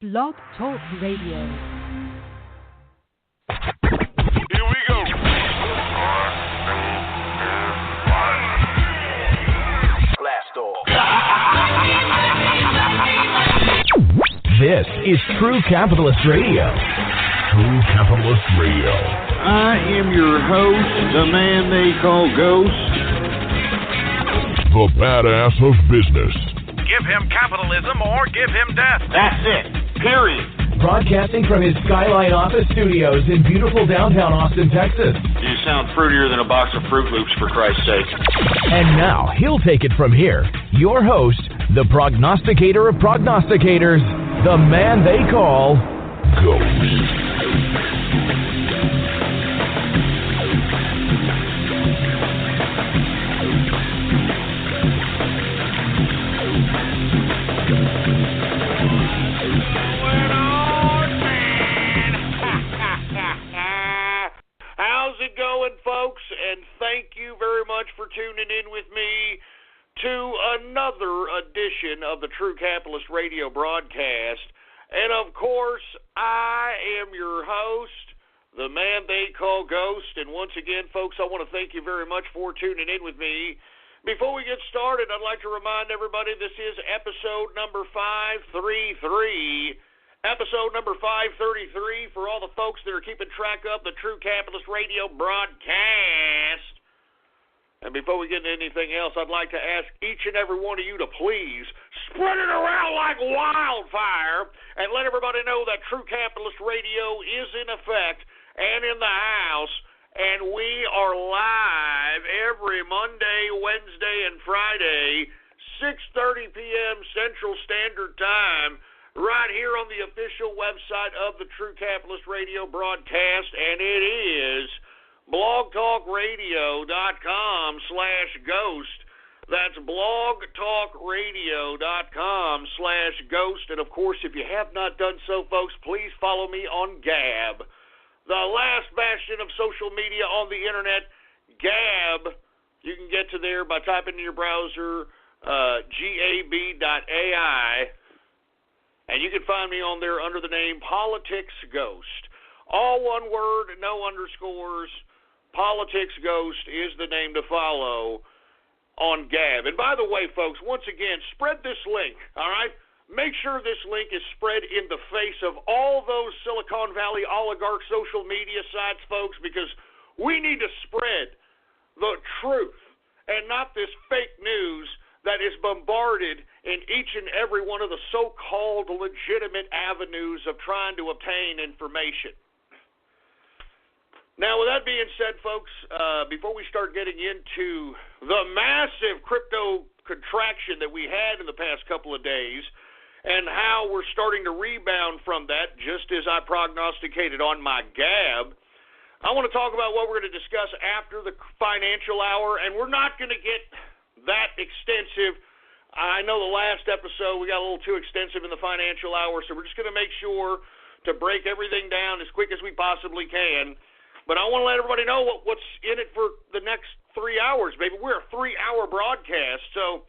Blog Talk Radio. Here we go. Blast off. This is True Capitalist Radio. True Capitalist Radio. I am your host, the man they call Ghost. The badass of business. Give him capitalism or give him death. That's it. Period. Broadcasting from his Skyline office studios in beautiful downtown Austin, Texas. You sound fruitier than a box of Fruit Loops, for Christ's sake. And now, he'll take it from here. Your host, the prognosticator of prognosticators, the man they call Ghost. Folks, and thank you very much for tuning in with me to another edition of the True Capitalist Radio broadcast. And of course, I am your host, the man they call Ghost. And once again, folks, I want to thank you very much for tuning in with me. Before we get started, I'd like to remind everybody this is episode number 533. Episode number 533 for all the folks that are keeping track of the True Capitalist Radio broadcast. And before we get into anything else, I'd like to ask each and every one of you to please spread it around like wildfire and let everybody know that True Capitalist Radio is in effect and in the house. And we are live every Monday, Wednesday, and Friday, 6:30 p.m. Central Standard Time, right here on the official website of the True Capitalist Radio broadcast, and it is blogtalkradio.com/ghost. That's blogtalkradio.com/ghost. And of course, if you have not done so, folks, please follow me on Gab, the last bastion of social media on the internet. Gab, you can get to there by typing in your browser gab.ai. And you can find me on there under the name Politics Ghost. All one word, no underscores. Politics Ghost is the name to follow on Gab. And by the way, folks, once again, spread this link, all right? Make sure this link is spread in the face of all those Silicon Valley oligarch social media sites, folks, because we need to spread the truth and not this fake news that is bombarded in each and every one of the so-called legitimate avenues of trying to obtain information. Now, with that being said, folks, before we start getting into the massive crypto contraction that we had in the past couple of days and how we're starting to rebound from that, just as I prognosticated on my Gab, I want to talk about what we're going to discuss after the financial hour, and we're not going to get that extensive. I know the last episode we got a little too extensive in the financial hour, so we're just going to make sure to break everything down as quick as we possibly can. But I want to let everybody know what's in it for the next 3 hours, baby. We're a 3-hour broadcast. So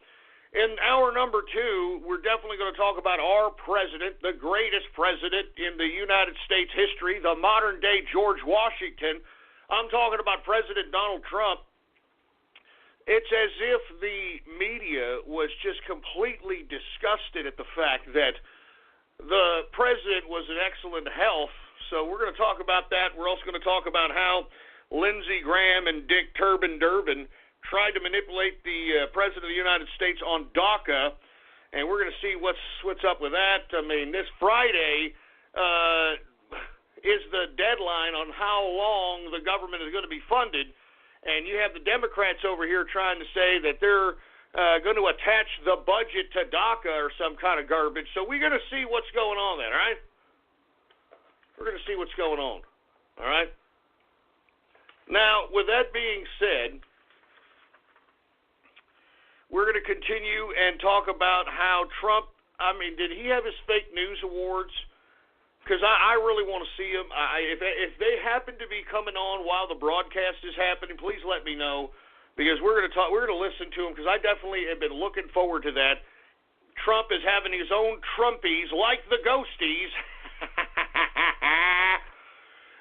in hour number 2, we're definitely going to talk about our president, the greatest president in the United States history, the modern-day George Washington. I'm talking about President Donald Trump. It's as if the media was just completely disgusted at the fact that the president was in excellent health. So we're going to talk about that. We're also going to talk about how Lindsey Graham and Dick Durbin tried to manipulate the president of the United States on DACA, and we're going to see what's up with that. I mean, this Friday is the deadline on how long the government is going to be funded. And you have the Democrats over here trying to say that they're going to attach the budget to DACA or some kind of garbage. So we're going to see what's going on there, all right? We're going to see what's going on, all right? Now, with that being said, we're going to continue and talk about how Trump, did he have his fake news awards? Because I really want to see them. If they happen to be coming on while the broadcast is happening, please let me know, because we're going to listen to them, because I definitely have been looking forward to that. Trump is having his own Trumpies like the ghosties.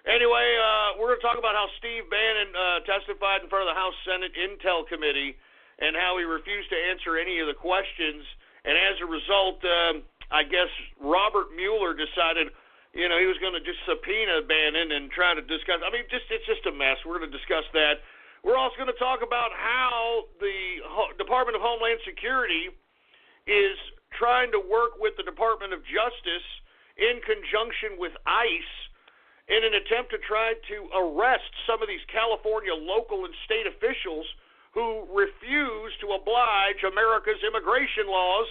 Anyway, we're going to talk about how Steve Bannon testified in front of the House Senate Intel Committee and how he refused to answer any of the questions. And as a result, I guess Robert Mueller decided, he was going to just subpoena Bannon and try to discuss. I mean, it's just a mess. We're going to discuss that. We're also going to talk about how the Department of Homeland Security is trying to work with the Department of Justice in conjunction with ICE in an attempt to try to arrest some of these California local and state officials who refuse to oblige America's immigration laws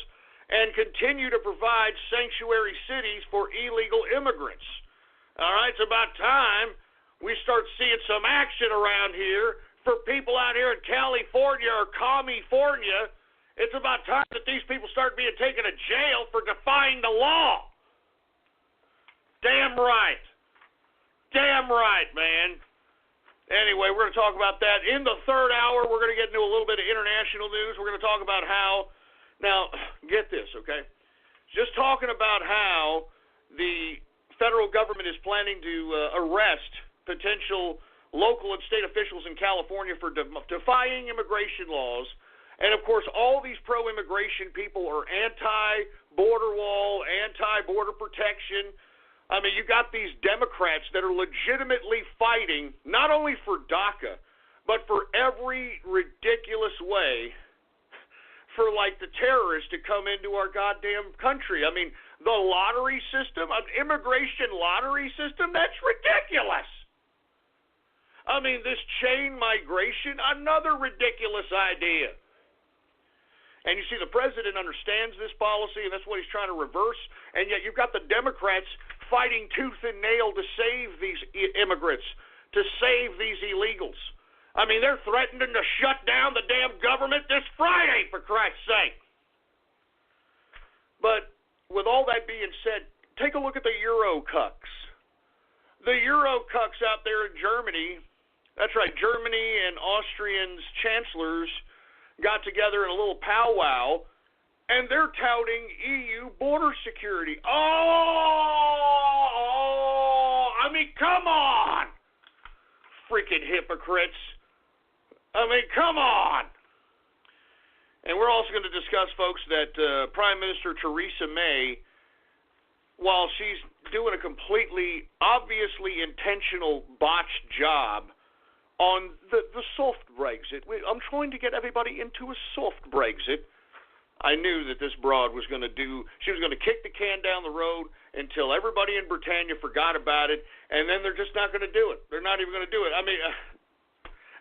and continue to provide sanctuary cities for illegal immigrants. All right, it's about time we start seeing some action around here for people out here in California or California. It's about time that these people start being taken to jail for defying the law. Damn right. Damn right, man. Anyway, we're going to talk about that. In the third hour, we're going to get into a little bit of international news. We're going to talk about how, now, get this, okay? Just talking about how the federal government is planning to arrest potential local and state officials in California for defying immigration laws. And, of course, all these pro-immigration people are anti-border wall, anti-border protection. I mean, you got these Democrats that are legitimately fighting not only for DACA, but for every ridiculous way for, like, the terrorists to come into our goddamn country. I mean, the lottery system, an immigration lottery system, that's ridiculous. I mean, this chain migration, another ridiculous idea. And you see, the president understands this policy, and that's what he's trying to reverse. And yet you've got the Democrats fighting tooth and nail to save these immigrants, to save these illegals. I mean, they're threatening to shut down the damn government this Friday, for Christ's sake. But with all that being said, take a look at the Euro-cucks. The Euro-cucks out there in Germany, that's right, Germany and Austrian's chancellors got together in a little powwow, and they're touting EU border security. I mean, come on! Freaking hypocrites. I mean, come on! And we're also going to discuss, folks, that Prime Minister Theresa May, while she's doing a completely, obviously intentional botched job on the soft Brexit. I'm trying to get everybody into a soft Brexit. I knew that this broad was going to she was going to kick the can down the road until everybody in Britannia forgot about it, and then they're just not going to do it. They're not even going to do it. I mean,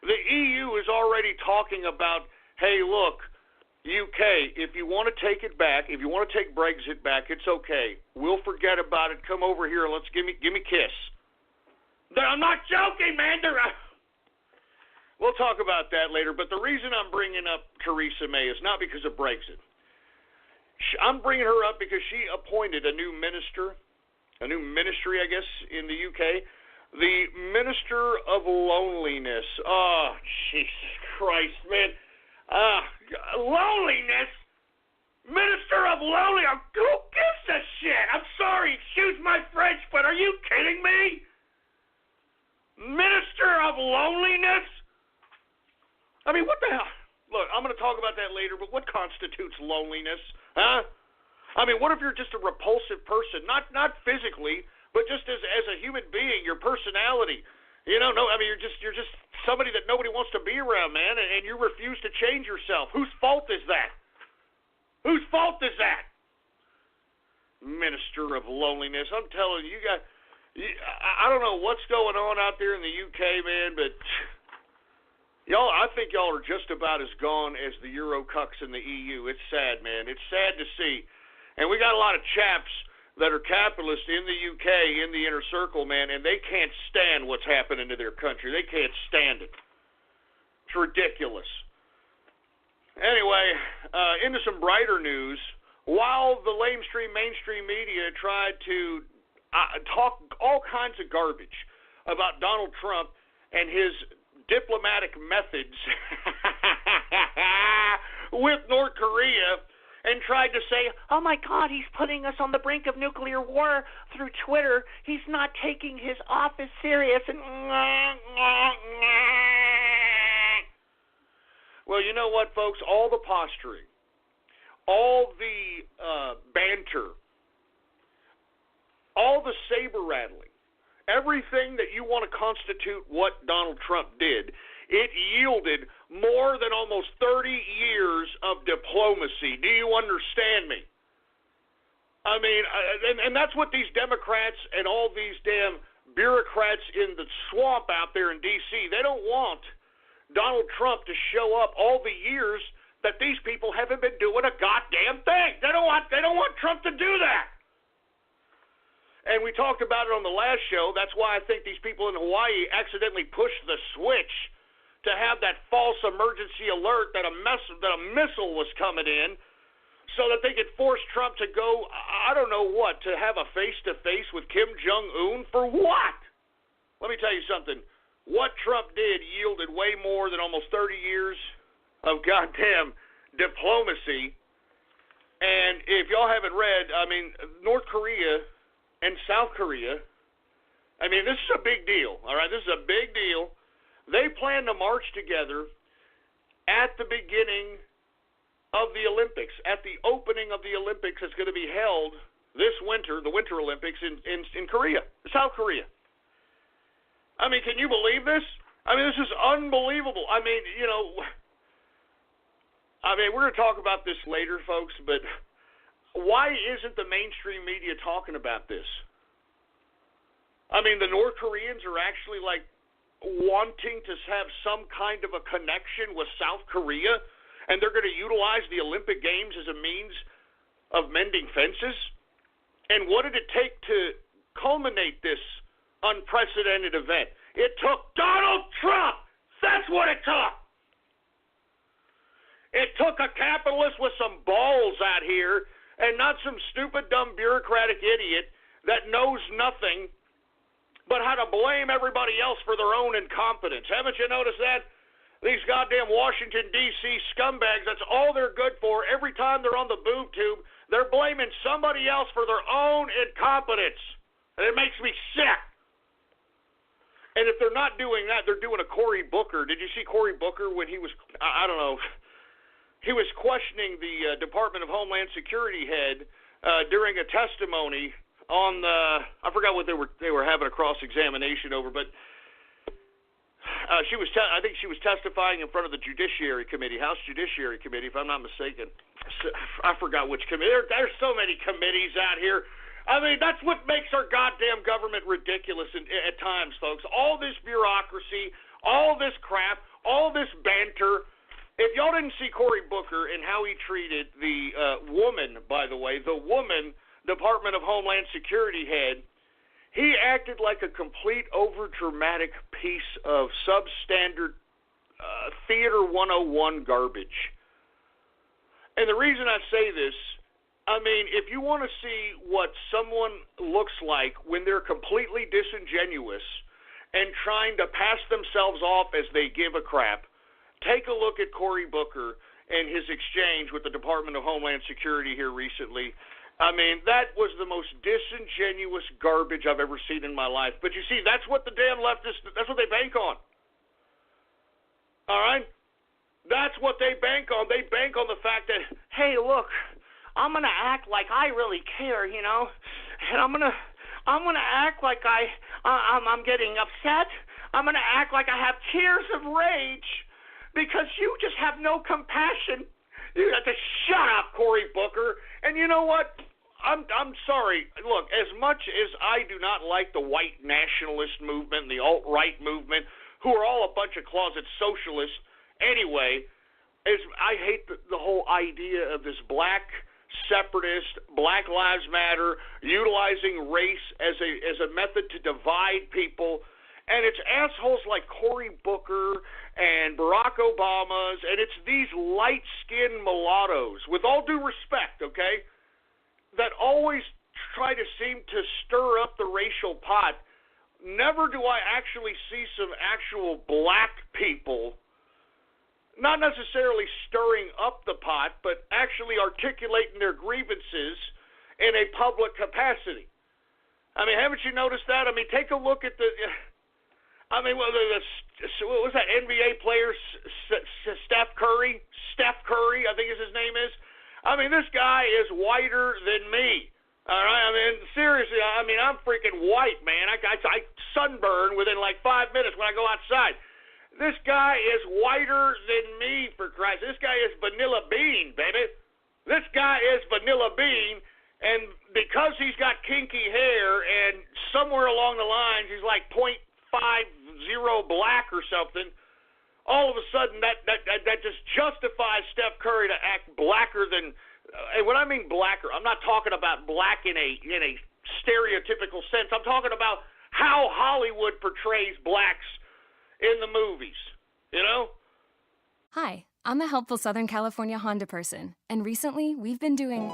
the EU is already talking about, hey, look, UK, if you want to take it back, if you want to take Brexit back, it's okay. We'll forget about it. Come over here and let's give me a kiss. I'm not joking, man. We'll talk about that later, but the reason I'm bringing up Theresa May is not because of Brexit. I'm bringing her up because she appointed a new ministry, I guess, in the UK, the Minister of Loneliness. Oh, Jesus Christ, man. Loneliness? Minister of Loneliness? Who gives a shit? I'm sorry, excuse my French, but are you kidding me? Minister of Loneliness? I mean, what the hell? Look, I'm going to talk about that later, but what constitutes loneliness? Huh? I mean, what if you're just a repulsive person? Not physically, but just as a human being, your personality. You know, I mean, you're just somebody that nobody wants to be around, man, and you refuse to change yourself. Whose fault is that? Whose fault is that? Minister of Loneliness. I'm telling you, I don't know what's going on out there in the UK, man, but y'all, I think y'all are just about as gone as the Euro-cucks in the EU. It's sad, man. It's sad to see. And we got a lot of chaps that are capitalists in the UK, in the inner circle, man, and they can't stand what's happening to their country. They can't stand it. It's ridiculous. Anyway, into some brighter news. While the mainstream media tried to talk all kinds of garbage about Donald Trump and his diplomatic methods with North Korea and tried to say, oh my God, he's putting us on the brink of nuclear war through Twitter. He's not taking his office serious. And well, you know what, folks? All the posturing, all the banter, all the saber rattling, everything that you want to constitute what Donald Trump did, it yielded more than almost 30 years of diplomacy. Do you understand me? I mean, and that's what these Democrats and all these damn bureaucrats in the swamp out there in D.C., they don't want Donald Trump to show up all the years that these people haven't been doing a goddamn thing. They don't want Trump to do that. And we talked about it on the last show. That's why I think these people in Hawaii accidentally pushed the switch to have that false emergency alert that a missile was coming in so that they could force Trump to go, I don't know what, to have a face-to-face with Kim Jong-un for what? Let me tell you something. What Trump did yielded way more than almost 30 years of goddamn diplomacy. And if y'all haven't read, I mean, North Korea and South Korea, I mean, this is a big deal, all right? This is a big deal. They plan to march together at the beginning of the Olympics, at the opening of the Olympics that's going to be held this winter, the Winter Olympics in Korea, South Korea. I mean, can you believe this? I mean, this is unbelievable. I mean, you know, we're going to talk about this later, folks, but why isn't the mainstream media talking about this? I mean, the North Koreans are actually, like, wanting to have some kind of a connection with South Korea, and they're going to utilize the Olympic Games as a means of mending fences? And what did it take to culminate this unprecedented event? It took Donald Trump. That's what it took. It took a capitalist with some balls out here and not some stupid, dumb, bureaucratic idiot that knows nothing but how to blame everybody else for their own incompetence. Haven't you noticed that? These goddamn Washington, D.C. scumbags, that's all they're good for. Every time they're on the boob tube, they're blaming somebody else for their own incompetence. And it makes me sick. And if they're not doing that, they're doing a Cory Booker. Did you see Cory Booker when he was, I don't know, he was questioning the Department of Homeland Security head during a testimony on the, I forgot what they were having a cross-examination over, but I think she was testifying in front of the Judiciary Committee, House Judiciary Committee, if I'm not mistaken. I forgot which committee. There's so many committees out here. I mean, that's what makes our goddamn government ridiculous at times, folks. All this bureaucracy, all this crap, all this banter. If y'all didn't see Cory Booker and how he treated the woman, by the way, the woman Department of Homeland Security head, he acted like a complete overdramatic piece of substandard Theater 101 garbage. And the reason I say this, I mean, if you want to see what someone looks like when they're completely disingenuous and trying to pass themselves off as they give a crap, take a look at Cory Booker and his exchange with the Department of Homeland Security here recently. I mean, that was the most disingenuous garbage I've ever seen in my life. But you see, that's what the damn leftists, that's what they bank on. All right? That's what they bank on. They bank on the fact that, hey, look, I'm going to act like I really care, you know? And I'm going to act like I'm getting upset. I'm going to act like I have tears of rage. Because you just have no compassion. You have to shut up, Cory Booker. And you know what? I'm sorry. Look, as much as I do not like the white nationalist movement and the alt-right movement, who are all a bunch of closet socialists anyway, I hate the whole idea of this black separatist, Black Lives Matter, utilizing race as a method to divide people. And it's assholes like Cory Booker and Barack Obama's, and it's these light-skinned mulattoes, with all due respect, okay, that always try to seem to stir up the racial pot. Never do I actually see some actual black people not necessarily stirring up the pot, but actually articulating their grievances in a public capacity. I mean, haven't you noticed that? I mean, take a look at what was that NBA player, Steph Curry? Steph Curry, I think his name is. I mean, this guy is whiter than me. All right? I mean, seriously, I mean, I'm freaking white, man. I sunburn within like 5 minutes when I go outside. This guy is whiter than me, for Christ. This guy is vanilla bean, baby. This guy is vanilla bean. And because he's got kinky hair and somewhere along the lines he's like 0.50 black or something, all of a sudden that just justifies Steph Curry to act blacker than. And when I mean blacker, I'm not talking about black in a stereotypical sense. I'm talking about how Hollywood portrays blacks in the movies. You know? Hi, I'm a helpful Southern California Honda person, and recently we've been doing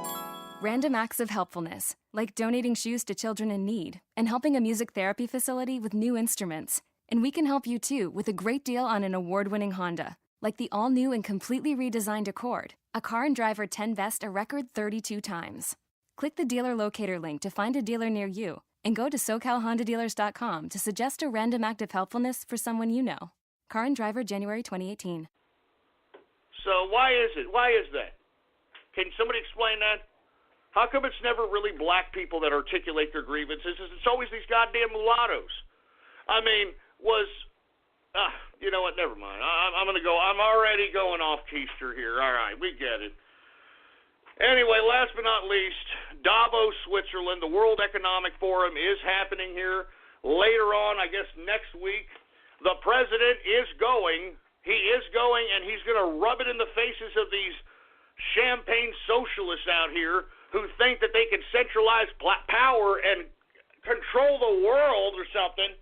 random acts of helpfulness, like donating shoes to children in need and helping a music therapy facility with new instruments. And we can help you too with a great deal on an award-winning Honda, like the all-new and completely redesigned Accord, a Car and Driver 10 Best a record 32 times. Click the dealer locator link to find a dealer near you and go to SoCalHondaDealers.com to suggest a random act of helpfulness for someone you know. Car and Driver, January 2018. So why is it? Why is that? Can somebody explain that? How come it's never really black people that articulate their grievances? It's always these goddamn mulattoes. I mean, you know what? Never mind. I'm going to go. I'm already going off keister here. All right, we get it. Anyway, last but not least, Davos, Switzerland, the World Economic Forum is happening here later on, I guess next week. The president is going. He is going, and he's going to rub it in the faces of these champagne socialists out here who think that they can centralize power and control the world or something.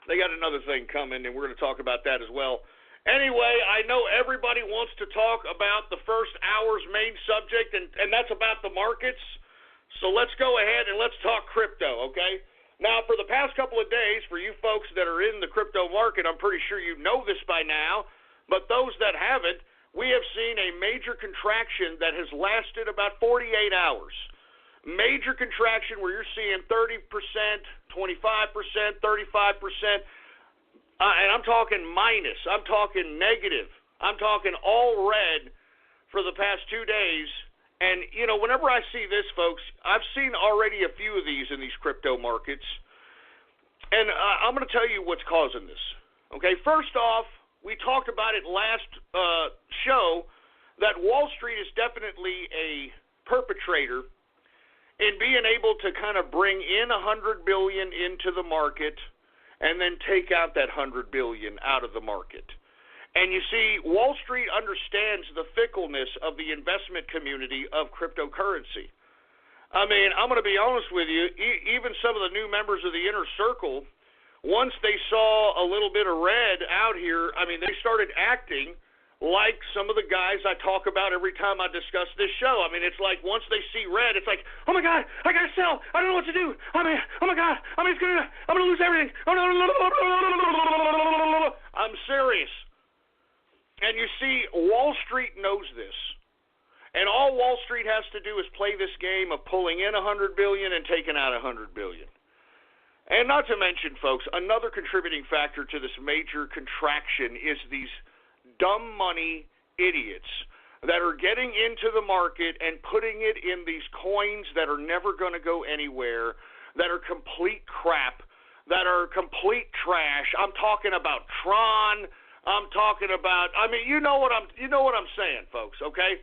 They got another thing coming, and we're going to talk about that as well. Anyway, I know everybody wants to talk about the first hour's main subject, and that's about the markets. So let's go ahead and let's talk crypto, okay? Now, for the past couple of days, for you folks that are in the crypto market, I'm pretty sure you know this by now, but those that haven't, we have seen a major contraction that has lasted about 48 hours. Major contraction where you're seeing 30%, 25%, 35%, and I'm talking minus. I'm talking negative. I'm talking all red for the past 2 days. And, you know, whenever I see this, folks, I've seen already a few of these in these crypto markets. And I'm going to tell you what's causing this. Okay, first off, we talked about it last show that Wall Street is definitely a perpetrator in being able to kind of bring in $100 billion into the market and then take out that $100 billion out of the market. And you see, Wall Street understands the fickleness of the investment community of cryptocurrency. I mean, I'm going to be honest with you, even some of the new members of the inner circle, once they saw a little bit of red out here, I mean, they started acting like some of the guys I talk about every time I discuss this show. I mean, it's like once they see red, it's like, oh my God, I gotta sell. I don't know what to do. I mean, oh my God, I'm gonna lose everything. I'm serious. And you see, Wall Street knows this. And all Wall Street has to do is play this game of pulling in $100 billion and taking out $100 billion. And not to mention, folks, another contributing factor to this major contraction is these dumb money idiots that are getting into the market and putting it in these coins that are never going to go anywhere, that are complete crap, that are complete trash. I'm talking about Tron. I'm talking about, I mean, you know what I'm saying, folks, okay?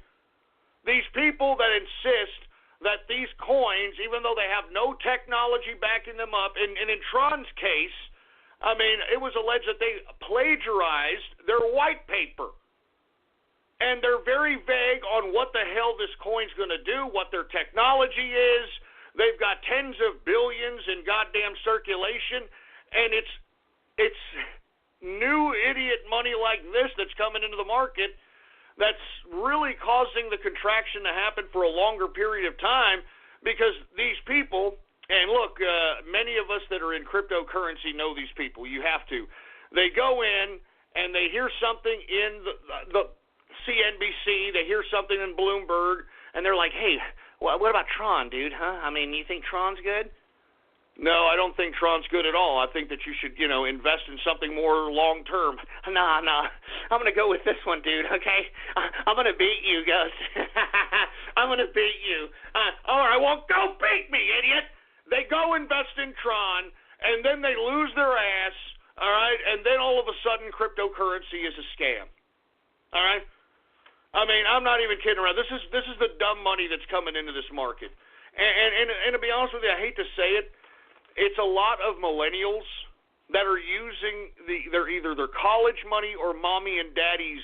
These people that insist that these coins, even though they have no technology backing them up, and in Tron's case, I mean, it was alleged that they plagiarized their white paper. And they're very vague on what the hell this coin's going to do, what their technology is. They've got tens of billions in goddamn circulation, and it's new idiot money like this that's coming into the market that's really causing the contraction to happen for a longer period of time, because these people, and look, many of us that are in cryptocurrency know these people. You have to. They go in and they hear something in the CNBC, they hear something in Bloomberg, and they're like, hey, what about Tron, dude, huh? I mean, you think Tron's good? No, I don't think Tron's good at all. I think that you should, invest in something more long-term. Nah, I'm going to go with this one, dude, okay? I'm going to beat you, Gus. I'm going to beat you. All right, well, go beat me, idiot. They go invest in Tron, and then they lose their ass, all right? And then all of a sudden cryptocurrency is a scam, all right? I mean, I'm not even kidding around. This is the dumb money that's coming into this market. And to be honest with you, I hate to say it, it's a lot of millennials that are using either their college money or mommy and daddy's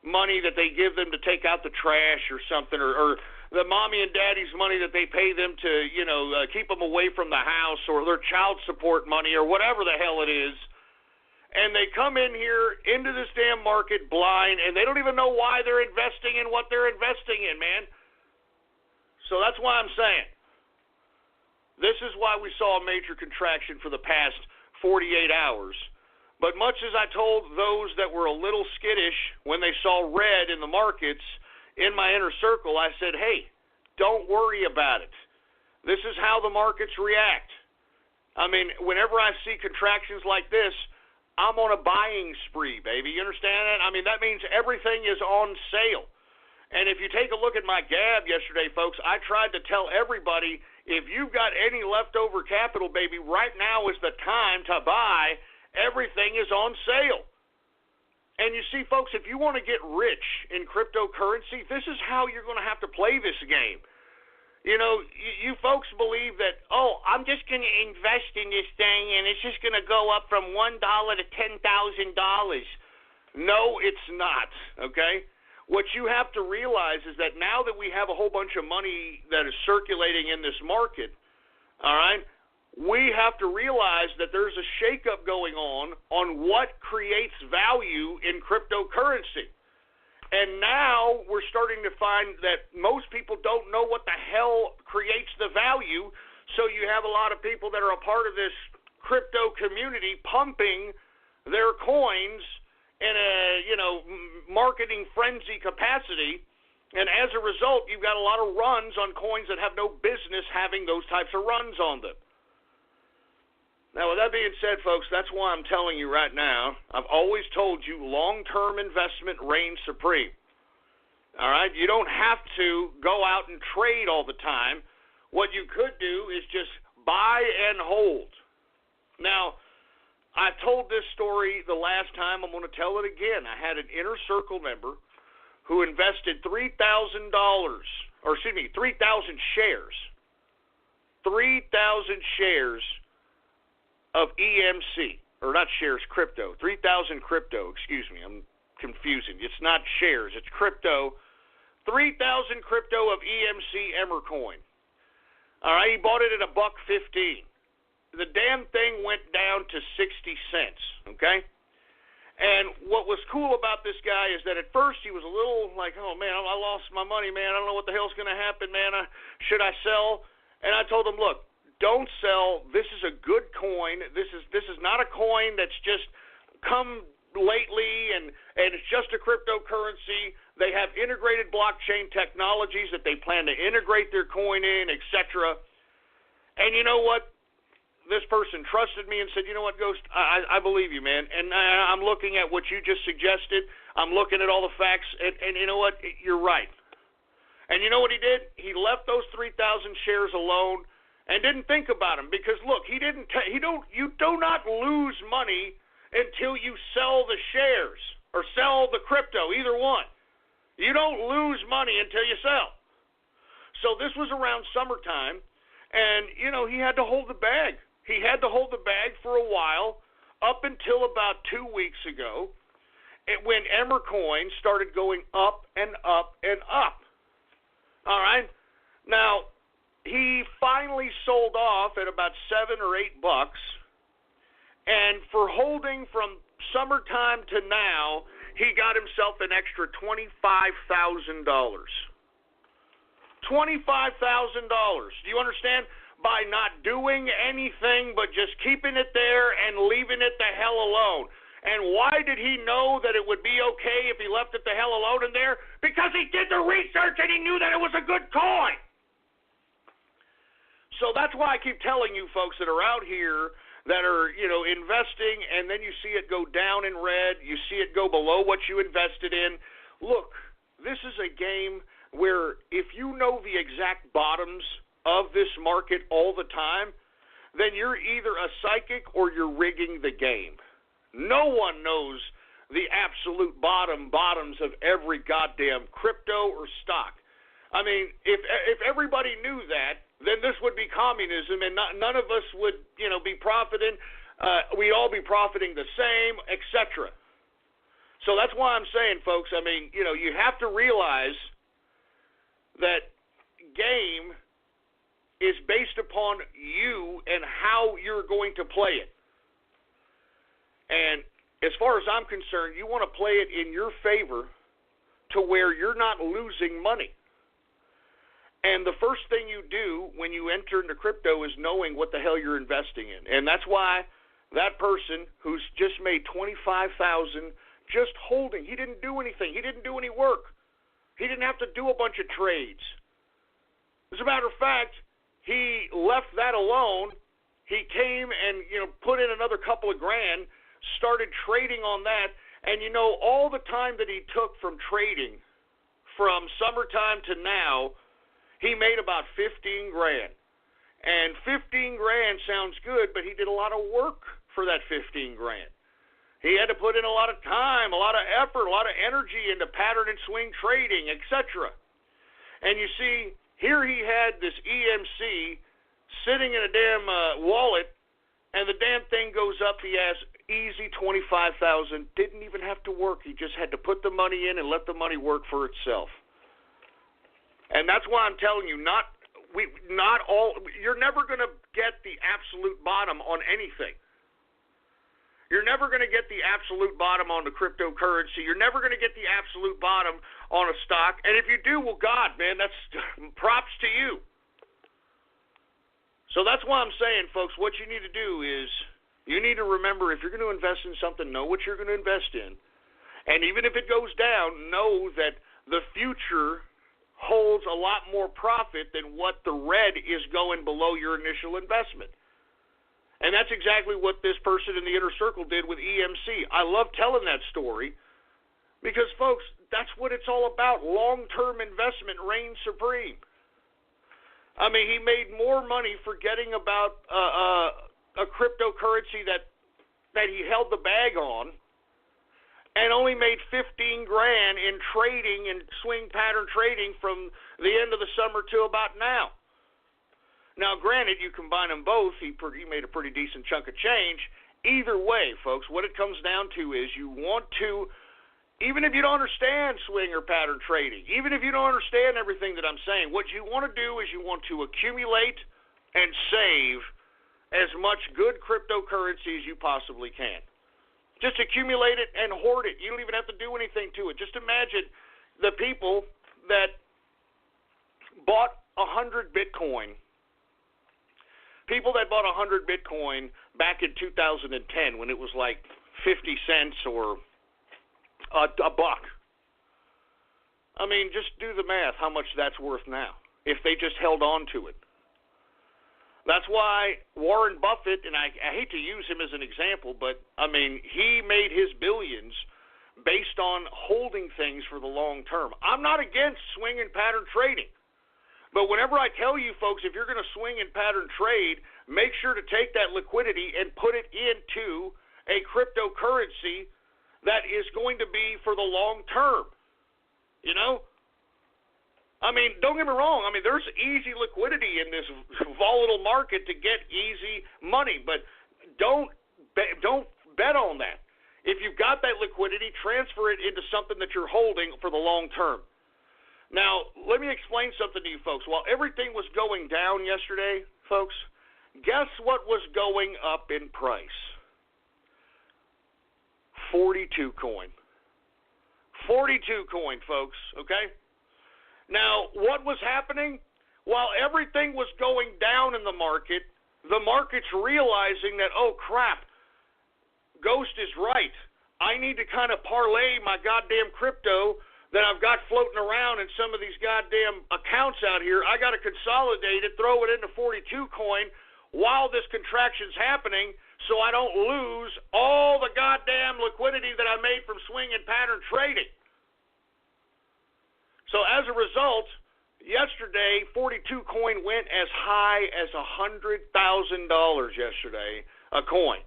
money that they give them to take out the trash or something, or the mommy and daddy's money that they pay them to, keep them away from the house, or their child support money, or whatever the hell it is. And they come in here into this damn market blind, and they don't even know why they're investing in what they're investing in, man. So that's why I'm saying, this is why we saw a major contraction for the past 48 hours. But much as I told those that were a little skittish when they saw red in the markets in my inner circle, I said, hey, don't worry about it. This is how the markets react. I mean, whenever I see contractions like this, I'm on a buying spree, baby. You understand that? I mean, that means everything is on sale. And if you take a look at my gab yesterday, folks, I tried to tell everybody, if you've got any leftover capital, baby, right now is the time to buy. Everything is on sale. And you see, folks, if you want to get rich in cryptocurrency, this is how you're going to have to play this game. You folks believe that, I'm just going to invest in this thing and it's just going to go up from $1 to $10,000. No, it's not, okay? What you have to realize is that now that we have a whole bunch of money that is circulating in this market, all right, we have to realize that there's a shakeup going on what creates value in cryptocurrency. And now we're starting to find that most people don't know what the hell creates the value, so you have a lot of people that are a part of this crypto community pumping their coins in a, marketing frenzy capacity, and as a result, you've got a lot of runs on coins that have no business having those types of runs on them. Now, with that being said, folks, that's why I'm telling you right now, I've always told you long-term investment reigns supreme. All right? You don't have to go out and trade all the time. What you could do is just buy and hold. Now, I told this story the last time. I'm going to tell it again. I had an inner circle member who invested $3,000 shares. 3,000 shares of EMC, or not shares, crypto. 3,000 crypto, excuse me. I'm confusing. It's not shares, it's crypto. 3,000 crypto of EMC Emmer Coin. All right, he bought it at $1.15. The damn thing went down to 60 cents, okay? And what was cool about this guy is that at first he was a little like, oh, man, I lost my money, man. I don't know what the hell's going to happen, man. Should I sell? And I told him, look, don't sell. This is a good coin. This is not a coin that's just come lately and it's just a cryptocurrency. They have integrated blockchain technologies that they plan to integrate their coin in, etc. And you know what? This person trusted me and said, you know what, Ghost, I believe you, man. And I'm looking at what you just suggested. I'm looking at all the facts, and you know what? You're right. And you know what he did? He left those 3,000 shares alone and didn't think about them because, look, you do not lose money until you sell the shares or sell the crypto, either one. You don't lose money until you sell. So this was around summertime, and, he had to hold the bag. He had to hold the bag for a while, up until about 2 weeks ago, when Emmer Coin started going up and up and up. All right? Now, he finally sold off at about $7 or $8, and for holding from summertime to now, he got himself an extra $25,000. $25,000. Do you understand? By not doing anything but just keeping it there and leaving it the hell alone. And why did he know that it would be okay if he left it the hell alone in there? Because he did the research and he knew that it was a good coin. So that's why I keep telling you folks that are out here that are, investing, and then you see it go down in red, you see it go below what you invested in. Look, this is a game where if you know the exact bottoms of this market all the time, then you're either a psychic or you're rigging the game. No one knows the absolute bottoms of every goddamn crypto or stock. I mean, if everybody knew that, then this would be communism, and none of us would, be profiting. We'd all be profiting the same, etc. So that's why I'm saying, folks, I mean, you have to realize that game is based upon you and how you're going to play it. And as far as I'm concerned, you want to play it in your favor to where you're not losing money. And the first thing you do when you enter into crypto is knowing what the hell you're investing in. And that's why that person who's just made $25,000 just holding, he didn't do anything. He didn't do any work. He didn't have to do a bunch of trades. As a matter of fact, he left that alone. He came and, put in another couple of grand, started trading on that. And, all the time that he took from trading from summertime to now, he made about 15 grand. And 15 grand sounds good, but he did a lot of work for that 15 grand. He had to put in a lot of time, a lot of effort, a lot of energy into pattern and swing trading, etc. And you see, here he had this EMC sitting in a damn wallet, and the damn thing goes up. He has easy 25,000. Didn't even have to work. He just had to put the money in and let the money work for itself. And that's why I'm telling you, you're never going to get the absolute bottom on anything. You're never going to get the absolute bottom on the cryptocurrency. You're never going to get the absolute bottom on a stock. And if you do, well, God, man, that's props to you. So that's why I'm saying, folks, what you need to do is you need to remember, if you're going to invest in something, know what you're going to invest in. And even if it goes down, know that the future holds a lot more profit than what the red is going below your initial investment. And that's exactly what this person in the inner circle did with EMC. I love telling that story because, folks, that's what it's all about. Long-term investment reigns supreme. I mean, he made more money forgetting about a cryptocurrency that he held the bag on, and only made 15 grand in trading and swing pattern trading from the end of the summer to about now. Now, granted, you combine them both, he made a pretty decent chunk of change. Either way, folks, what it comes down to is you want to, even if you don't understand swing or pattern trading, even if you don't understand everything that I'm saying, what you want to do is you want to accumulate and save as much good cryptocurrency as you possibly can. Just accumulate it and hoard it. You don't even have to do anything to it. Just imagine the people that bought 100 Bitcoin. People that bought 100 Bitcoin back in 2010 when it was like 50 cents or a buck. I mean, just do the math, how much that's worth now, if they just held on to it. That's why Warren Buffett, and I hate to use him as an example, but, I mean, he made his billions based on holding things for the long term. I'm not against swing and pattern trading. But whenever I tell you, folks, if you're going to swing and pattern trade, make sure to take that liquidity and put it into a cryptocurrency that is going to be for the long term. You know? I mean, don't get me wrong. I mean, there's easy liquidity in this volatile market to get easy money, but don't bet on that. If you've got that liquidity, transfer it into something that you're holding for the long term. Now, let me explain something to you folks. While everything was going down yesterday, folks, guess what was going up in price? 42 coin. 42 coin, folks, okay? Now, what was happening? While everything was going down in the market's realizing that, oh, crap, Ghost is right. I need to kind of parlay my goddamn crypto that I've got floating around in some of these goddamn accounts out here. I got to consolidate it, throw it into 42 coin while this contraction's happening, so I don't lose all the goddamn liquidity that I made from swing and pattern trading. So as a result, yesterday 42 coin went as high as $100,000 yesterday a coin.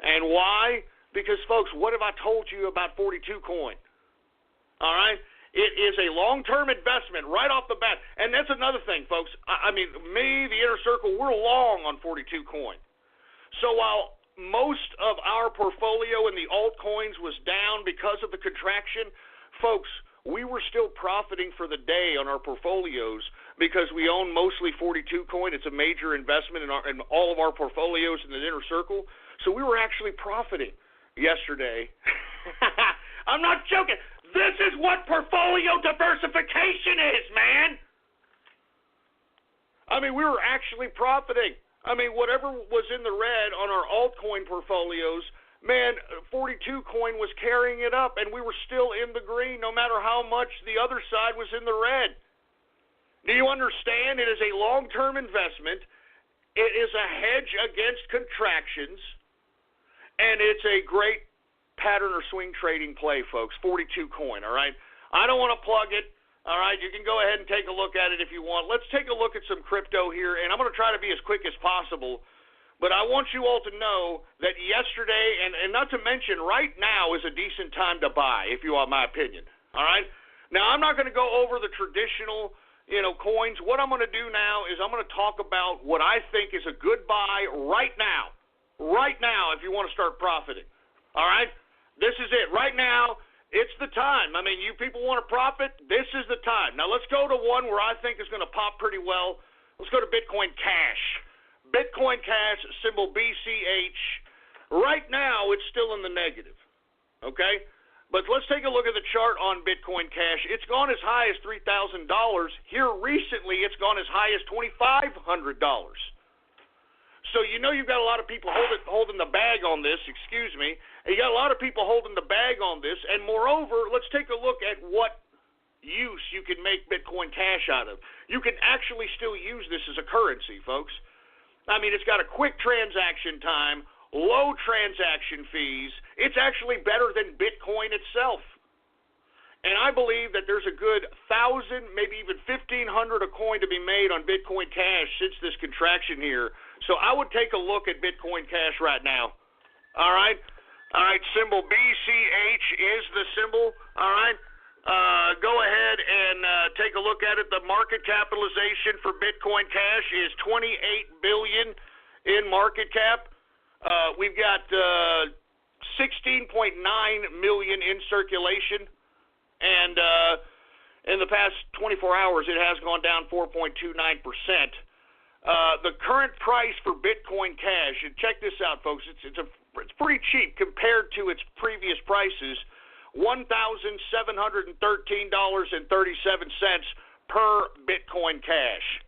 And why? Because, folks, what have I told you about 42 coin? All right? It is a long-term investment right off the bat. And that's another thing, folks. I mean, me, the Inner Circle, we're long on 42 coin. So while most of our portfolio in the altcoins was down because of the contraction, folks, we were still profiting for the day on our portfolios because we own mostly 42 coin. It's a major investment in all of our portfolios in the Inner Circle. So we were actually profiting yesterday. I'm not joking. This is what portfolio diversification is, man. I mean, we were actually profiting. I mean, whatever was in the red on our altcoin portfolios, man, 42 coin was carrying it up, and we were still in the green no matter how much the other side was in the red. Do you understand? It is a long-term investment. It is a hedge against contractions, and it's a great pattern or swing trading play, folks. 42 coin, all right? I don't want to plug it, all right? You can go ahead and take a look at it if you want. Let's take a look at some crypto here, and I'm going to try to be as quick as possible. But I want you all to know that yesterday, and not to mention right now is a decent time to buy, if you want my opinion, all right? Now, I'm not going to go over the traditional, coins. What I'm going to do now is I'm going to talk about what I think is a good buy right now, if you want to start profiting, all right? This is it. Right now, it's the time. I mean, you people want to profit, this is the time. Now, let's go to one where I think is going to pop pretty well. Let's go to Bitcoin Cash. Bitcoin Cash, symbol BCH. Right now, it's still in the negative, okay? But let's take a look at the chart on Bitcoin Cash. It's gone as high as $3,000. Here recently, it's gone as high as $2,500. So you've got a lot of people holding the bag on this, excuse me. You got a lot of people holding the bag on this. And moreover, let's take a look at what use you can make Bitcoin Cash out of. You can actually still use this as a currency, folks. I mean, it's got a quick transaction time, low transaction fees. It's actually better than Bitcoin itself. And I believe that there's a good 1,000, maybe even 1,500 a coin to be made on Bitcoin Cash since this contraction here. So I would take a look at Bitcoin Cash right now. All right? All right, symbol BCH is the symbol. All right? Go ahead and take a look at it. The market capitalization for Bitcoin Cash is $28 billion in market cap. We've got 16.9 million in circulation. And in the past 24 hours, it has gone down 4.29%. The current price for Bitcoin Cash, and check this out, folks, it's pretty cheap compared to its previous prices, $1,713.37 per Bitcoin Cash.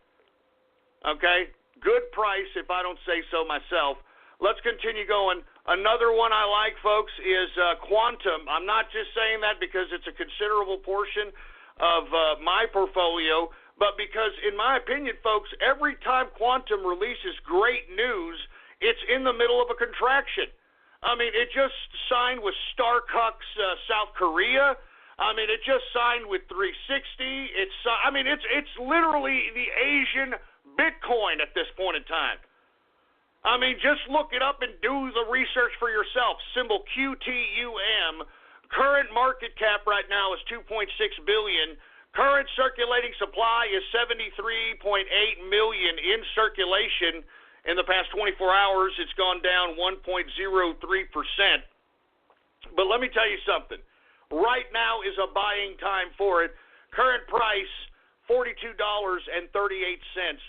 Okay? Good price if I don't say so myself. Let's continue going. Another one I like, folks, is Quantum. I'm not just saying that because it's a considerable portion of my portfolio, but because, in my opinion, folks, every time Quantum releases great news, it's in the middle of a contraction. I mean, it just signed with Starbucks, South Korea. I mean, it just signed with 360. It's literally the Asian Bitcoin at this point in time. I mean, just look it up and do the research for yourself. Symbol QTUM. Current market cap right now is $2.6 billion. Current circulating supply is 73.8 million in circulation. In the past 24 hours, it's gone down 1.03%. But let me tell you something. Right now is a buying time for it. Current price, $42.38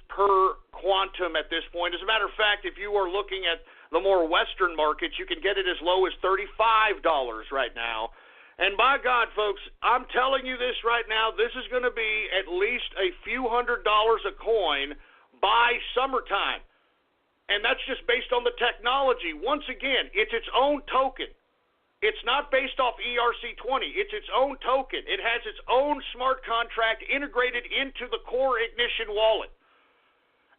per Quantum at this point. As a matter of fact, if you are looking at the more Western markets, you can get it as low as $35 right now. And by God, folks, I'm telling you this right now, this is going to be at least a few $100s a coin by summertime. And that's just based on the technology. Once again, it's its own token. It's not based off ERC20. It's its own token. It has its own smart contract integrated into the core Ignition wallet.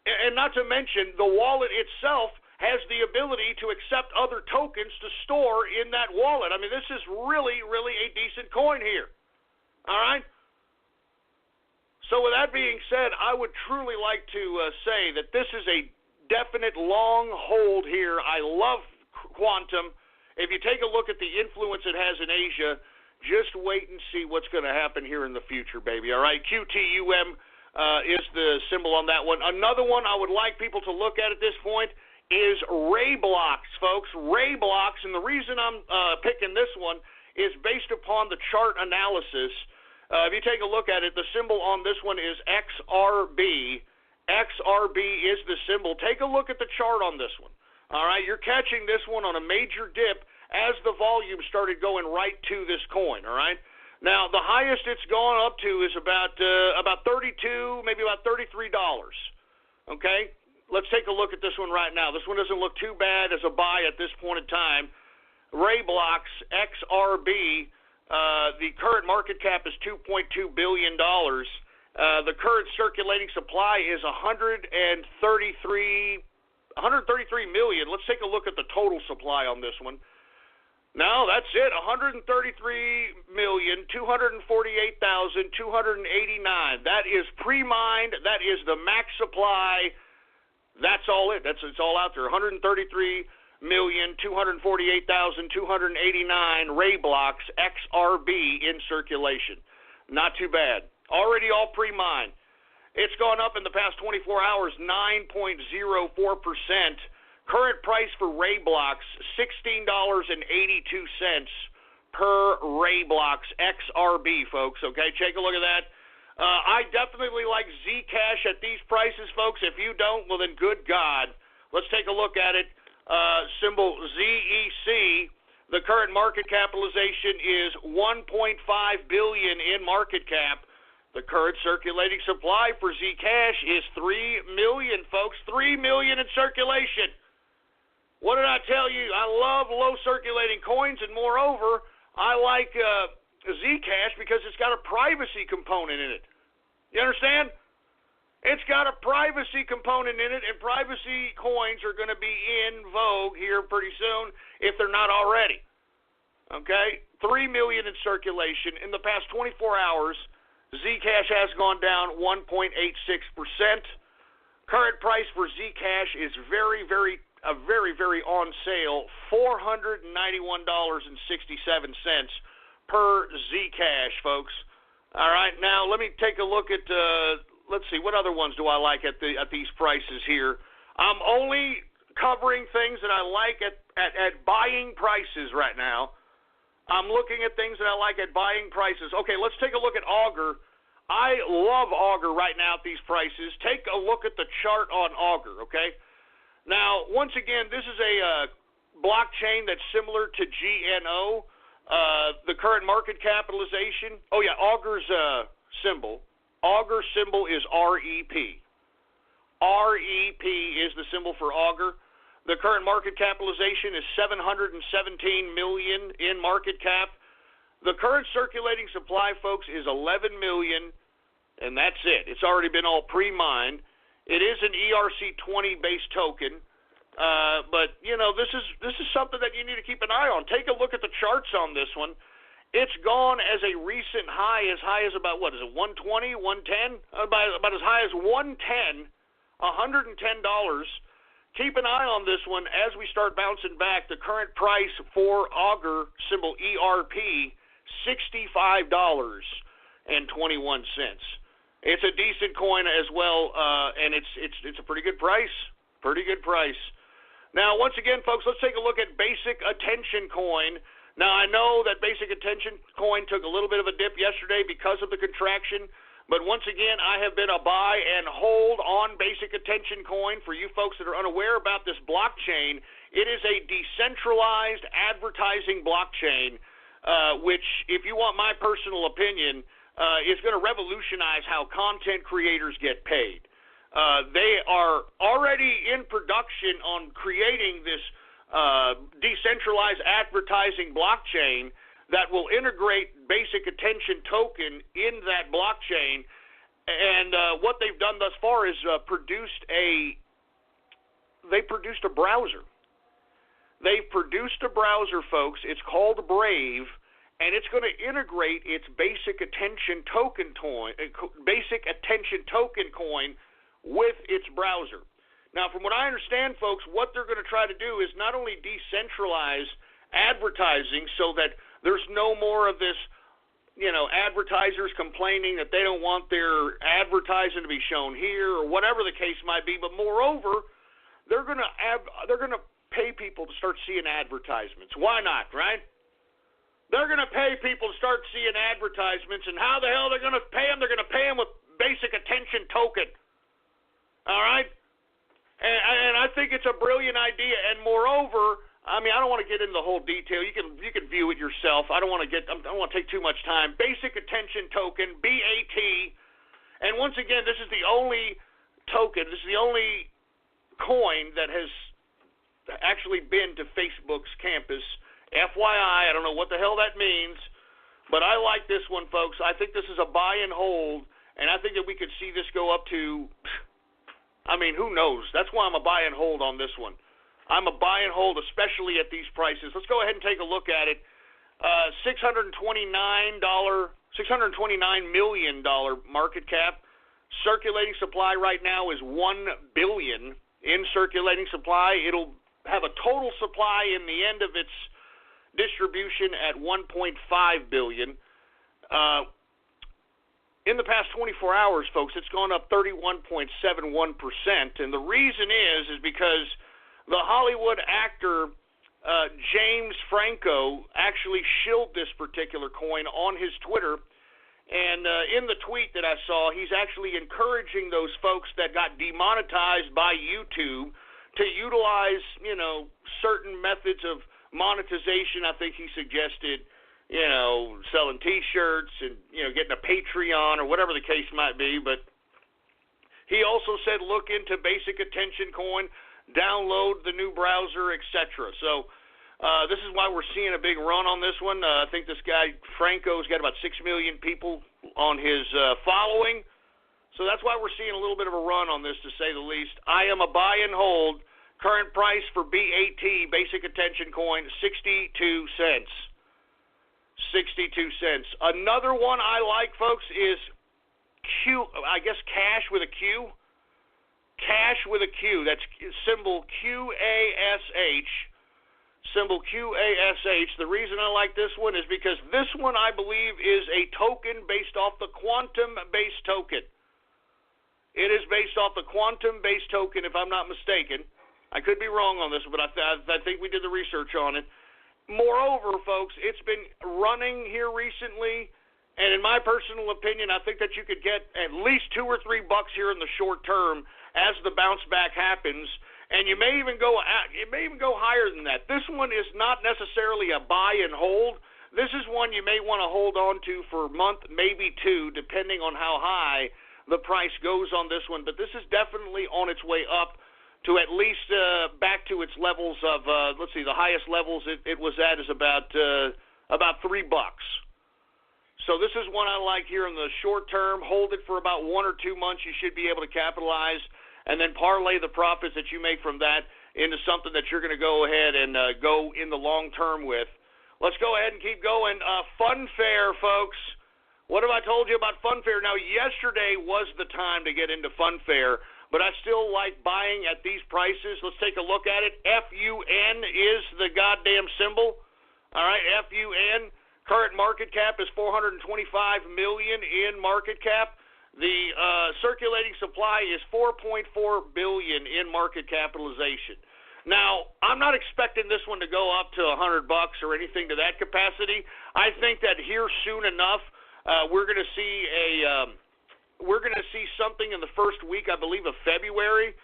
And not to mention, the wallet itself has the ability to accept other tokens to store in that wallet. I mean, this is really, really a decent coin here. All right? So with that being said, I would truly like to say that this is a definite long hold here. I love Quantum. If you take a look at the influence it has in Asia, just wait and see what's going to happen here in the future, baby. All right? QTUM is the symbol on that one. Another one I would like people to look at this point is Rayblocks, folks. Rayblocks, and the reason I'm picking this one is based upon the chart analysis. If you take a look at it, the symbol on this one is XRB. XRB is the symbol. Take a look at the chart on this one. All right, you're catching this one on a major dip as the volume started going right to this coin. All right. Now the highest it's gone up to is about 32, maybe about $33. Okay. Let's take a look at this one right now. This one doesn't look too bad as a buy at this point in time. Rayblocks XRB. The current market cap is $2.2 billion. The current circulating supply is 133 million. Let's take a look at the total supply on this one. No, that's it. 133,248,289. That is pre-mined. That is the max supply. That's all it. It's all out there. 133,248,289 Rayblocks XRB in circulation. Not too bad. Already all pre-mined. It's gone up in the past 24 hours 9.04%. Current price for Rayblocks $16.82 per Rayblocks XRB, folks. Okay, take a look at that. I definitely like Zcash at these prices, folks. If you don't, well then good God. Let's take a look at it. Symbol ZEC. The current market capitalization is $1.5 billion in market cap. The current circulating supply for Zcash is 3 million, folks. 3 million in circulation. What did I tell you? I love low circulating coins, and moreover, I like Zcash because it's got a privacy component in it. You understand? It's got a privacy component in it, and privacy coins are going to be in vogue here pretty soon if they're not already. Okay? 3 million in circulation. In the past 24 hours, Zcash has gone down 1.86%. Current price for Zcash is very on sale, $491.67 per Zcash, folks. All right, now let me take a look at, let's see, what other ones do I like at these prices here? I'm only covering things that I like at buying prices right now. I'm looking at things that I like at buying prices. Okay, let's take a look at Augur. I love Augur right now at these prices. Take a look at the chart on Augur, okay? Now, once again, this is a blockchain that's similar to GNO. The current market capitalization, Augur's symbol. Augur symbol is REP. REP is the symbol for Augur. The current market capitalization is $717 million in market cap. The current circulating supply, folks, is 11 million, and that's it. It's already been all pre-mined. It is an ERC20 based token, but you know this is something that you need to keep an eye on. Take a look at the charts on this one. It's gone as a recent high as about what is it, 120, 110, about as high as 110, $110. Keep an eye on this one as we start bouncing back. The current price for Augur, symbol ERP, $65.21. It's a decent coin as well, and it's a pretty good price. Pretty good price. Now, once again, folks, let's take a look at Basic Attention Coin. Now, I know that Basic Attention Coin took a little bit of a dip yesterday because of the contraction. But once again, I have been a buy and hold on Basic Attention Coin. For you folks that are unaware about this blockchain, it is a decentralized advertising blockchain, which, if you want my personal opinion, is going to revolutionize how content creators get paid. They are already in production on creating this decentralized advertising blockchain that will integrate basic attention token in that blockchain. And what they've done thus far is produced a browser. They've produced a browser, folks. It's called Brave, and it's going to integrate its basic attention token coin with its browser. Now, from what I understand, folks, what they're going to try to do is not only decentralize advertising so that there's no more of this, advertisers complaining that they don't want their advertising to be shown here or whatever the case might be, but moreover, they're going to pay people to start seeing advertisements. Why not, right? They're going to pay people to start seeing advertisements, and how the hell they're going to pay them? They're going to pay them with basic attention token. All right? And I think it's a brilliant idea. And moreover, I don't want to get into the whole detail. You can view it yourself. I don't want to take too much time. Basic attention token, BAT. And once again, this is the only token. This is the only coin that has actually been to Facebook's campus. FYI, I don't know what the hell that means, but I like this one, folks. I think this is a buy and hold, and I think that we could see this go up to, who knows? That's why I'm a buy and hold on this one. I'm a buy and hold, especially at these prices. Let's go ahead and take a look at it. $629 million market cap. Circulating supply right now is 1 billion in circulating supply. It'll have a total supply in the end of its distribution at 1.5 billion. In the past 24 hours, folks, it's gone up 31.71%, and the reason is because the Hollywood actor James Franco actually shilled this particular coin on his Twitter, and in the tweet that I saw, he's actually encouraging those folks that got demonetized by YouTube to utilize, certain methods of monetization. I think he suggested, selling T-shirts and, getting a Patreon or whatever the case might be. But he also said look into basic attention coin, download the new browser, etc. So this is why we're seeing a big run on this one. I think this guy Franco's got about 6 million people on his following. So that's why we're seeing a little bit of a run on this, to say the least. I am a buy and hold. Current price for BAT, basic attention coin, 62 cents. 62 cents. Another one I like, folks, is Cash with a Q. Cash with a Q. That's symbol QASH. Symbol QASH. The reason I like this one is because this one, I believe, is a token based off the quantum-based token. It is based off the quantum-based token, if I'm not mistaken. I could be wrong on this, but I think we did the research on it. Moreover, folks, it's been running here recently, and in my personal opinion, I think that you could get at least $2 or $3 here in the short term as the bounce back happens, and you may even go higher than that. This one is not necessarily a buy and hold. This is one you may want to hold on to for a month, maybe two, depending on how high the price goes on this one. But this is definitely on its way up to at least back to its levels of, the highest levels it was at is about $3. So this is one I like here in the short term. Hold it for about 1 or 2 months. You should be able to capitalize, and then parlay the profits that you make from that into something that you're going to go ahead and go in the long term with. Let's go ahead and keep going. Funfair, folks. What have I told you about Funfair? Now, yesterday was the time to get into Funfair, but I still like buying at these prices. Let's take a look at it. FUN is the goddamn symbol. All right, FUN. Current market cap is $425 million in market cap. The circulating supply is $4.4 billion in market capitalization. Now, I'm not expecting this one to go up to $100 or anything to that capacity. I think that here soon enough, we're going to see something in the first week, I believe, of February.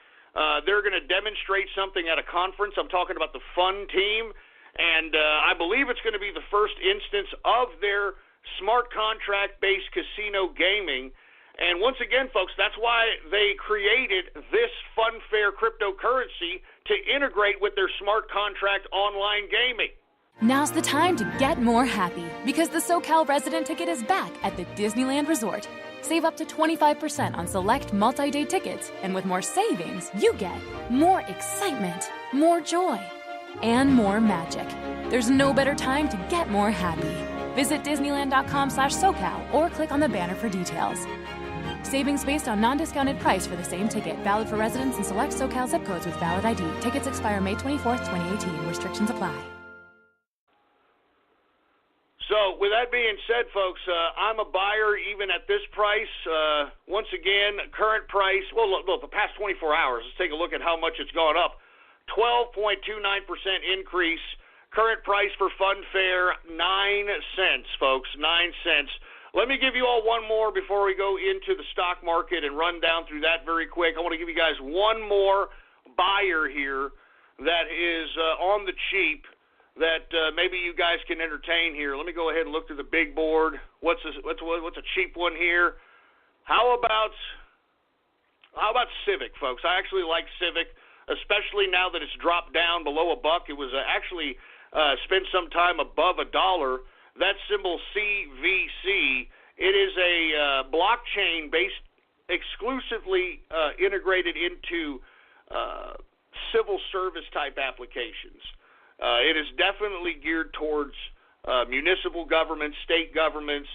They're going to demonstrate something at a conference. I'm talking about the Fun Team, and I believe it's going to be the first instance of their smart contract-based casino gaming. And once again, folks, that's why they created this Funfair cryptocurrency to integrate with their smart contract online gaming. Now's the time to get more happy because the SoCal resident ticket is back at the Disneyland Resort. Save up to 25% on select multi-day tickets, and with more savings, you get more excitement, more joy, and more magic. There's no better time to get more happy. Visit Disneyland.com/SoCal or click on the banner for details. Savings based on non-discounted price for the same ticket. Valid for residents in select SoCal zip codes with valid ID. Tickets expire May 24th, 2018. Restrictions apply. So, with that being said, folks, I'm a buyer even at this price. Once again, current price, well, look, the past 24 hours, let's take a look at how much it's gone up. 12.29% increase. Current price for Funfair, 9 cents, folks, 9 cents. Let me give you all one more before we go into the stock market and run down through that very quick. I want to give you guys one more buyer here that is on the cheap that maybe you guys can entertain here. Let me go ahead and look through the big board. What's a cheap one here? How about Civic, folks? I actually like Civic, especially now that it's dropped down below $1. It was actually spent some time above $1. That symbol CVC. It is a blockchain based exclusively integrated into civil service type applications. It is definitely geared towards municipal governments, state governments.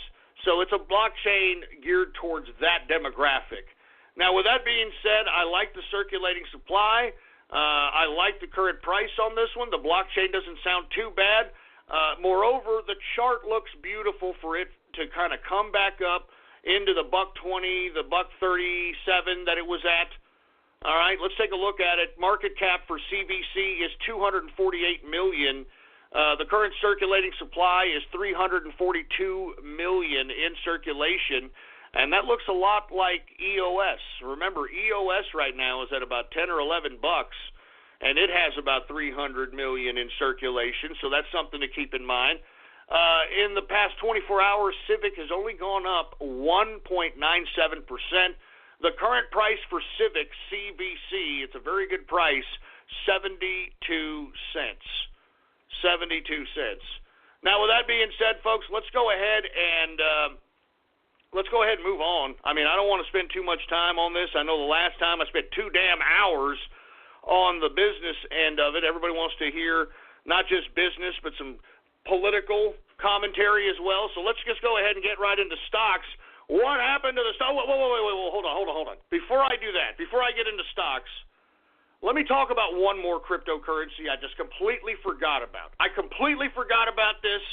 So it's a blockchain geared towards that demographic. Now, with that being said, I like the circulating supply. I like the current price on this one. The blockchain doesn't sound too bad. Moreover, the chart looks beautiful for it to kind of come back up into the $1.20, the $1.37 that it was at. All right, let's take a look at it. Market cap for CVC is $248 million. The current circulating supply is $342 million in circulation, and that looks a lot like EOS. Remember, EOS right now is at about $10 or $11, and it has about $300 million in circulation, so that's something to keep in mind. In the past 24 hours, Civic has only gone up 1.97%. The current price for Civic CVC, it's a very good price, 72 cents. 72 cents. Now, with that being said, folks, let's go ahead and move on. I mean, I don't want to spend too much time on this. I know the last time I spent 2 damn hours on the business end of it. Everybody wants to hear not just business, but some political commentary as well. So let's just go ahead and get right into stocks. What happened to the stock? Wait, hold on. Before I do that, before I get into stocks, let me talk about one more cryptocurrency I just completely forgot about. I completely forgot about this,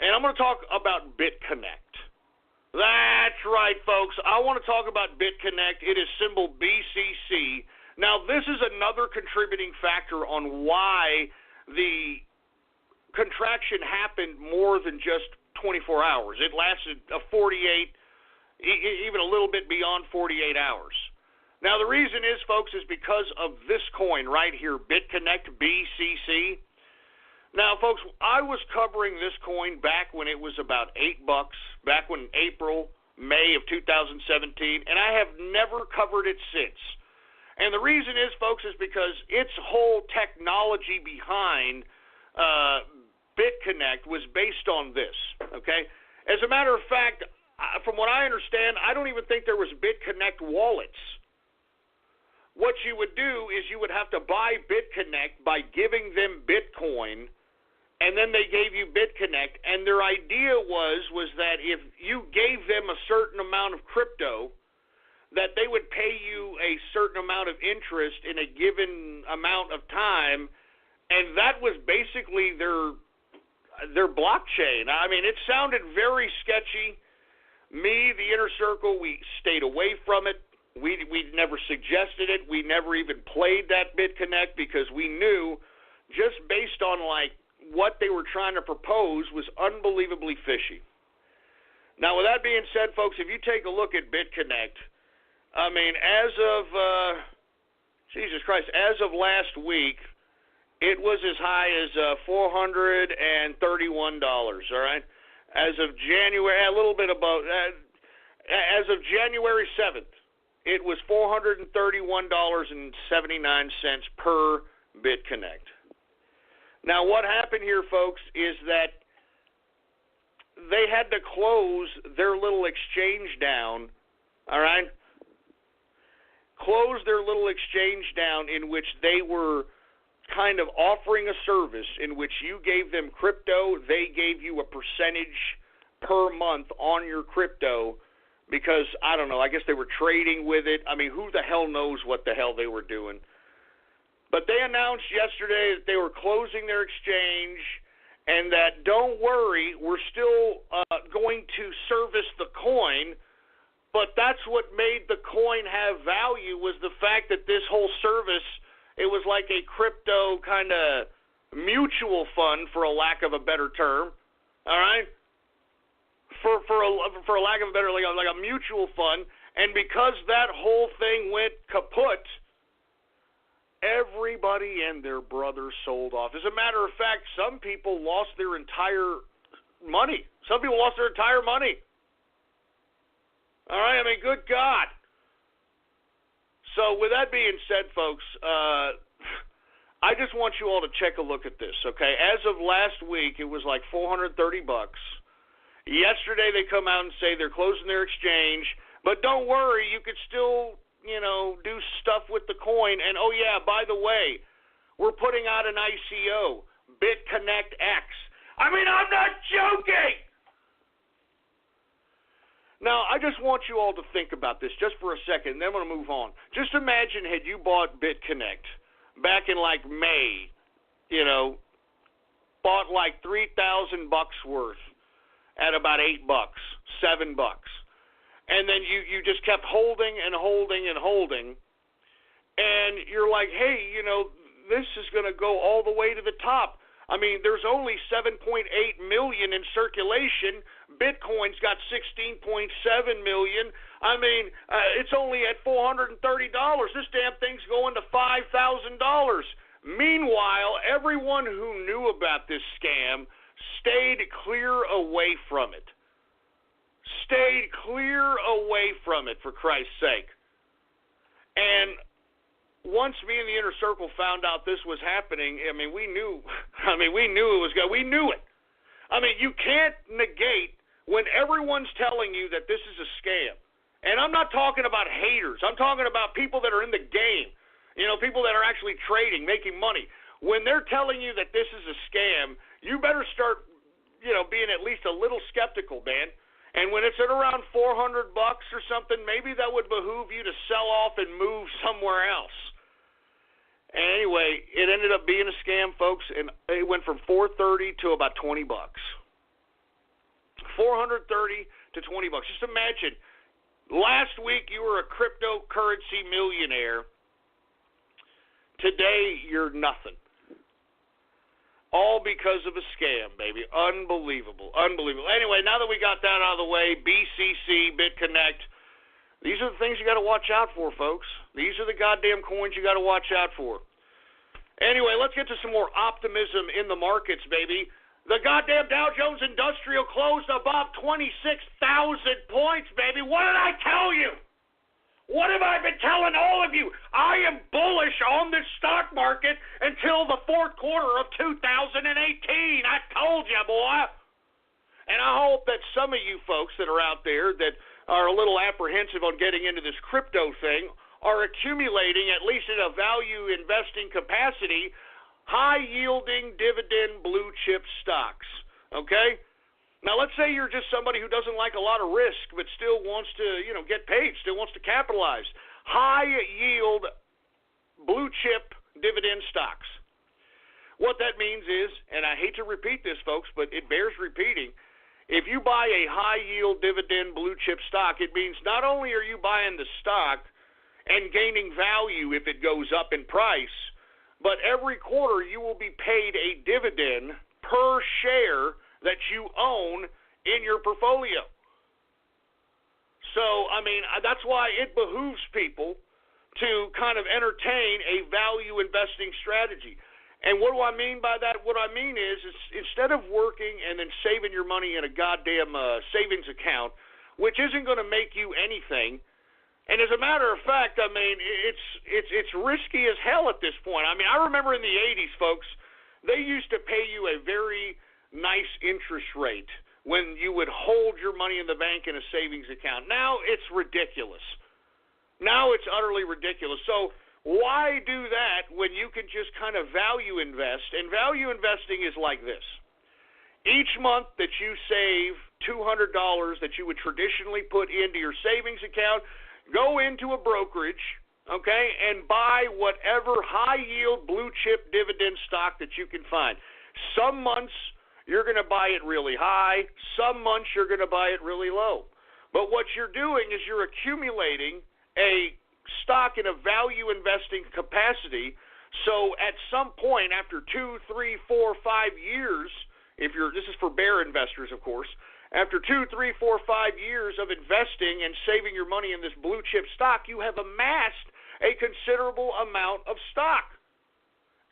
and I'm going to talk about BitConnect. That's right, folks. I want to talk about BitConnect. It is symbol BCC. Now, this is another contributing factor on why the contraction happened more than just 24 hours. It lasted a 48, even a little bit beyond 48 hours. Now, the reason is, folks, is because of this coin right here, BitConnect, BCC. Now, folks, I was covering this coin back when it was about $8, back when April, May of 2017, and I have never covered it since. And the reason is, folks, is because its whole technology behind BitConnect was based on this, okay? As a matter of fact, from what I understand, I don't even think there was BitConnect wallets. What you would do is you would have to buy BitConnect by giving them Bitcoin, and then they gave you BitConnect, and their idea was that if you gave them a certain amount of crypto, that they would pay you a certain amount of interest in a given amount of time, and that was basically their blockchain. I mean, it sounded very sketchy. Me, the inner circle, we stayed away from it. We never suggested it. We never even played that BitConnect because we knew, just based on like what they were trying to propose, was unbelievably fishy. Now, with that being said, folks, if you take a look at BitConnect, I mean, as of Jesus Christ, as of last week, it was as high as $431. All right, as of January, a little bit above. As of January 7th, it was $431.79 per BitConnect. Now, what happened here, folks, is that they had to close their little exchange down, all right? Close their little exchange down in which they were kind of offering a service in which you gave them crypto, they gave you a percentage per month on your crypto because, I don't know, I guess they were trading with it. I mean, who the hell knows what the hell they were doing. But they announced yesterday that they were closing their exchange and that, don't worry, we're still going to service the coin, but that's what made the coin have value was the fact that this whole service, it was like a crypto kind of mutual fund, for a lack of a better term, all right? For a lack of a better, like a mutual fund, and because that whole thing went kaput, everybody and their brother sold off. As a matter of fact, some people lost their entire money. Some people lost their entire money. All right, I mean, good God. So with that being said, folks, I just want you all to check a look at this, okay? As of last week, it was like $430. Yesterday, they come out and say they're closing their exchange, but don't worry, you could still, do stuff with the coin. And, oh, yeah, by the way, we're putting out an ICO, BitConnect X. I mean, I'm not joking. Now, I just want you all to think about this just for a second, and then I'm going to move on. Just imagine had you bought BitConnect back in, like, May, bought like $3,000 worth at about $8, $7. And then you just kept holding and holding and holding, and you're like, hey, this is going to go all the way to the top. I mean, there's only 7.8 million in circulation. Bitcoin's got 16.7 million. I mean, it's only at $430. This damn thing's going to $5,000. Meanwhile, everyone who knew about this scam stayed clear away from it. Stayed clear away from it, for Christ's sake. And once me and the inner circle found out this was happening, we knew it was going. We knew it. I mean, you can't negate when everyone's telling you that this is a scam. And I'm not talking about haters. I'm talking about people that are in the game. People that are actually trading, making money. When they're telling you that this is a scam, you better start, being at least a little skeptical, man. And when it's at around $400 or something, maybe that would behoove you to sell off and move somewhere else. And anyway, it ended up being a scam, folks, and it went from $430 to about $20. $430 to $20. Just imagine, last week you were a cryptocurrency millionaire. Today you're nothing. All because of a scam, baby. Unbelievable. Unbelievable. Anyway, now that we got that out of the way, BCC, BitConnect, these are the things you got to watch out for, folks. These are the goddamn coins you got to watch out for. Anyway, let's get to some more optimism in the markets, baby. The goddamn Dow Jones Industrial closed above 26,000 points, baby. What did I tell you? What have I been telling all of you? I am bullish on this stock market until the fourth quarter of 2018. I told you, boy. And I hope that some of you folks that are out there that are a little apprehensive on getting into this crypto thing are accumulating, at least in a value investing capacity, high-yielding dividend blue-chip stocks, okay? Now, let's say you're just somebody who doesn't like a lot of risk but still wants to, get paid, still wants to capitalize. High-yield blue-chip dividend stocks. What that means is, and I hate to repeat this, folks, but it bears repeating, if you buy a high-yield dividend blue-chip stock, it means not only are you buying the stock and gaining value if it goes up in price, but every quarter you will be paid a dividend per share that you own in your portfolio. So, that's why it behooves people to kind of entertain a value investing strategy. And what do I mean by that? What I mean is instead of working and then saving your money in a goddamn savings account, which isn't going to make you anything, And as a matter of fact, I mean, it's risky as hell at this point. I mean, I remember in the 80s, folks, they used to pay you a very nice interest rate when you would hold your money in the bank in a savings account. Now it's ridiculous. Now it's utterly ridiculous. So why do that when you can just kind of value invest? And value investing is like this. Each month that you save $200 that you would traditionally put into your savings account, go into a brokerage, okay, and buy whatever high-yield blue-chip dividend stock that you can find. Some months you're going to buy it really high. Some months you're going to buy it really low. But what you're doing is you're accumulating a stock in a value investing capacity. So at some point after 2, 3, 4, 5 years, this is for bear investors, of course, after 2, 3, 4, 5 years of investing and saving your money in this blue chip stock, you have amassed a considerable amount of stock.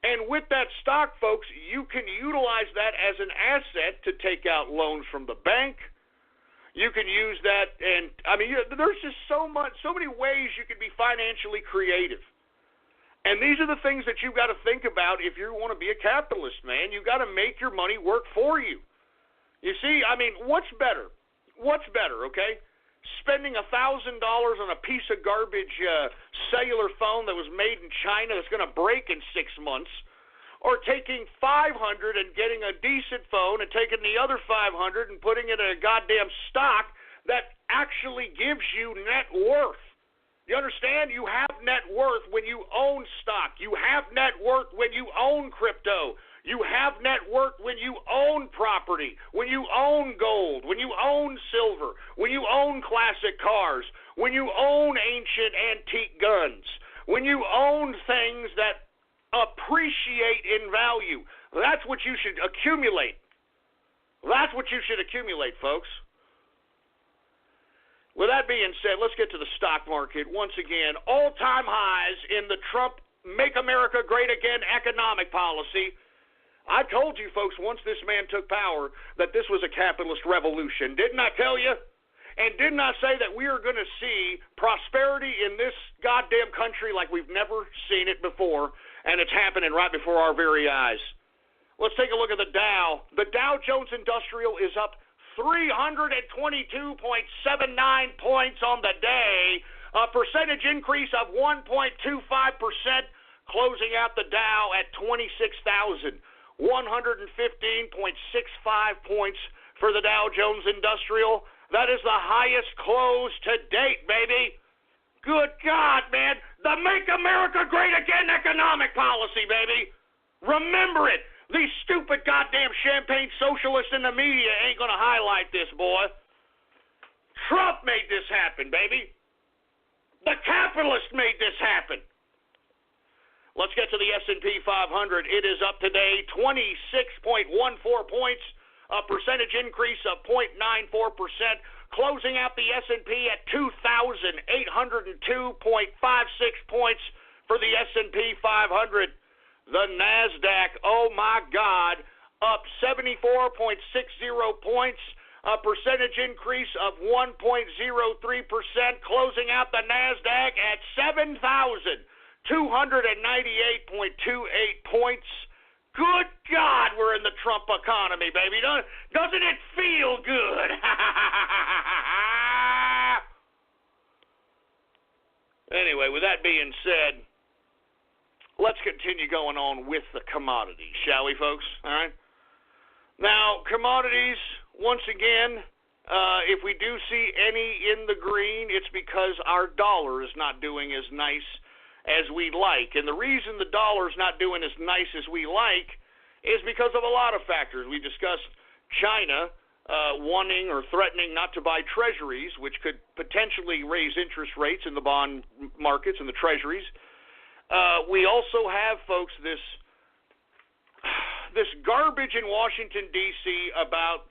And with that stock, folks, you can utilize that as an asset to take out loans from the bank. You can use that, and I mean, there's just so many ways you can be financially creative. And these are the things that you've got to think about if you want to be a capitalist, man. You've got to make your money work for you. You see, I mean, what's better? What's better, okay? Spending $1,000 on a piece of garbage cellular phone that was made in China that's going to break in 6 months, or taking $500 and getting a decent phone and taking the other $500 and putting it in a goddamn stock that actually gives you net worth. You understand? You have net worth when you own stock. You have net worth when you own crypto. You have net worth when you own property, when you own gold, when you own silver, when you own classic cars, when you own ancient antique guns, when you own things that appreciate in value. That's what you should accumulate. That's what you should accumulate, folks. With that being said, let's get to the stock market. Once again, all-time highs in the Trump Make America Great Again economic policy. I told you, folks, once this man took power, that this was a capitalist revolution. Didn't I tell you? And didn't I say that we are going to see prosperity in this goddamn country like we've never seen it before, and it's happening right before our very eyes? Let's take a look at the Dow. The Dow Jones Industrial is up 322.79 points on the day, a percentage increase of 1.25%, closing out the Dow at 26,115.65 points for the Dow Jones Industrial. That is the highest close to date, baby. Good God, man. The Make America Great Again economic policy, baby. Remember it. These stupid goddamn champagne socialists in the media ain't going to highlight this, boy. Trump made this happen, baby. The capitalists made this happen. Let's get to the S&P 500. It is up today 26.14 points, a percentage increase of 0.94%, closing out the S&P at 2,802.56 points for the S&P 500. The NASDAQ, oh my God, up 74.60 points, a percentage increase of 1.03%, closing out the NASDAQ at 7,298.28 points. Good God, we're in the Trump economy, baby. Doesn't it feel good? Anyway, with that being said, let's continue going on with the commodities, shall we, folks? All right. Now, commodities, once again, if we do see any in the green, it's because our dollar is not doing as nice as we like. And the reason the dollar is not doing as nice as we like is because of a lot of factors. We discussed China wanting or threatening not to buy treasuries, which could potentially raise interest rates in the bond markets and the treasuries. We also have, folks, this garbage in Washington, D.C. about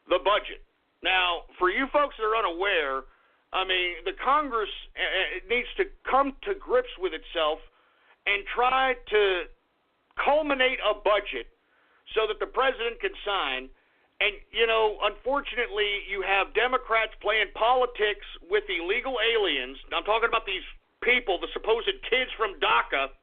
the budget. Now, for you folks that are unaware, I mean, the Congress needs to come to grips with itself and try to culminate a budget so that the president can sign And, unfortunately, you have Democrats playing politics with illegal aliens. I'm talking about these people, the supposed kids from DACA.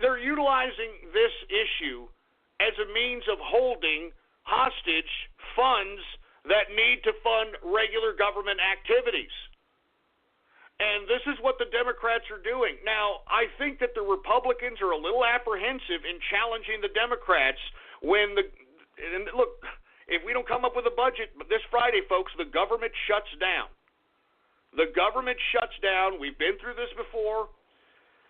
They're utilizing this issue as a means of holding hostage funds that need to fund regular government activities. And this is what the Democrats are doing. Now, I think that the Republicans are a little apprehensive in challenging the Democrats when and look, if we don't come up with a budget this Friday, folks, the government shuts down. The government shuts down. We've been through this before.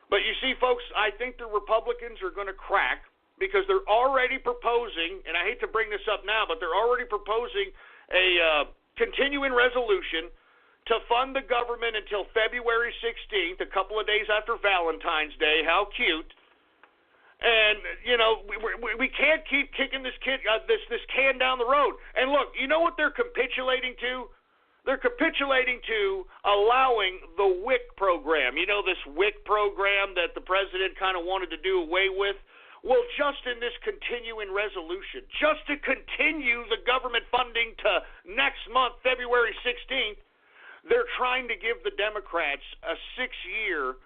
But you see, folks, I think the Republicans are going to crack because they're already proposing, and I hate to bring this up now, but they're already proposing a continuing resolution to fund the government until February 16th, a couple of days after Valentine's Day. How cute. And, we can't keep kicking this can down the road. And look, you know what they're capitulating to? They're capitulating to allowing the WIC program. This WIC program that the president kind of wanted to do away with. Well, just in this continuing resolution, just to continue the government funding to next month, February 16th, they're trying to give the Democrats a 6-year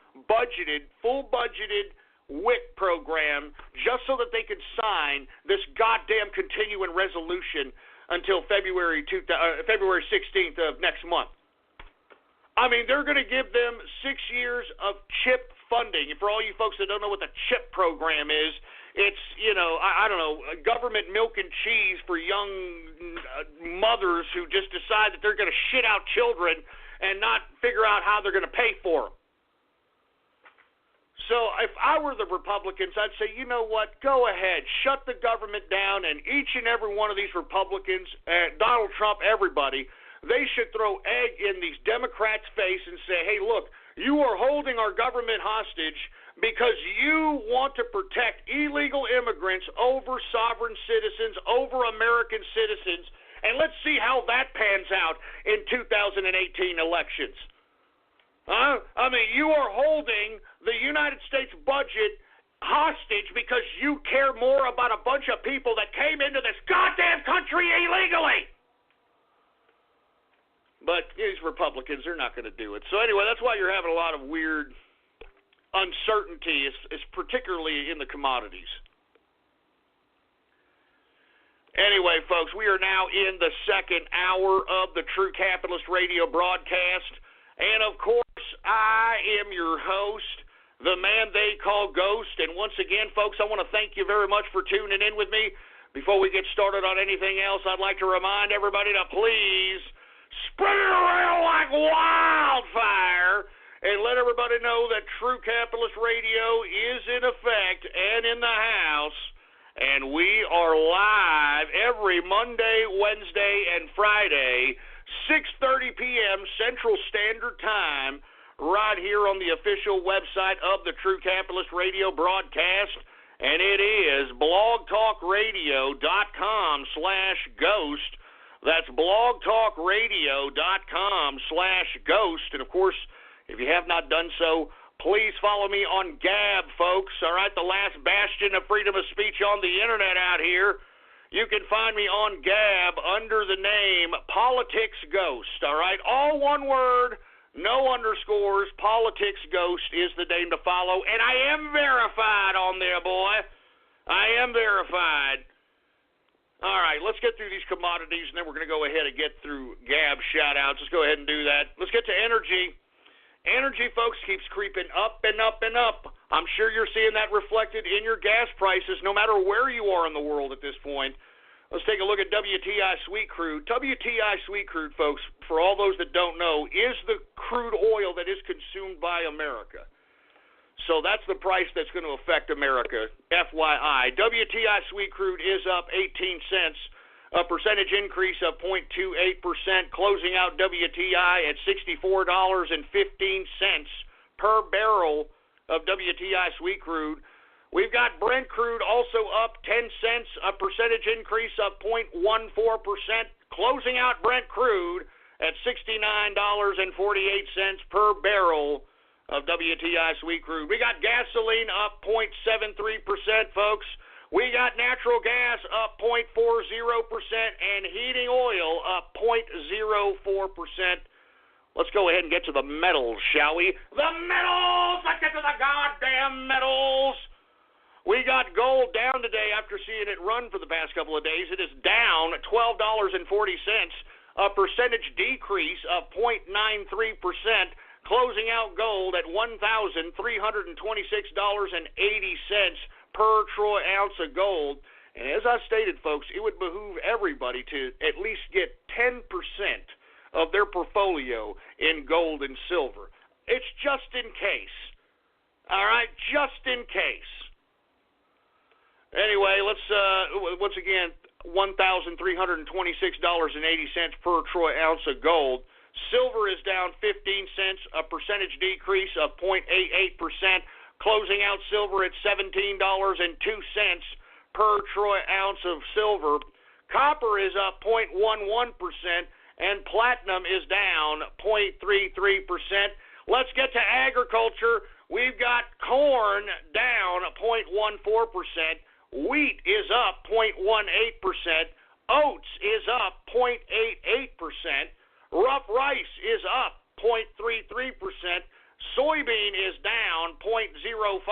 full budgeted WIC program just so that they could sign this goddamn continuing resolution until February 16th of next month. I mean, they're going to give them 6 years of CHIP funding. And for all you folks that don't know what the CHIP program is, it's, I don't know, government milk and cheese for young mothers who just decide that they're going to shit out children and not figure out how they're going to pay for them. So if I were the Republicans, I'd say, you know what, go ahead, shut the government down, and each and every one of these Republicans, Donald Trump, everybody, they should throw egg in these Democrats' face and say, hey, look, you are holding our government hostage because you want to protect illegal immigrants over sovereign citizens, over American citizens, and let's see how that pans out in 2018 elections. I mean, you are holding the United States budget hostage because you care more about a bunch of people that came into this goddamn country illegally. But these Republicans, they're not going to do it. So anyway, that's why you're having a lot of weird uncertainty, is particularly in the commodities. Anyway, folks, we are now in the second hour of the True Capitalist Radio broadcast. And, of course, I am your host, the man they call Ghost. And once again, folks, I want to thank you very much for tuning in with me. Before we get started on anything else, I'd like to remind everybody to please spread it around like wildfire and let everybody know that True Capitalist Radio is in effect and in the house. And we are live every Monday, Wednesday, and Friday, 6:30 p.m. Central Standard Time, right here on the official website of the True Capitalist Radio broadcast, and it is blogtalkradio.com/ghost. That's blogtalkradio.com/ghost. And, of course, if you have not done so, please follow me on Gab, folks. All right, the last bastion of freedom of speech on the internet out here. You can find me on Gab under the name Politics Ghost, all right? All one word, no underscores. Politics Ghost is the name to follow, and I am verified on there, boy. I am verified. All right, let's get through these commodities, and then we're going to go ahead and get through Gab shout-outs. Let's go ahead and do that. Let's get to energy. Energy, folks, keeps creeping up and up and up. I'm sure you're seeing that reflected in your gas prices, no matter where you are in the world at this point. Let's take a look at WTI sweet crude. WTI sweet crude, folks, for all those that don't know, is the crude oil that is consumed by America. So that's the price that's going to affect America, FYI. WTI sweet crude is up 18 cents, a percentage increase of 0.28%, closing out WTI at $64.15 per barrel of WTI sweet crude. We've got Brent crude also up 10 cents, a percentage increase of 0.14%, closing out Brent crude at $69.48 per barrel of WTI sweet crude. We got gasoline up 0.73%, folks. We got natural gas up 0.40% and heating oil up 0.04%. Let's go ahead and get to the metals, shall we? The metals! Let's get to the goddamn metals! We got gold down today after seeing it run for the past couple of days. It is down $12.40, a percentage decrease of 0.93%, closing out gold at $1,326.80 per troy ounce of gold. And as I stated, folks, it would behoove everybody to at least get 10% of their portfolio in gold and silver. It's just in case. All right? Just in case. Anyway, let's once again, $1,326.80 per troy ounce of gold. Silver is down 15 cents, a percentage decrease of 0.88%, closing out silver at $17.02 per troy ounce of silver. Copper is up 0.11%, and platinum is down 0.33%. Let's get to agriculture. We've got corn down 0.14%. Wheat is up 0.18%. Oats is up 0.88%. Rough rice is up 0.33%. Soybean is down 0.05%.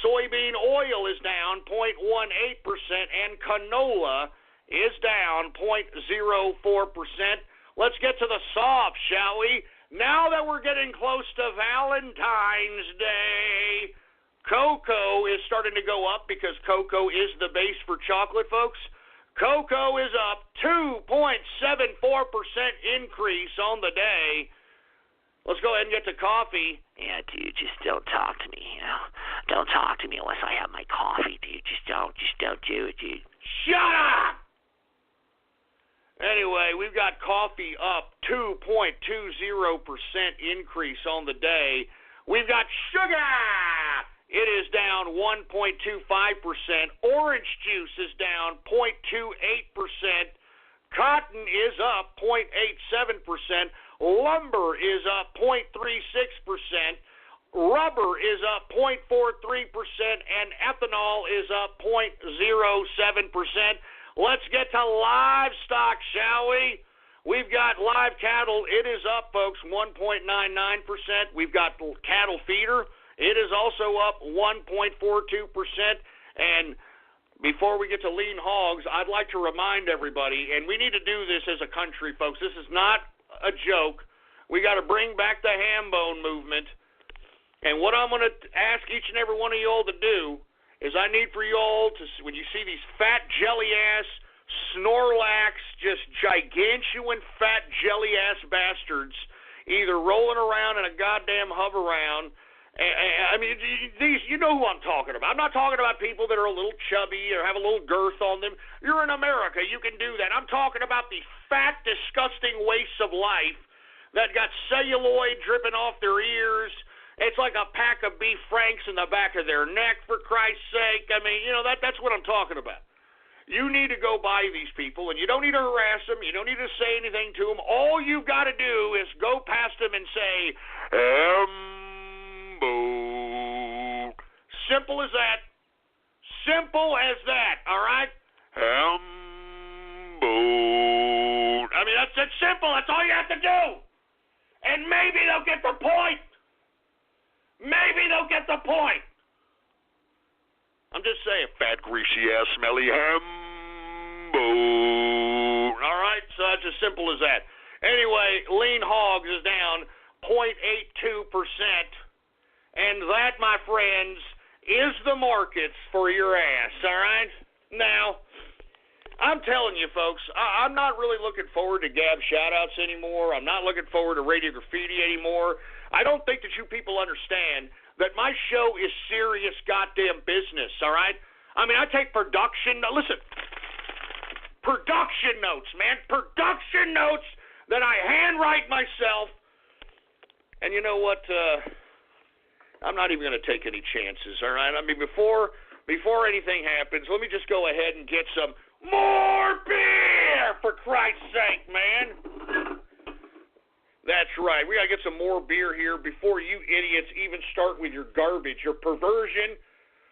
Soybean oil is down 0.18%. And canola is down 0.04%. Let's get to the soft, shall we? Now that we're getting close to Valentine's Day, cocoa is starting to go up because cocoa is the base for chocolate, folks. Cocoa is up 2.74% increase on the day. Let's go ahead and get to coffee. Yeah, dude, just don't talk to me, Don't talk to me unless I have my coffee, dude. Just don't do it, dude. Shut up! Anyway, we've got coffee up 2.20% increase on the day. We've got sugar! It is down 1.25%. Orange juice is down 0.28%. Cotton is up 0.87%. Lumber is up 0.36%. Rubber is up 0.43%. And ethanol is up 0.07%. Let's get to livestock, shall we? We've got live cattle. It is up, folks, 1.99%. We've got cattle feeder. It is also up 1.42%. And before we get to lean hogs, I'd like to remind everybody, and we need to do this as a country, folks. This is not a joke. We got to bring back the ham bone movement. And what I'm going to ask each and every one of you all to do is I need for you all to, when you see these fat jelly-ass, Snorlax, just gigantuan fat jelly-ass bastards either rolling around in a goddamn hover-round. I mean, these, you know who I'm talking about. I'm not talking about people that are a little chubby or have a little girth on them. You're in America. You can do that. I'm talking about the fat, disgusting wastes of life that got celluloid dripping off their ears. It's like a pack of beef franks in the back of their neck, for Christ's sake. I mean, you know, that's what I'm talking about. You need to go by these people, and you don't need to harass them. You don't need to say anything to them. All you've got to do is go past them and say, Hambo. Simple as that. Simple as that, all right? Hambo. I mean, that's simple. That's all you have to do. And maybe they'll get the point. Maybe they'll get the point. I'm just saying, fat, greasy-ass, smelly hambo. All right, so that's as simple as that. Anyway, lean hogs is down 0.82%. And that, my friends, is the markets for your ass, all right? Now, I'm telling you, folks, I'm not really looking forward to Gab shoutouts anymore. I'm not looking forward to Radio Graffiti anymore. I don't think that you people understand that my show is serious goddamn business, all right? I mean, I take production notes, man. Production notes that I handwrite myself. And you know what? I'm not even going to take any chances, all right? I mean, before anything happens, let me just go ahead and get some more beer, for Christ's sake, man. That's right. We got to get some more beer here before you idiots even start with your garbage, your perversion,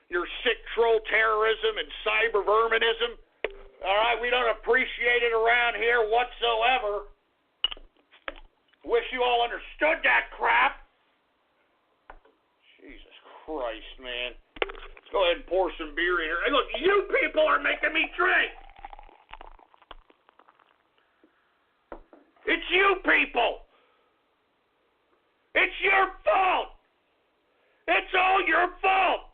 your sick troll terrorism and cyber verminism. All right, we don't appreciate it around here whatsoever. Wish you all understood that crap. Jesus Christ, man. Let's go ahead and pour some beer in here. Hey, look, you people are making me drink. It's you people. It's your fault. It's all your fault.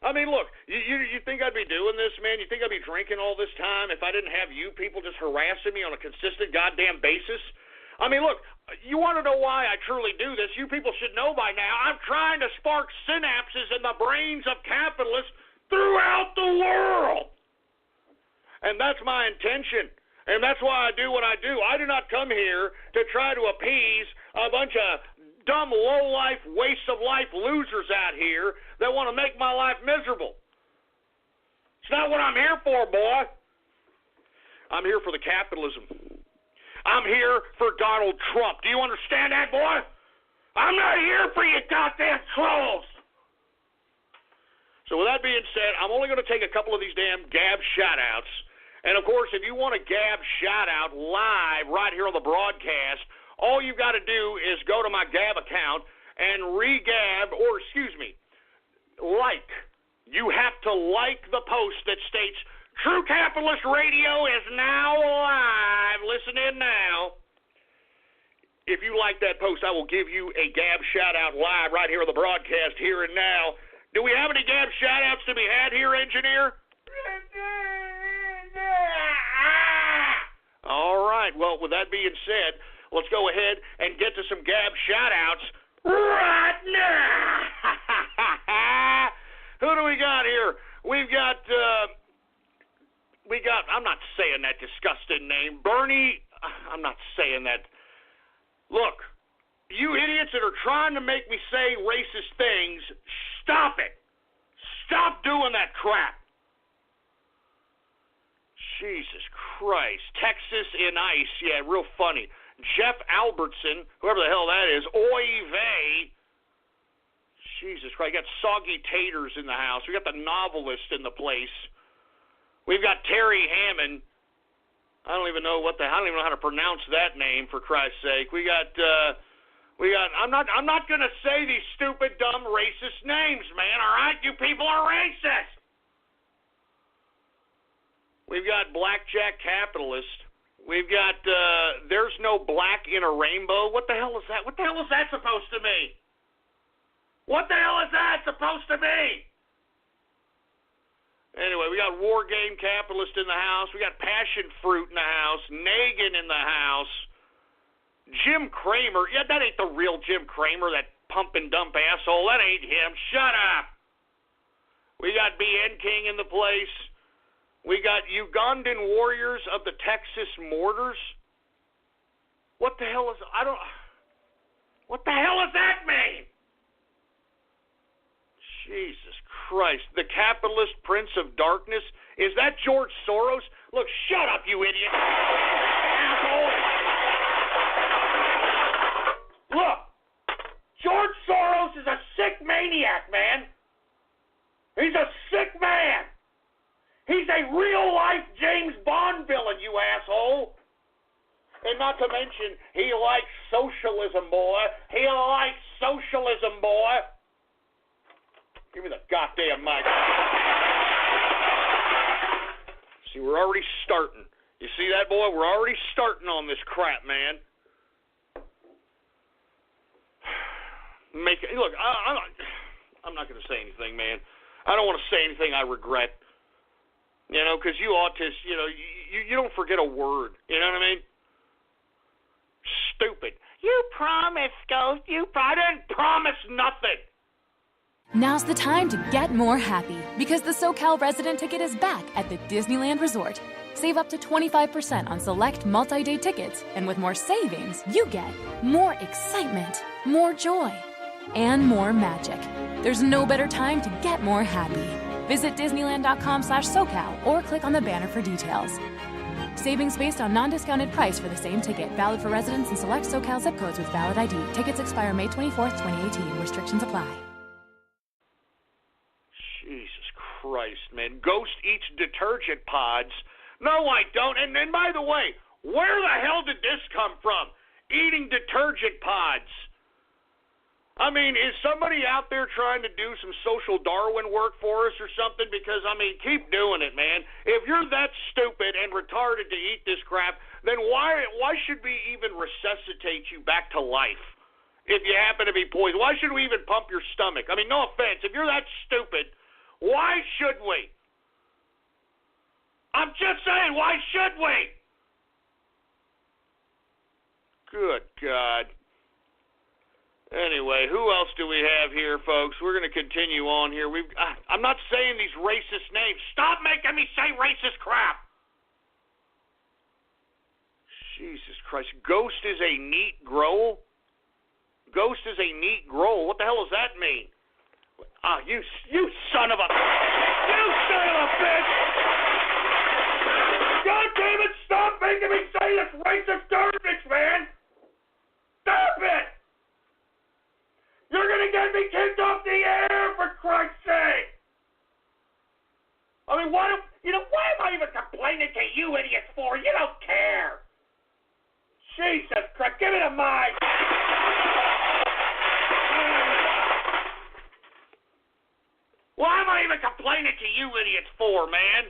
I mean, look, you think I'd be doing this, man? You think I'd be drinking all this time if I didn't have you people just harassing me on a consistent goddamn basis? I mean, look, you want to know why I truly do this? You people should know by now. I'm trying to spark synapses in the brains of capitalists throughout the world. And that's my intention. And that's why I do what I do. I do not come here to try to appease a bunch of dumb, low-life, waste-of-life losers out here that want to make my life miserable. It's not what I'm here for, boy. I'm here for the capitalism. I'm here for Donald Trump. Do you understand that, boy? I'm not here for you goddamn trolls. So with that being said, I'm only going to take a couple of these damn Gab shout-outs. And, of course, if you want a Gab shout-out live right here on the broadcast, all you've got to do is go to my Gab account and re-Gab, or, like. You have to like the post that states, True Capitalist Radio is now live. Listen in now. If you like that post, I will give you a Gab shout-out live right here on the broadcast here and now. Do we have any Gab shout-outs to be had here, engineer? All right. Well, with that being said, let's go ahead and get to some Gab shout-outs right now. Who do we got here? I'm not saying that disgusting name. Bernie, I'm not saying that. Look, you idiots that are trying to make me say racist things, stop it. Stop doing that crap. Jesus Christ. Texas in ice. Yeah, real funny. Jeff Albertson, whoever the hell that is. Oy vey. Jesus Christ. We got Soggy Taters in the house. We got the novelist in the place. We've got Terry Hammond. I don't even know how to pronounce that name, for Christ's sake. We got I'm not gonna say these stupid, dumb, racist names, man, all right? You people are racist. We've got Blackjack Capitalist. We've got There's No Black in a Rainbow. What the hell is that? What the hell is that supposed to mean? What the hell is that supposed to mean? Anyway, we got War Game Capitalist in the house. We got Passion Fruit in the house. Nagin in the house. Jim Cramer. Yeah, that ain't the real Jim Cramer, that pump and dump asshole. That ain't him. Shut up. We got BN King in the place. We got Ugandan Warriors of the Texas Mortars. What the hell is... What the hell does that mean? Jesus Christ. The Capitalist Prince of Darkness? Is that George Soros? Look, shut up, you idiot. Asshole. Look, George Soros is a sick maniac, man. He's a sick man. He's a real-life James Bond villain, you asshole. And not to mention, he likes socialism, boy. He likes socialism, boy. Give me the goddamn mic. See, we're already starting. You see that, boy? We're already starting on this crap, man. Look, I'm not going to say anything, man. I don't want to say anything I regret. You know, because you autists, you know, you don't forget a word. You know what I mean? Stupid. You promised, Ghost. I didn't promise nothing. Now's the time to get more happy because the SoCal resident ticket is back at the Disneyland Resort. Save up to 25% on select multi-day tickets, and with more savings, you get more excitement, more joy, and more magic. There's no better time to get more happy. Visit Disneyland.com/SoCal or click on the banner for details. Savings based on non-discounted price for the same ticket. Valid for residents in select SoCal zip codes with valid ID. Tickets expire May 24th, 2018. Restrictions apply. Jesus Christ, man. Ghost eats detergent pods. No, I don't. And by the way, where the hell did this come from? Eating detergent pods. I mean, is somebody out there trying to do some social Darwin work for us or something? Because, I mean, keep doing it, man. If you're that stupid and retarded to eat this crap, then why should we even resuscitate you back to life if you happen to be poisoned? Why should we even pump your stomach? I mean, no offense. If you're that stupid, why should we? I'm just saying, why should we? Good God. Anyway, who else do we have here, folks? We're going to continue on here. I'm not saying these racist names. Stop making me say racist crap. Jesus Christ. Ghost is a neat growl? Ghost is a neat growl. What the hell does that mean? Ah, you son of a... You son of a bitch! God damn it, stop making me say this racist garbage, man! Stop it! You're going to get me kicked off the air, for Christ's sake! I mean, why am I even complaining to you idiots for? You don't care! Jesus Christ, give me the mic! Why am I even complaining to you idiots for, man?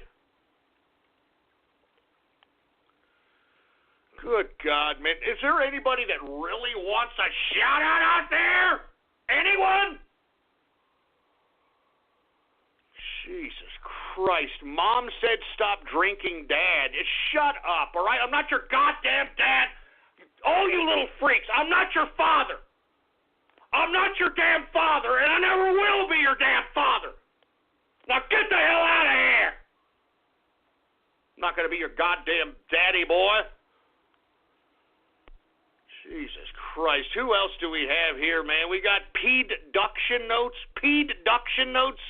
Good God, man. Is there anybody that really wants a shout-out out there? Anyone? Jesus Christ. Mom said stop drinking, Dad. Shut up, all right? I'm not your goddamn dad. All you little freaks, I'm not your father. I'm not your damn father, and I never will be your damn father. Now get the hell out of here. I'm not going to be your goddamn daddy, boy. Jesus Christ. Who else do we have here, man? We got P-duction notes. P-duction notes.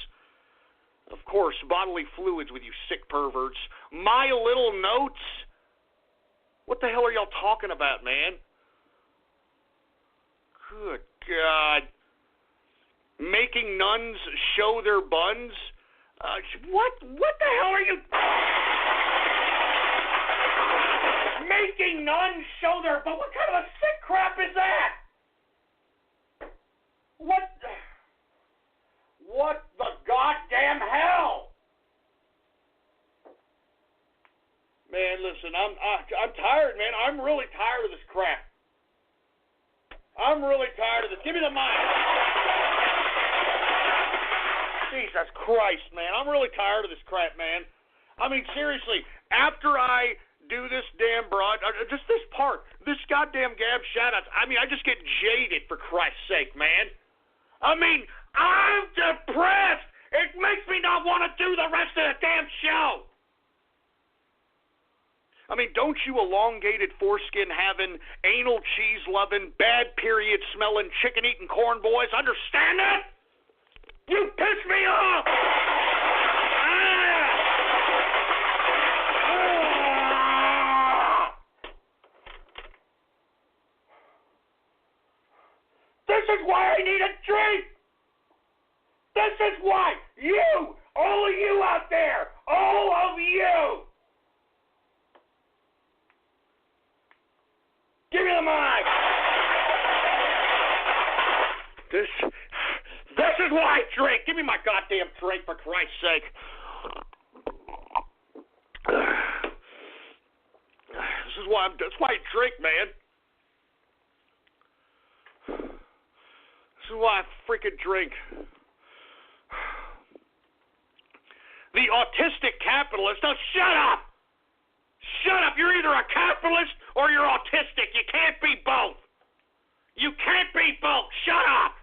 Of course, bodily fluids with you sick perverts. My little notes. What the hell are y'all talking about, man? Good God. Making nuns show their buns? What the hell are you... Making nuns show their buns? What kind of a sick crap is that? What the goddamn hell? Man, listen, I'm tired, man. I'm really tired of this crap. I'm really tired of this. Give me the mic. Jesus Christ, man. I'm really tired of this crap, man. I mean, seriously, after I do this damn broad, just this part, this goddamn Gab shoutouts, I mean, I just get jaded, for Christ's sake, man. I mean, I'm depressed. It makes me not want to do the rest of the damn show. I mean, don't you elongated foreskin-having, anal cheese-loving, bad period-smelling, chicken-eating corn boys understand that? You piss me off! This is why I need a drink! This is why! You! All of you out there! All of you! Give me the mic! This is why I drink! Give me my goddamn drink, for Christ's sake! That's why I drink, man. This is why I freaking drink. The autistic capitalist. Now shut up! Shut up! You're either a capitalist or you're autistic. You can't be both. You can't be both. Shut up!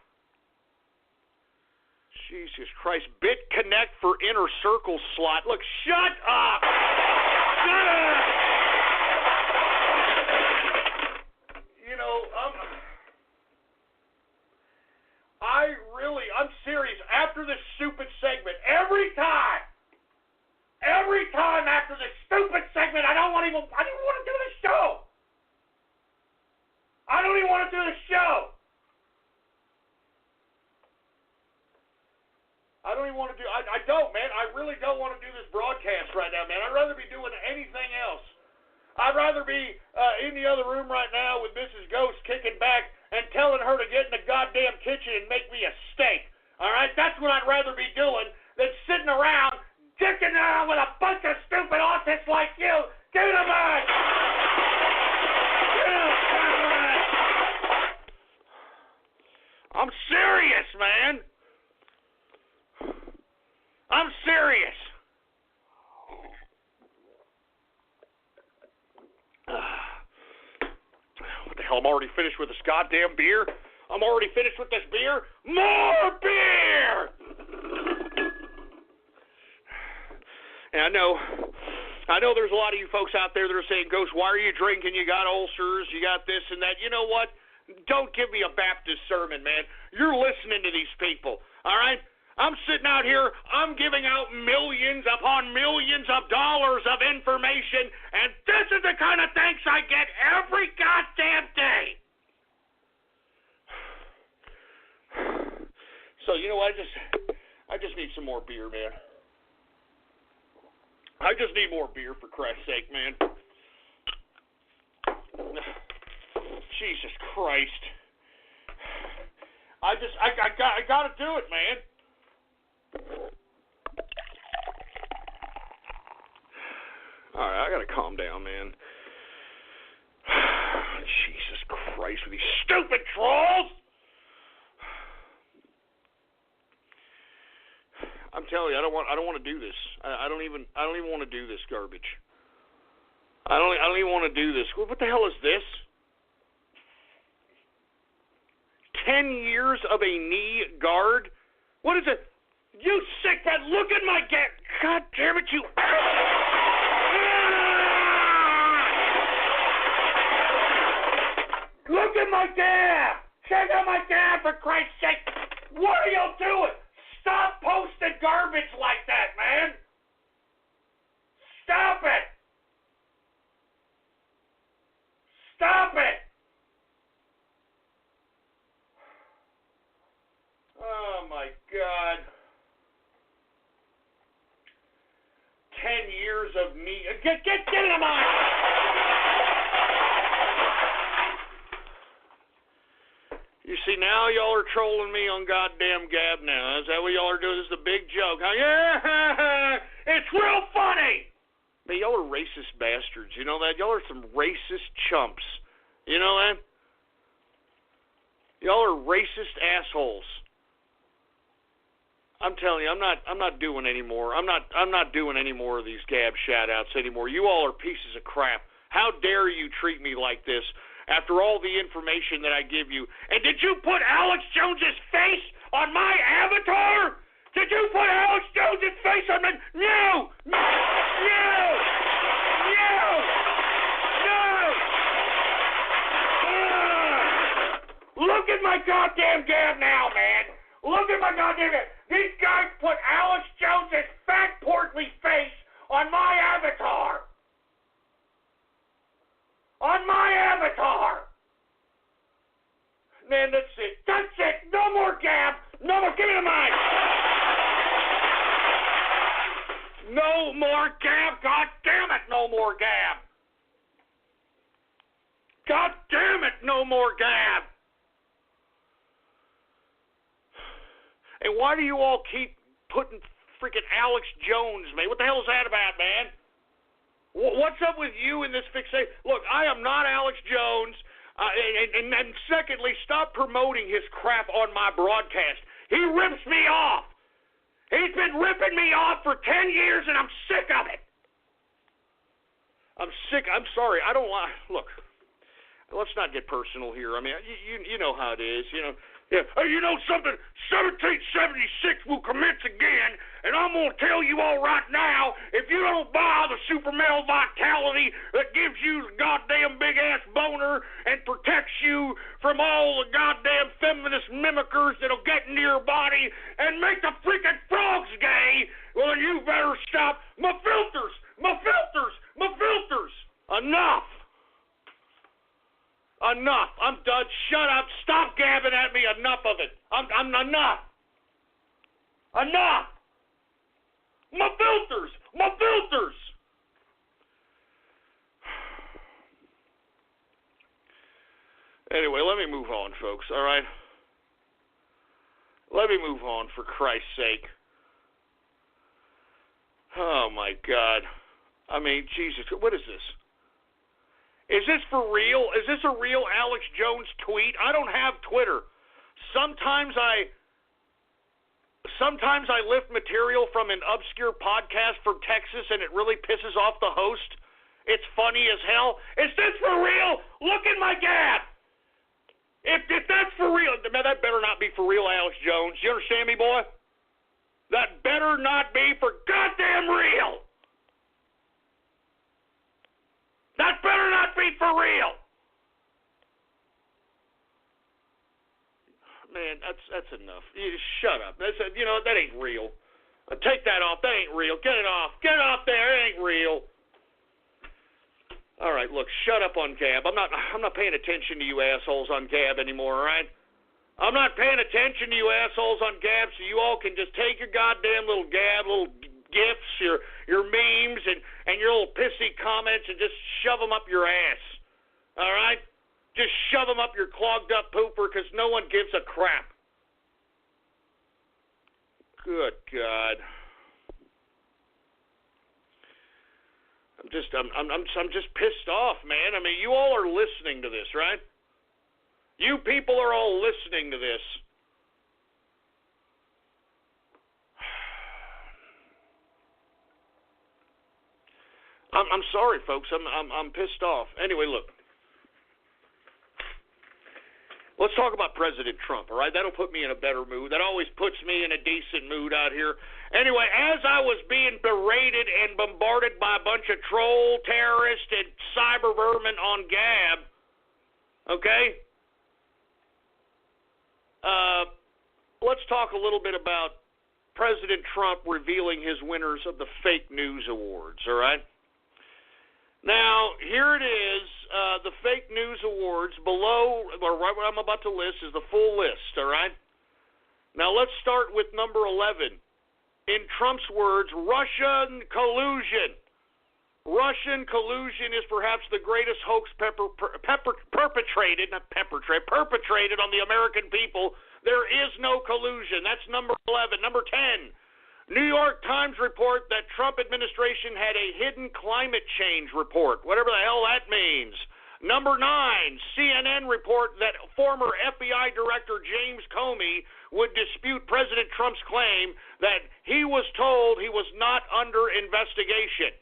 Jesus Christ. BitConnect for inner circle slot. Look, shut up! Shut up! You know, I'm serious. After this stupid segment, every time after this stupid segment, I don't want to do the show. I don't even want to do the show. I don't, man. I really don't want to do this broadcast right now, man. I'd rather be doing anything else. I'd rather be in the other room right now with Mrs. Ghost kicking back and telling her to get in the goddamn kitchen and make me a steak. All right? That's what I'd rather be doing than sitting around dicking around with a bunch of stupid autists like you. Give it a mic! I'm serious, man. I'm serious. What the hell? I'm already finished with this goddamn beer. I'm already finished with this beer. More beer! And I know there's a lot of you folks out there that are saying, Ghost, why are you drinking? You got ulcers, you got this and that. You know what? Don't give me a Baptist sermon, man. You're listening to these people, all right? I'm sitting out here, I'm giving out millions upon millions of dollars of information, and this is the kind of thanks I get every goddamn day. So, you know what? I just need some more beer, man. I just need more beer, for Christ's sake, man. Jesus Christ. I gotta do it, man. Alright, I gotta calm down, man. Jesus Christ, with these stupid trolls! I'm telling you, I don't want to do this. I don't even want to do this garbage. I don't even want to do this. What the hell is this? 10 years of a knee guard? What is it? You sick bad! Look at my God damn it, you! Look at my dad! Check out my dad, for Christ's sake! What are y'all doing? Stop posting garbage like that, man! Stop it! Stop it! Oh my God. 10 years of me. Get in the mind! You see, now y'all are trolling me on goddamn Gab now. Is that what y'all are doing? This is a big joke, huh? Yeah! It's real funny! Man, y'all are racist bastards. You know that? Y'all are some racist chumps. You know that? Y'all are racist assholes. I'm telling you, I'm not doing any more. I'm not doing any more of these Gab shout-outs anymore. You all are pieces of crap. How dare you treat me like this after all the information that I give you? And did you put Alex Jones's face on my avatar? Did you put Alex Jones's face on my... No! No! No! No! No! Look at my goddamn Gab now, man! Look at my goddamn Gab! These guys put Alex Jones's fat, portly face on my avatar! On my avatar! Man, that's it. That's it! No more Gab! No more... Give me the mic! No more Gab! God damn it! No more Gab! God damn it! No more Gab! And why do you all keep putting freaking Alex Jones, man? What the hell is that about, man? What's up with you in this fixation? Look, I am not Alex Jones. And secondly, stop promoting his crap on my broadcast. He rips me off. He's been ripping me off for 10 years, and I'm sick of it. I'm sick. I'm sorry. I don't want... Look, let's not get personal here. I mean, you know how it is, you know. Yeah. Hey, you know something? 1776 will commence again, and I'm going to tell you all right now, if you don't buy the super male vitality that gives you the goddamn big-ass boner and protects you from all the goddamn feminist mimickers that'll get into your body and make the freaking frogs gay, well, then you better stop. My filters! My filters! My filters! Enough! Enough. I'm done. Shut up. Stop gabbing at me. Enough of it. I'm enough. Enough. my filters! My filters! Anyway, let me move on, folks, all right? Let me move on, for Christ's sake. Oh, my God. I mean, Jesus, what is this? Is this for real? Is this a real Alex Jones tweet? I don't have Twitter. Sometimes I lift material from an obscure podcast from Texas, and it really pisses off the host. It's funny as hell. Is this for real? Look in my gap. If that's for real, man, that better not be for real, Alex Jones. You understand me, boy? That better not be for goddamn real. That better not be for real. Man, that's enough. You just shut up. That ain't real. Take that off. That ain't real. Get it off. Get it off there. It ain't real. All right, look, shut up on Gab. I'm not paying attention to you assholes on Gab anymore, all right? I'm not paying attention to you assholes on Gab, so you all can just take your goddamn little Gab, little gifs, your memes, and your little pissy comments and just shove them up your ass, all right? Just shove them up your clogged up pooper because no one gives a crap. Good God. I'm just pissed off, man. I mean, you all are listening to this, right? You people are all listening to this. I'm sorry, folks. I'm pissed off. Anyway, look. Let's talk about President Trump, all right? That'll put me in a better mood. That always puts me in a decent mood out here. Anyway, as I was being berated and bombarded by a bunch of troll, terrorists, and cyber vermin on Gab, okay, let's talk a little bit about President Trump revealing his winners of the fake news awards, all right? Now, here it is, the fake news awards. Below, or right what I'm about to list, is the full list, all right? Now, let's start with number 11. In Trump's words, Russian collusion. Russian collusion is perhaps the greatest hoax perpetrated on the American people. There is no collusion. That's number 11. Number 10. New York Times report that Trump administration had a hidden climate change report, whatever the hell that means. Number 9, CNN report that former FBI Director James Comey would dispute President Trump's claim that he was told he was not under investigation.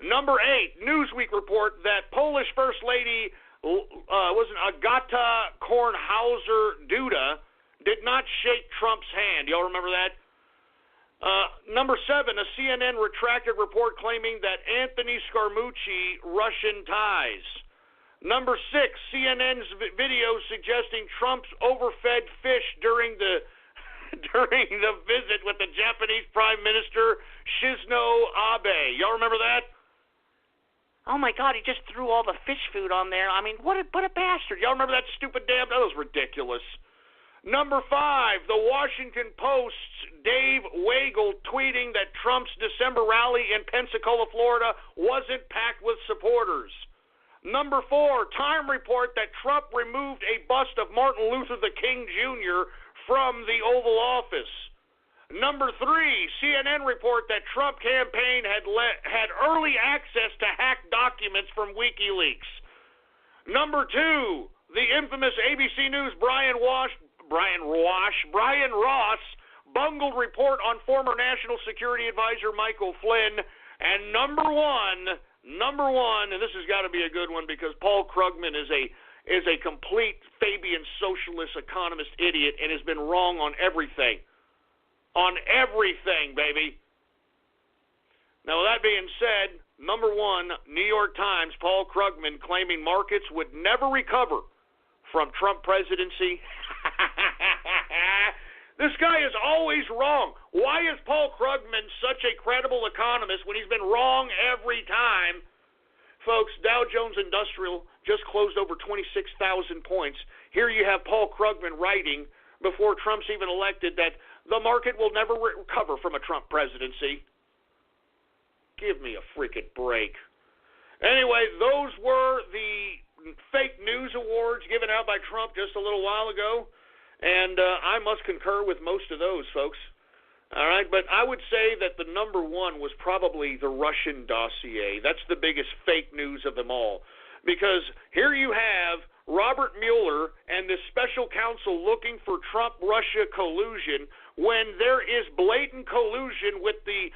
Number 8, Newsweek report that Polish First Lady Agata Kornhauser-Duda did not shake Trump's hand. Y'all remember that? Number 7, a CNN retracted report claiming that Anthony Scaramucci Russian ties. Number 6, CNN's video suggesting Trump's overfed fish during the visit with the Japanese Prime Minister Shinzo Abe. Y'all remember that? Oh my God, he just threw all the fish food on there. I mean, what a bastard. Y'all remember that stupid damn? That was ridiculous. Number 5, the Washington Post's Dave Weigel tweeting that Trump's December rally in Pensacola, Florida wasn't packed with supporters. Number 4, Time report that Trump removed a bust of Martin Luther King Jr. from the Oval Office. Number 3, CNN report that Trump campaign had early access to hacked documents from WikiLeaks. Number 2, the infamous ABC News Brian Ross bungled report on former National Security Advisor Michael Flynn. And number one, and this has got to be a good one because Paul Krugman is a complete Fabian socialist economist idiot and has been wrong on everything. On everything, baby. Now, with that being said, number 1, New York Times, Paul Krugman claiming markets would never recover from Trump presidency. This guy is always wrong. Why is Paul Krugman such a credible economist when he's been wrong every time? Folks, Dow Jones Industrial just closed over 26,000 points. Here you have Paul Krugman writing before Trump's even elected that the market will never recover from a Trump presidency. Give me a freaking break. Anyway, those were the fake news awards given out by Trump just a little while ago, and I must concur with most of those, folks. All right, but I would say that the number one was probably the Russian dossier. That's the biggest fake news of them all, because here you have Robert Mueller and this special counsel looking for Trump-Russia collusion when there is blatant collusion with the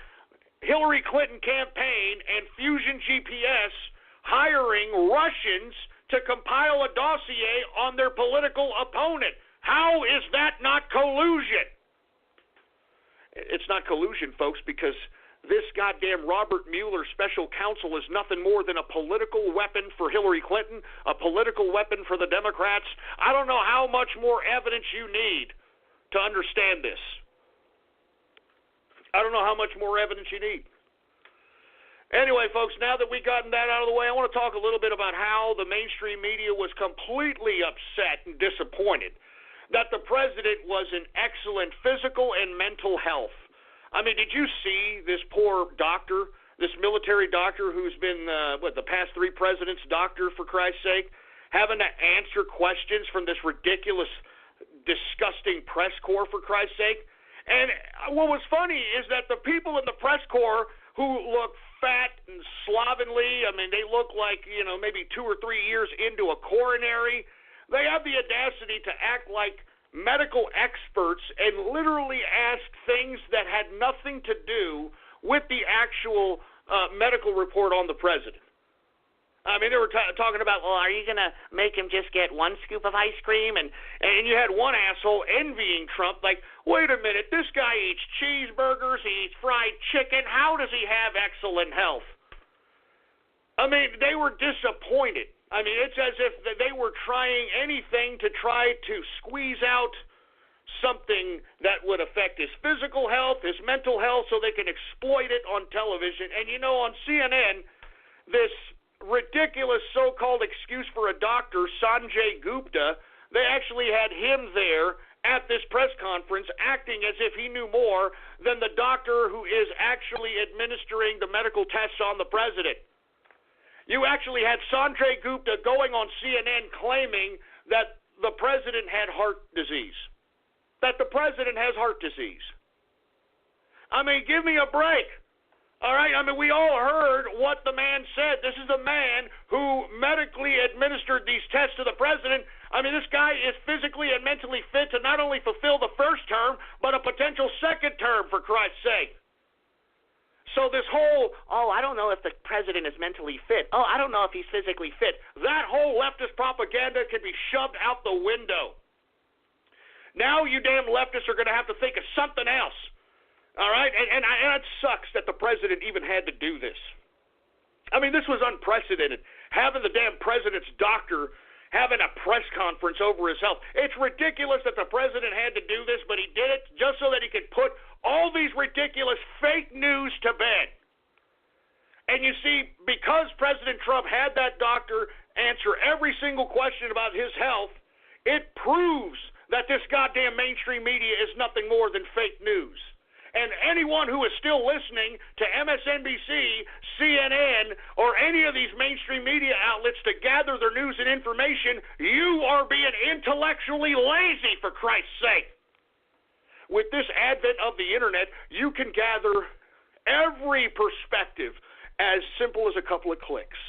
Hillary Clinton campaign and Fusion GPS hiring Russians to compile a dossier on their political opponent. How is that not collusion? It's not collusion, folks, because this goddamn Robert Mueller special counsel is nothing more than a political weapon for Hillary Clinton, a political weapon for the Democrats. I don't know how much more evidence you need to understand this. I don't know how much more evidence you need. Anyway, folks, now that we've gotten that out of the way, I want to talk a little bit about how the mainstream media was completely upset and disappointed that the president was in excellent physical and mental health. I mean, did you see this poor doctor, this military doctor who's been, the past three presidents' doctor, for Christ's sake, having to answer questions from this ridiculous, disgusting press corps, for Christ's sake? And what was funny is that the people in the press corps who look fat and slovenly, I mean, they look like, maybe 2 or 3 years into a coronary. They have the audacity to act like medical experts and literally ask things that had nothing to do with the actual medical report on the president. I mean, they were talking about, well, are you going to make him just get one scoop of ice cream? And you had one asshole envying Trump, like, wait a minute, this guy eats cheeseburgers, he eats fried chicken. How does he have excellent health? I mean, they were disappointed. I mean, it's as if they were trying anything to try to squeeze out something that would affect his physical health, his mental health, so they can exploit it on television. And, on CNN, this ridiculous so-called excuse for a doctor, Sanjay Gupta, they actually had him there at this press conference acting as if he knew more than the doctor who is actually administering the medical tests on the president. You actually had Sanjay Gupta going on CNN claiming that the president had heart disease. That the president has heart disease. I mean, give me a break. All right? I mean, we all heard what the man said. This is the man who medically administered these tests to the president. I mean, this guy is physically and mentally fit to not only fulfill the first term, but a potential second term, for Christ's sake. So this whole, I don't know if the president is mentally fit. I don't know if he's physically fit. That whole leftist propaganda can be shoved out the window. Now you damn leftists are going to have to think of something else. All right? And it sucks that the president even had to do this. I mean, this was unprecedented. Having the damn president's doctor having a press conference over his health. It's ridiculous that the president had to do this, but he did it just so that he could put all these ridiculous fake news to bed. And you see, because President Trump had that doctor answer every single question about his health, it proves that this goddamn mainstream media is nothing more than fake news. And anyone who is still listening to MSNBC, CNN, or any of these mainstream media outlets to gather their news and information, you are being intellectually lazy, for Christ's sake. With this advent of the internet, you can gather every perspective as simple as a couple of clicks.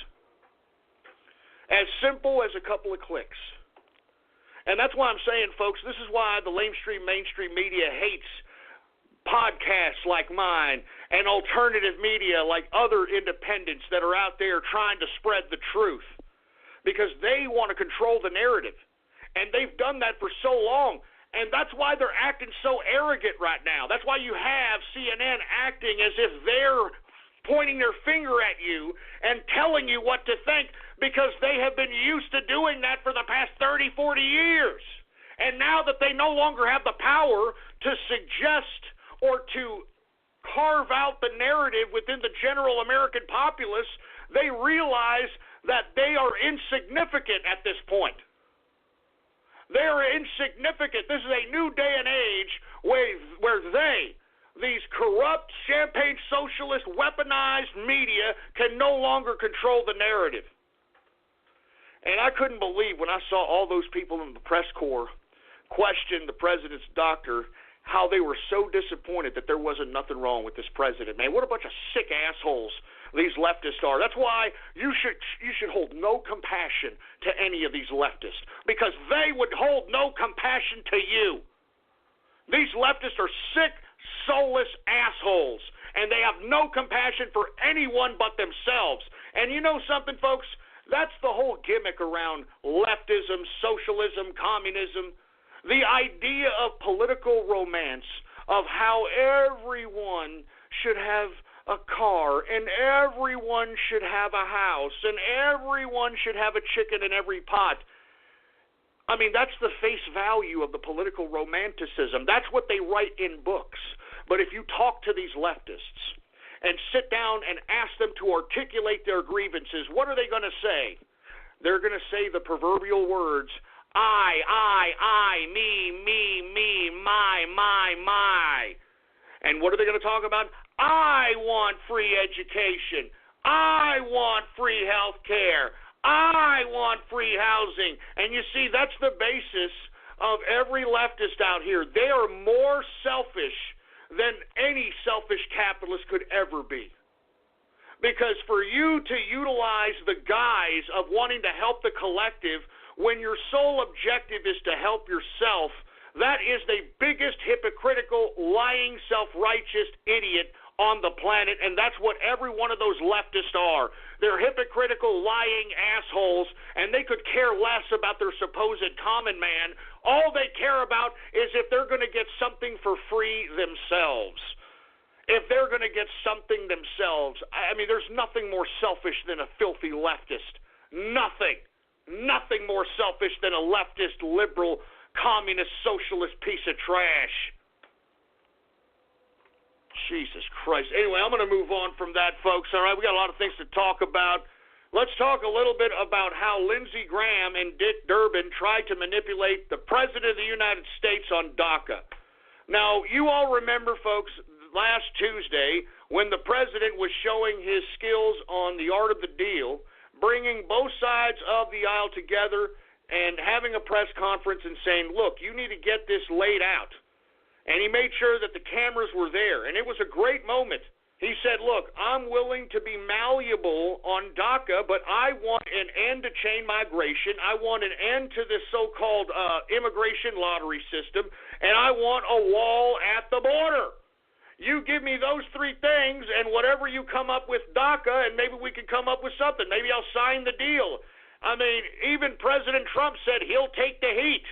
As simple as a couple of clicks. And that's why I'm saying, folks, this is why the mainstream media hates podcasts like mine and alternative media like other independents that are out there trying to spread the truth, because they want to control the narrative, and they've done that for so long, and that's why they're acting so arrogant right now. That's why you have CNN acting as if they're pointing their finger at you and telling you what to think, because they have been used to doing that for the past 30, 40 years. And now that they no longer have the power to suggest or to carve out the narrative within the general American populace, they realize that they are insignificant at this point. They are insignificant. This is a new day and age where they, these corrupt, champagne socialist, weaponized media can no longer control the narrative. And I couldn't believe when I saw all those people in the press corps question the president's doctor, how they were so disappointed that there wasn't nothing wrong with this president. Man, what a bunch of sick assholes these leftists are. That's why you should hold no compassion to any of these leftists, because they would hold no compassion to you. These leftists are sick, soulless assholes, and they have no compassion for anyone but themselves. And you know something, folks? That's the whole gimmick around leftism, socialism, communism. The idea of political romance, of how everyone should have a car, and everyone should have a house, and everyone should have a chicken in every pot. I mean, that's the face value of the political romanticism. That's what they write in books. But if you talk to these leftists and sit down and ask them to articulate their grievances, what are they going to say? They're going to say the proverbial words, I, me, my. And what are they going to talk about? I want free education. I want free health care. I want free housing. And you see, that's the basis of every leftist out here. They are more selfish than any selfish capitalist could ever be. Because for you to utilize the guise of wanting to help the collective when your sole objective is to help yourself, that is the biggest hypocritical, lying, self-righteous idiot on the planet, and that's what every one of those leftists are. They're hypocritical, lying assholes, and they could care less about their supposed common man. All they care about is if they're going to get something for free themselves. If they're going to get something themselves. I mean, there's nothing more selfish than a filthy leftist. Nothing. Nothing more selfish than a leftist, liberal, communist, socialist piece of trash. Jesus Christ. Anyway, I'm going to move on from that, folks. All right, we got a lot of things to talk about. Let's talk a little bit about how Lindsey Graham and Dick Durbin tried to manipulate the President of the United States on DACA. Now, you all remember, folks, last Tuesday when the President was showing his skills on the art of the deal, bringing both sides of the aisle together and having a press conference and saying, look, you need to get this laid out. And he made sure that the cameras were there, and it was a great moment. He said, look, I'm willing to be malleable on DACA, but I want an end to chain migration. I want an end to this so-called immigration lottery system, and I want a wall at the border. You give me those three things, and whatever you come up with DACA, and maybe we can come up with something. Maybe I'll sign the deal. I mean, even President Trump said he'll take the heat.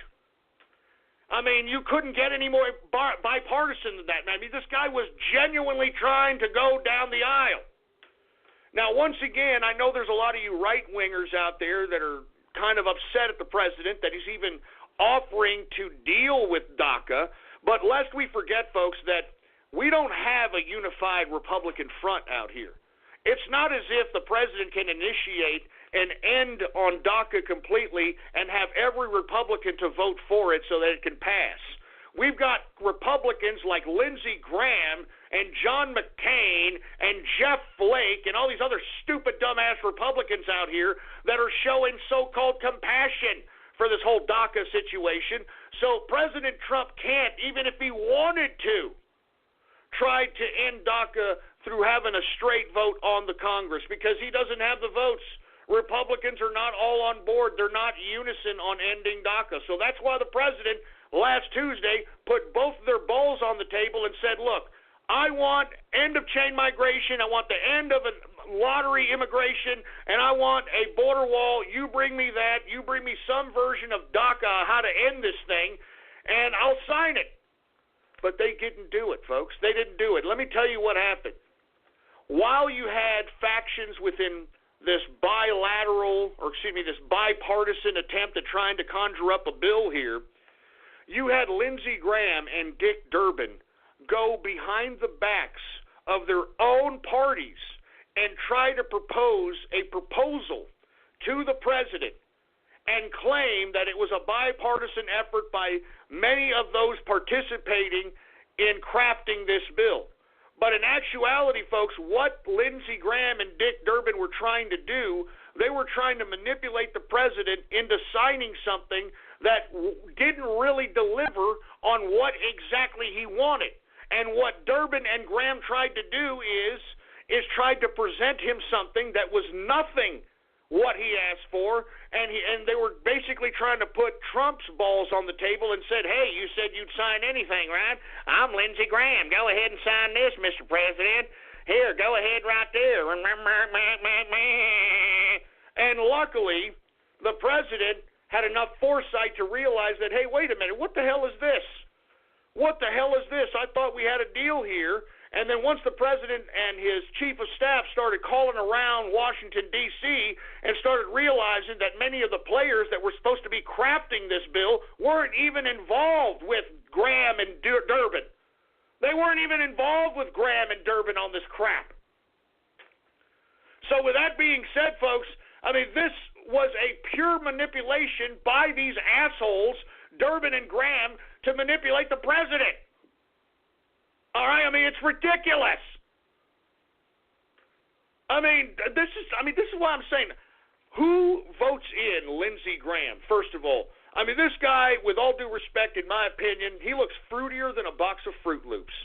I mean, you couldn't get any more bipartisan than that. I mean, this guy was genuinely trying to go down the aisle. Now, once again, I know there's a lot of you right-wingers out there that are kind of upset at the president that he's even offering to deal with DACA. But lest we forget, folks, that we don't have a unified Republican front out here. It's not as if the president can initiate an end on DACA completely and have every Republican to vote for it so that it can pass. We've got Republicans like Lindsey Graham and John McCain and Jeff Flake and all these other stupid, dumbass Republicans out here that are showing so-called compassion for this whole DACA situation. So President Trump can't, even if he wanted to, try to end DACA through having a straight vote on the Congress because he doesn't have the votes. Republicans are not all on board. They're not unison on ending DACA. So that's why the president last Tuesday put both of their bowls on the table and said, look, I want end of chain migration. I want the end of a lottery immigration, and I want a border wall. You bring me that. You bring me some version of DACA, how to end this thing, and I'll sign it. But they didn't do it, folks. They didn't do it. Let me tell you what happened. While you had factions within this bipartisan attempt at trying to conjure up a bill here, you had Lindsey Graham and Dick Durbin go behind the backs of their own parties and try to propose a proposal to the president and claim that it was a bipartisan effort by many of those participating in crafting this bill. But in actuality, folks, what Lindsey Graham and Dick Durbin were trying to do, they were trying to manipulate the president into signing something that didn't really deliver on what exactly he wanted. And what Durbin and Graham tried to do is tried to present him something that was nothing what he asked for, and they were basically trying to put Trump's balls on the table and said, hey, you said you'd sign anything, right? I'm Lindsey Graham. Go ahead and sign this, Mr. President. Here, go ahead right there. And luckily, the president had enough foresight to realize that, hey, wait a minute, what the hell is this? What the hell is this? I thought we had a deal here. And then once the president and his chief of staff started calling around Washington, D.C., and started realizing that many of the players that were supposed to be crafting this bill weren't even involved with Graham and Durbin. They weren't even involved with Graham and Durbin on this crap. So with that being said, folks, I mean, this was a pure manipulation by these assholes, Durbin and Graham, to manipulate the president. All right, I mean, it's ridiculous. This is what I'm saying. Who votes in Lindsey Graham, first of all? I mean, this guy, with all due respect, in my opinion, he looks fruitier than a box of Fruit Loops.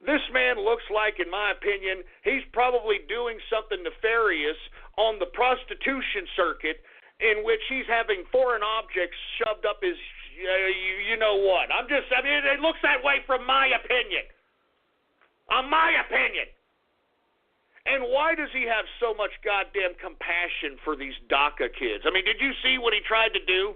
This man looks like, in my opinion, he's probably doing something nefarious on the prostitution circuit, in which he's having foreign objects shoved up his, you know what. It looks that way from my opinion. My opinion. And why does he have so much goddamn compassion for these DACA kids? I mean, did you see what he tried to do?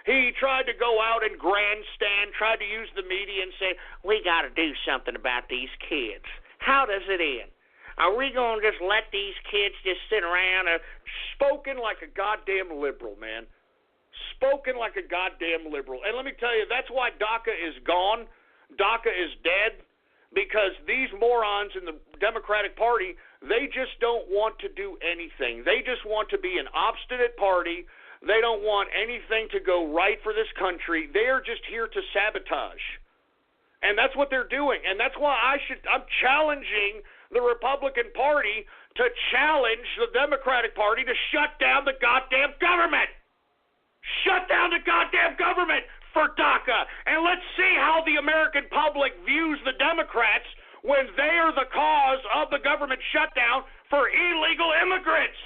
He tried to go out and grandstand, tried to use the media and say, we got to do something about these kids. How does it end? Are we going to just let these kids just sit around? Spoken like a goddamn liberal, man. Spoken like a goddamn liberal. And let me tell you, that's why DACA is gone. DACA is dead. Because these morons in the Democratic Party, they just don't want to do anything. They just want to be an obstinate party. They don't want anything to go right for this country. They are just here to sabotage. And that's what they're doing. And that's why I'm challenging the Republican Party to challenge the Democratic Party to shut down the goddamn government. Shut down the goddamn government for DACA, and let's see how the American public views the Democrats when they are the cause of the government shutdown for illegal immigrants.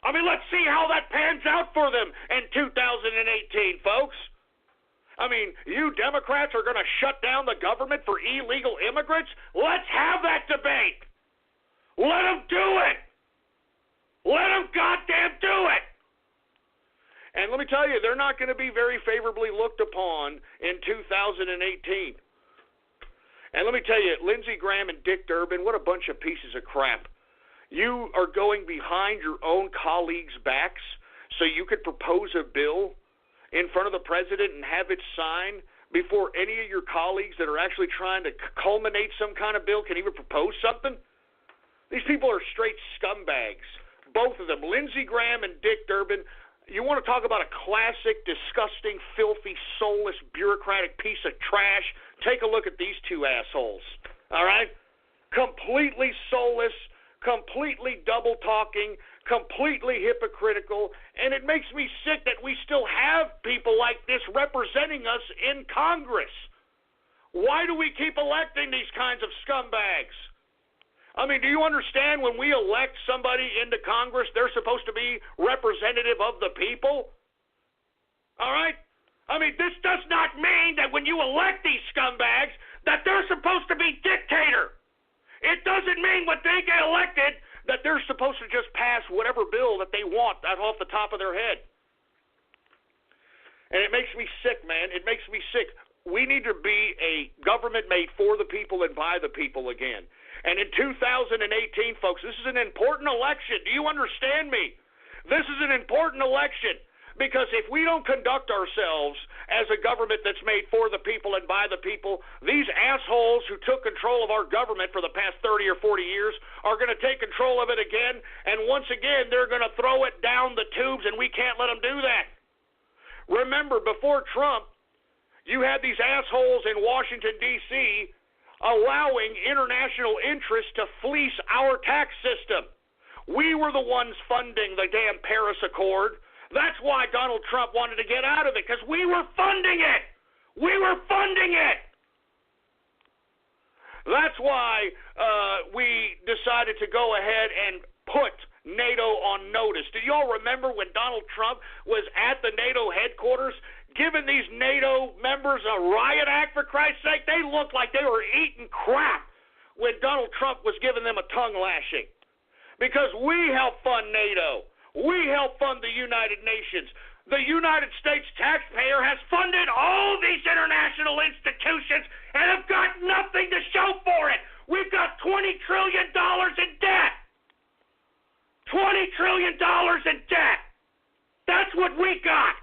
I mean, let's see how that pans out for them in 2018, folks. I mean, you Democrats are going to shut down the government for illegal immigrants? Let's have that debate. Let them do it. Let them goddamn do it. And let me tell you, they're not going to be very favorably looked upon in 2018. And let me tell you, Lindsey Graham and Dick Durbin, what a bunch of pieces of crap. You are going behind your own colleagues' backs so you could propose a bill in front of the president and have it signed before any of your colleagues that are actually trying to culminate some kind of bill can even propose something. These people are straight scumbags, both of them, Lindsey Graham and Dick Durbin. You want to talk about a classic, disgusting, filthy, soulless, bureaucratic piece of trash? Take a look at these two assholes, all right? Completely soulless, completely double-talking, completely hypocritical, and it makes me sick that we still have people like this representing us in Congress. Why do we keep electing these kinds of scumbags? I mean, do you understand when we elect somebody into Congress, they're supposed to be representative of the people? All right? I mean, this does not mean that when you elect these scumbags that they're supposed to be dictator. It doesn't mean when they get elected that they're supposed to just pass whatever bill that they want out off the top of their head. And it makes me sick, man. It makes me sick. We need to be a government made for the people and by the people again. And in 2018, folks, this is an important election. Do you understand me? This is an important election because if we don't conduct ourselves as a government that's made for the people and by the people, these assholes who took control of our government for the past 30 or 40 years are going to take control of it again, and once again, they're going to throw it down the tubes, and we can't let them do that. Remember, before Trump, You had these assholes in Washington, D.C., allowing international interests to fleece our tax system. We were the ones funding the damn Paris Accord. That's why Donald Trump wanted to get out of it, because we were funding it. We were funding it. That's why we decided to go ahead and put NATO on notice. Do y'all remember when Donald Trump was at the NATO headquarters giving these NATO members a riot act, for Christ's sake? They looked like they were eating crap when Donald Trump was giving them a tongue lashing. Because we help fund NATO. We help fund the United Nations. The United States taxpayer has funded all these international institutions and have got nothing to show for it. We've got $20 trillion in debt. $20 trillion in debt. That's what we got.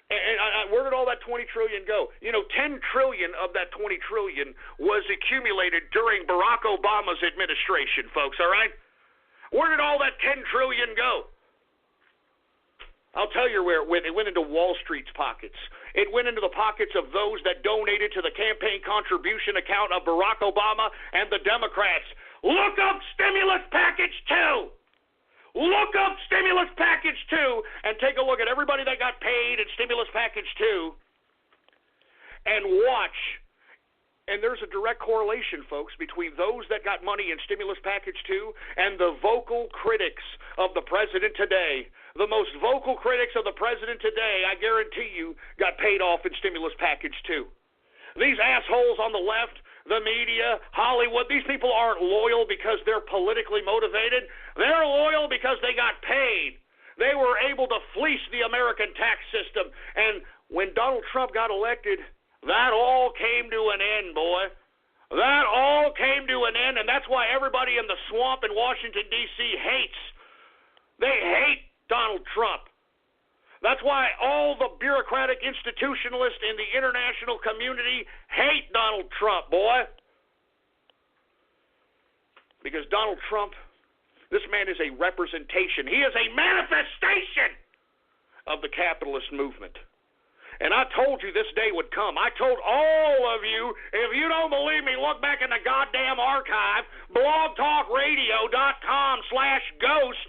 And where did all that $20 trillion go? You know, $10 trillion of that $20 trillion was accumulated during Barack Obama's administration, folks, all right? Where did all that $10 trillion go? I'll tell you where it went. It went into Wall Street's pockets. It went into the pockets of those that donated to the campaign contribution account of Barack Obama and the Democrats. Look up Stimulus Package 2. Look up Stimulus Package 2 and take a look at everybody that got paid in Stimulus Package 2 and watch. And there's a direct correlation, folks, between those that got money in Stimulus Package 2 and the vocal critics of the president today. The most vocal critics of the president today, I guarantee you, got paid off in Stimulus Package 2. These assholes on the left, the media, Hollywood, these people aren't loyal because they're politically motivated. They're loyal because they got paid. They were able to fleece the American tax system. And when Donald Trump got elected, that all came to an end, boy. That all came to an end, and that's why everybody in the swamp in Washington, D.C. hates. They hate Donald Trump. That's why all the bureaucratic institutionalists in the international community hate Donald Trump, boy. Because Donald Trump, this man is a representation. He is a manifestation of the capitalist movement. And I told you this day would come. I told all of you, if you don't believe me, look back in the goddamn archive, blogtalkradio.com/ghost,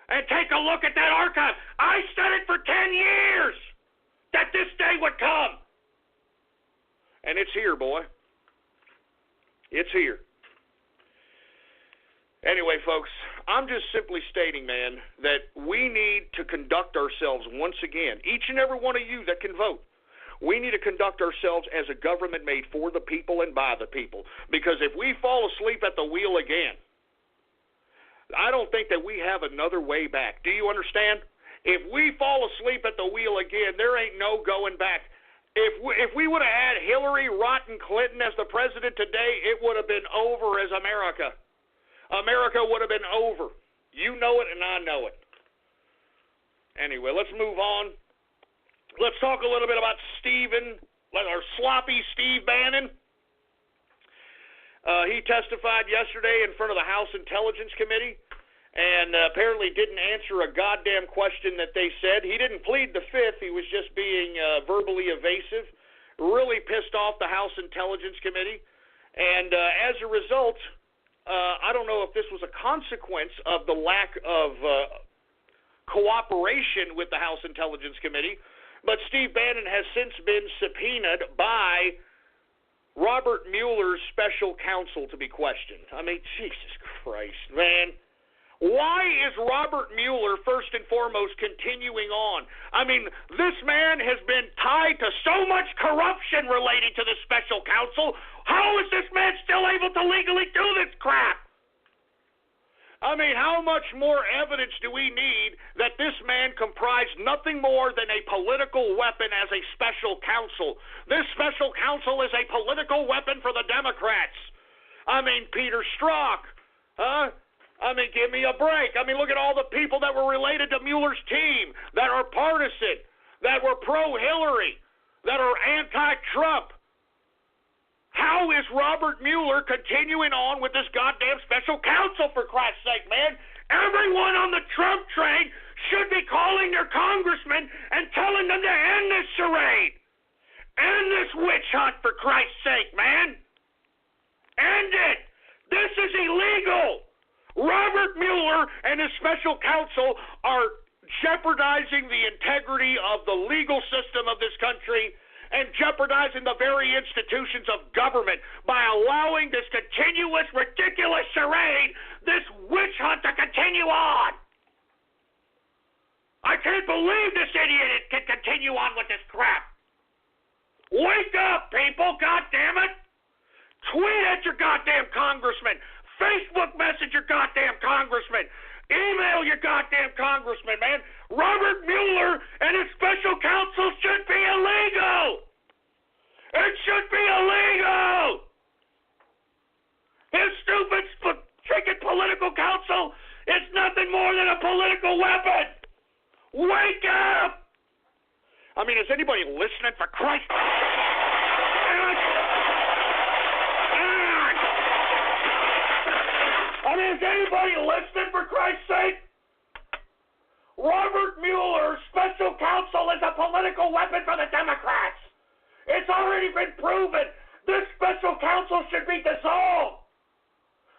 and take a look at that archive. I said it for 10 years that this day would come. And it's here, boy. It's here. Anyway, folks, I'm just simply stating, man, that we need to conduct ourselves once again, each and every one of you that can vote. We need to conduct ourselves as a government made for the people and by the people. Because if we fall asleep at the wheel again, I don't think that we have another way back. Do you understand? If we fall asleep at the wheel again, there ain't no going back. If we would have had Hillary Rotten Clinton as the president today, it would have been over as America. America would have been over. You know it and I know it. Anyway, let's move on. Let's talk a little bit about sloppy Steve Bannon. He testified yesterday in front of the House Intelligence Committee and apparently didn't answer a goddamn question that they said. He didn't plead the fifth. He was just being verbally evasive. Really pissed off the House Intelligence Committee. And as a result, I don't know if this was a consequence of the lack of cooperation with the House Intelligence Committee, but Steve Bannon has since been subpoenaed by Robert Mueller's special counsel to be questioned. I mean, Jesus Christ, man. Why is Robert Mueller, first and foremost, continuing on? I mean, this man has been tied to so much corruption relating to this special counsel. How is this man still able to legally do this crap? I mean, how much more evidence do we need that this man comprised nothing more than a political weapon as a special counsel? This special counsel is a political weapon for the Democrats. I mean, Peter Strzok, huh? I mean, give me a break. I mean, look at all the people that were related to Mueller's team, that are partisan, that were pro-Hillary, that are anti-Trump. How is Robert Mueller continuing on with this goddamn special counsel, for Christ's sake, man? Everyone on the Trump train should be calling their congressman and telling them to end this charade. Robert Mueller and his special counsel are jeopardizing the integrity of the legal system of this country and jeopardizing the very institutions of government by allowing this continuous, ridiculous charade, this witch hunt to continue on. I can't believe this idiot can continue on with this crap. Wake up, people, goddammit. Tweet at your goddamn congressman. Facebook message your goddamn congressman. Email your goddamn congressman, man. Robert Mueller and his special counsel should be illegal. It should be illegal. His stupid freaking political counsel is nothing more than a political weapon. Wake up. I mean, is anybody listening, for Christ's is anybody listening, for Christ's sake? Robert Mueller, special counsel, is a political weapon for the Democrats. It's already been proven. This special counsel should be dissolved.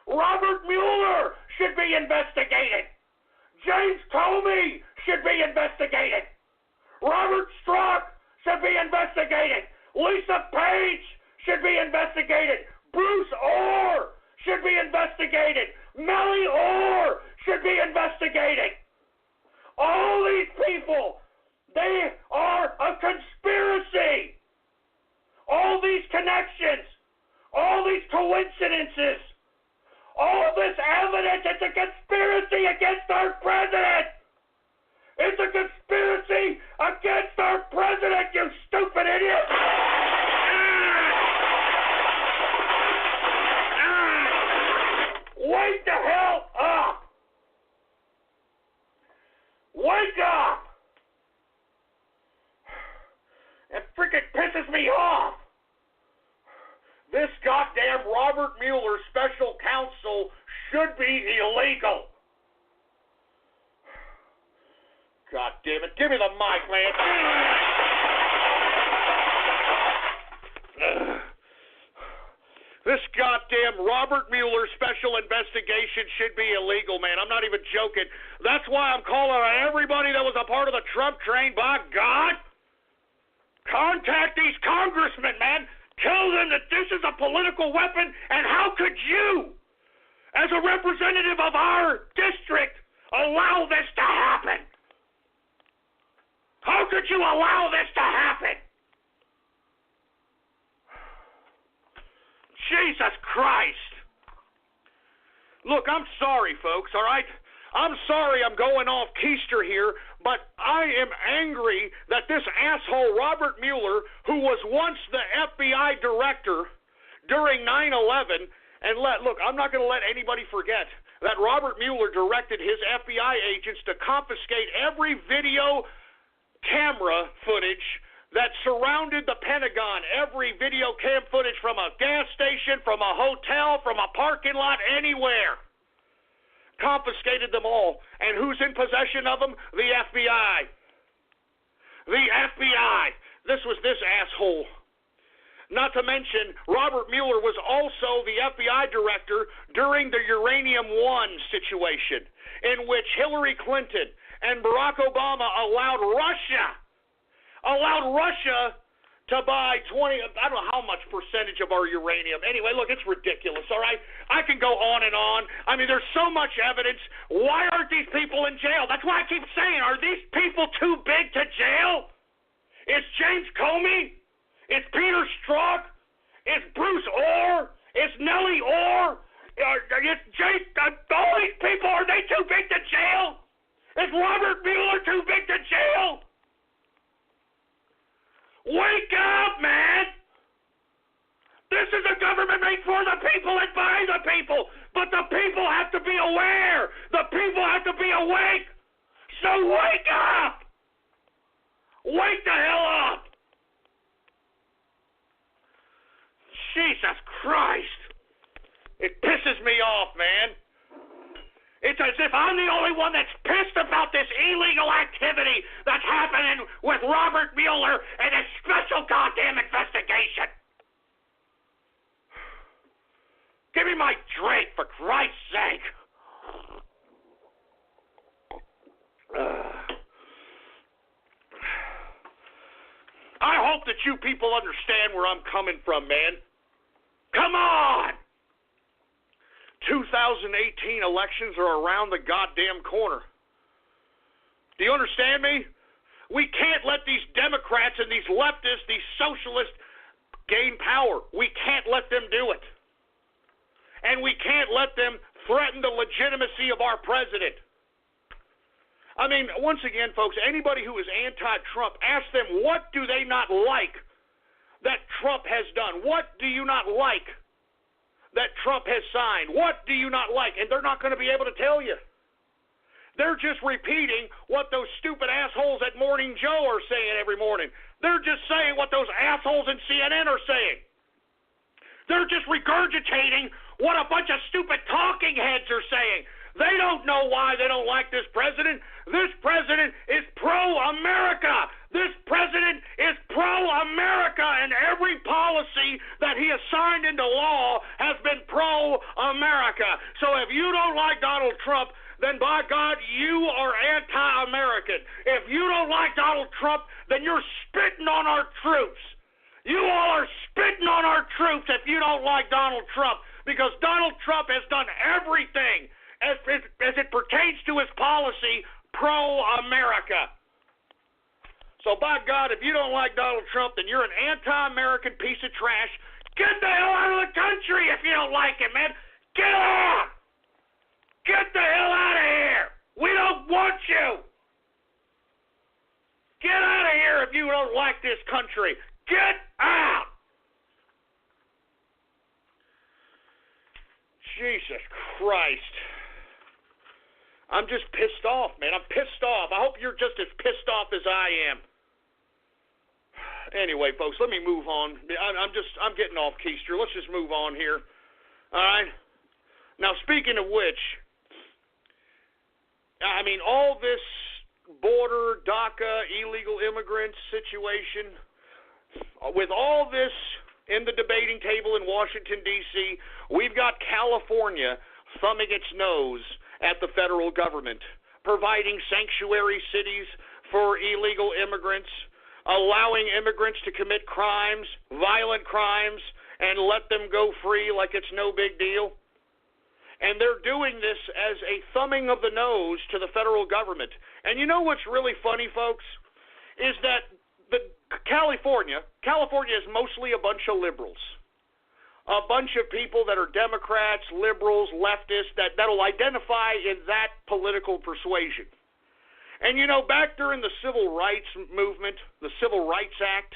Robert Mueller should be investigated. James Comey should be investigated. Robert Strzok should be investigated. Lisa Page should be investigated. Bruce Orr should be investigated. Melly Orr should be investigated. All these people, they are a conspiracy. All these connections, all these coincidences, all this evidence, it's a conspiracy against our president. It's a conspiracy against our president, you stupid idiot. Wake the hell up! Wake up! It freaking pisses me off. This goddamn Robert Mueller special counsel should be illegal. God damn it. Give me the mic, man. This goddamn Robert Mueller special investigation should be illegal, man. I'm not even joking. That's why I'm calling on everybody that was a part of the Trump train. By God, contact these congressmen, man. Tell them that this is a political weapon, and how could you, as a representative of our district, allow this to happen? How could you allow this to happen? Jesus Christ. Look, I'm sorry, folks, all right? I'm sorry I'm going off keister here, but I am angry that this asshole Robert Mueller, who was once the FBI director during 9/11, and look, I'm not going to let anybody forget that Robert Mueller directed his FBI agents to confiscate every video camera footage that surrounded the Pentagon, every video cam footage from a gas station, from a hotel, from a parking lot, anywhere. Confiscated them all. And who's in possession of them? The FBI. The FBI. This was this asshole. Not to mention, Robert Mueller was also the FBI director during the Uranium One situation, in which Hillary Clinton and Barack Obama allowed Russia to buy 20, I don't know how much percentage of our uranium. Anyway, look, it's ridiculous, all right? I can go on and on. I mean, there's so much evidence. Why aren't these people in jail? That's why I keep saying, are these people too big to jail? Is James Comey? Is Peter Strzok? Is Bruce Orr? Is Nellie Orr? Is all these people, are they too big to jail? Is Robert Mueller too big to jail? Wake up, man! This is a government made for the people and by the people, but the people have to be aware. The people have to be awake. So wake up! Wake the hell up! Jesus Christ! It pisses me off, man. It's as if I'm the only one that's pissed about this illegal activity that's happening with Robert Mueller and his special goddamn investigation. Give me my drink, for Christ's sake. that you people understand where I'm coming from, man. Come on! 2018 elections are around the goddamn corner. Do you understand me? We can't let these Democrats and these leftists, these socialists, gain power. We can't let them do it. And we can't let them threaten the legitimacy of our president. I mean, once again, folks, anybody who is anti-Trump, ask them, what do they not like that Trump has done? What do you not like that Trump has signed? What do you not like? And they're not going to be able to tell you. They're just repeating what those stupid assholes at Morning Joe are saying every morning. They're just saying what those assholes in CNN are saying. They're just regurgitating what a bunch of stupid talking heads are saying. They don't know why they don't like this president. This president is pro-America. This president is pro-America, and every policy that he has signed into law has been pro-America. So if you don't like Donald Trump, then by God, you are anti-American. If you don't like Donald Trump, then you're spitting on our troops. You all are spitting on our troops if you don't like Donald Trump, because Donald Trump has done everything as it pertains to his policy pro-America. So by God, if you don't like Donald Trump, then you're an anti-American piece of trash. Get the hell out of the country if you don't like him, man. Get out! Get the hell out of here! We don't want you! Get out of here if you don't like this country. Get out! Jesus Christ. I'm just pissed off, man. I'm pissed off. I hope you're just as pissed off as I am. Anyway, folks, let me move on. I'm getting off keister. Let's just move on here. All right? Now, speaking of which, I mean, all this border, DACA, illegal immigrant situation, with all this in the debating table in Washington, D.C., we've got California thumbing its nose at the federal government, providing sanctuary cities for illegal immigrants, allowing immigrants to commit crimes, violent crimes, and let them go free like it's no big deal. And they're doing this as a thumbing of the nose to the federal government. And you know what's really funny, folks, is that California is mostly a bunch of liberals. A bunch of people that are Democrats, liberals, leftists, that'll identify in that political persuasion. And you know, back during the Civil Rights Movement, the Civil Rights Act,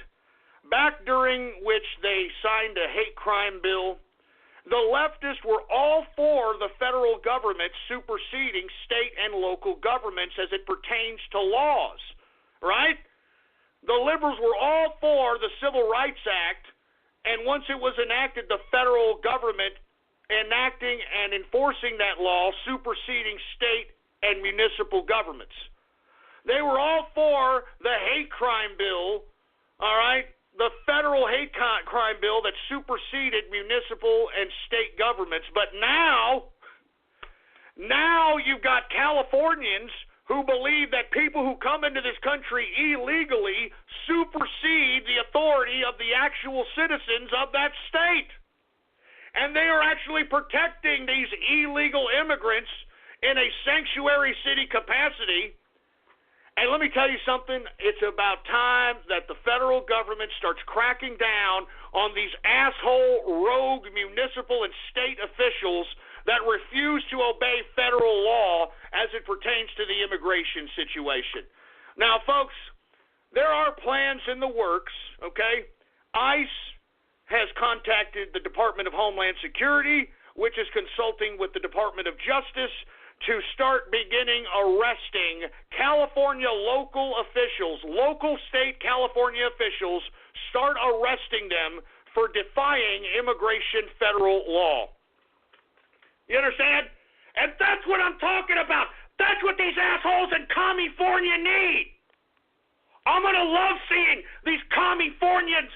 back during which they signed a hate crime bill, the leftists were all for the federal government superseding state and local governments as it pertains to laws, right? The liberals were all for the Civil Rights Act, and once it was enacted, the federal government enacting and enforcing that law, superseding state and municipal governments. They were all for the hate crime bill, all right? The federal hate crime bill that superseded municipal and state governments. But now you've got Californians who believe that people who come into this country illegally supersede the authority of the actual citizens of that state. And they are actually protecting these illegal immigrants in a sanctuary city capacity. And let me tell you something, it's about time that the federal government starts cracking down on these asshole, rogue municipal and state officials that refuse to obey federal law as it pertains to the immigration situation. Now, folks, there are plans in the works, okay? ICE has contacted the Department of Homeland Security, which is consulting with the Department of Justice, to start beginning arresting California local officials, local state California officials, start arresting them for defying immigration federal law. You understand? And that's what I'm talking about. That's what these assholes in California need. I'm going to love seeing these Californians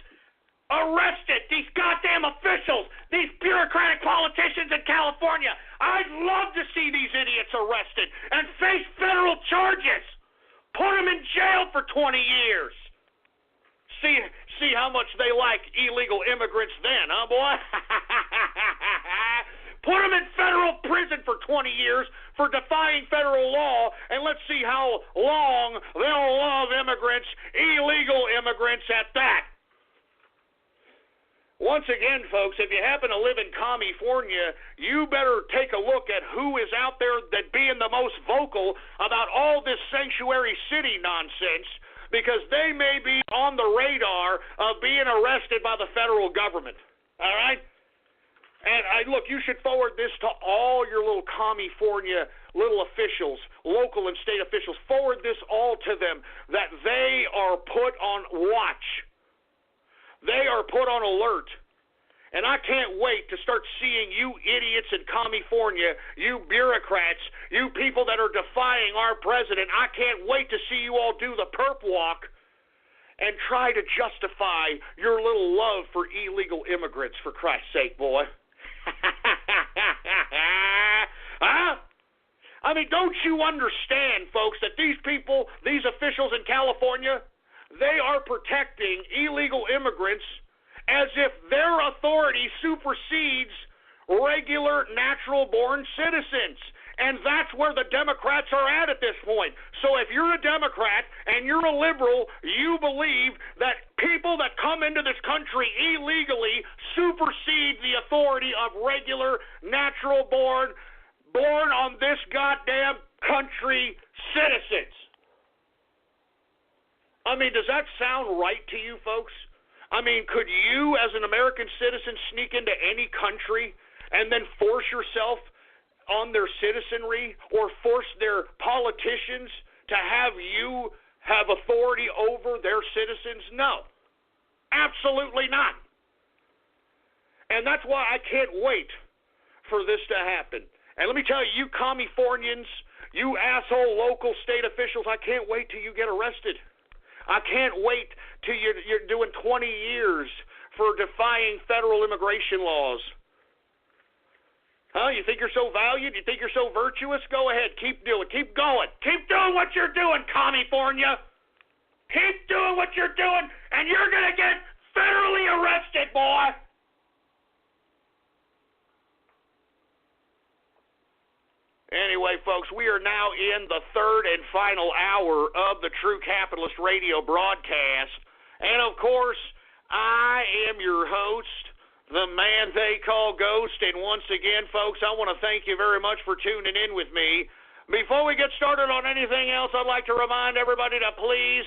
arrested, these goddamn officials, these bureaucratic politicians in California. I'd love to see these idiots arrested and face federal charges. Put them in jail for 20 years. See how much they like illegal immigrants then, huh, boy? Put them in federal prison for 20 years for defying federal law, and let's see how long they'll love immigrants, illegal immigrants at that. Once again, folks, if you happen to live in California, you better take a look at who is out there that being the most vocal about all this sanctuary city nonsense, because they may be on the radar of being arrested by the federal government. All right? And look, you should forward this to all your little California little officials, local and state officials. Forward this all to them, that they are put on watch. They are put on alert. And I can't wait to start seeing you idiots in California, you bureaucrats, you people that are defying our president. I can't wait to see you all do the perp walk and try to justify your little love for illegal immigrants, for Christ's sake, boy. Huh? I mean, don't you understand, folks, that these people, these officials in California, they are protecting illegal immigrants as if their authority supersedes regular natural-born citizens. And that's where the Democrats are at this point. So if you're a Democrat and you're a liberal, you believe that people that come into this country illegally supersede the authority of regular, natural-born, born on this goddamn country citizens. I mean, does that sound right to you, folks? I mean, could you, as an American citizen, sneak into any country and then force yourself on their citizenry, or force their politicians to have you have authority over their citizens? No. Absolutely not. And that's why I can't wait for this to happen. And let me tell you, you Californians, you asshole local state officials, I can't wait till you get arrested. I can't wait till you're doing 20 years for defying federal immigration laws. Huh? You think you're so valued? You think you're so virtuous? Go ahead. Keep doing. Keep going. Keep doing what you're doing, California. Keep doing what you're doing, and you're going to get federally arrested, boy. Anyway, folks, we are now in the third and final hour of the True Capitalist Radio broadcast. And, of course, I am your host, the man they call Ghost. And once again, folks, I want to thank you very much for tuning in with me. Before we get started on anything else, I'd like to remind everybody to please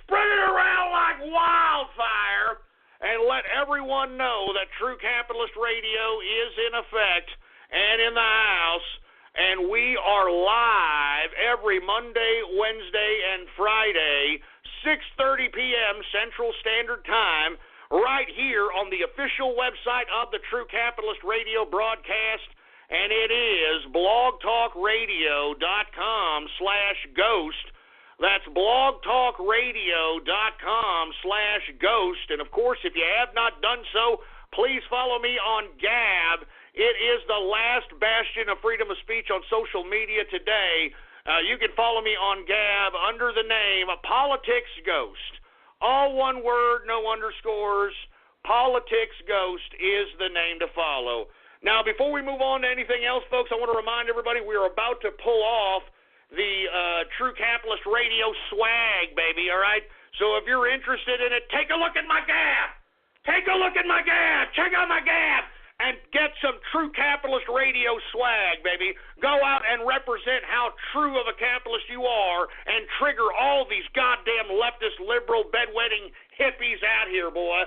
spread it around like wildfire and let everyone know that True Capitalist Radio is in effect and in the house. And we are live every Monday, Wednesday, and Friday, 6:30 p.m. Central Standard Time, right here on the official website of the True Capitalist Radio broadcast, and it is blogtalkradio.com/ghost. That's blogtalkradio.com/ghost. And, of course, if you have not done so, please follow me on Gab. It is the last bastion of freedom of speech on social media today. You can follow me on Gab under the name Politics Ghost. All one word, no underscores. Politics Ghost is the name to follow. Now, before we move on to anything else, folks, I want to remind everybody we are about to pull off the True Capitalist Radio swag, baby, all right? So if you're interested in it, take a look at my Gab. Take a look at my Gab. Check out my Gab. And get some True Capitalist Radio swag, baby. Go out and represent how true of a capitalist you are and trigger all these goddamn leftist, liberal, bedwetting hippies out here, boy.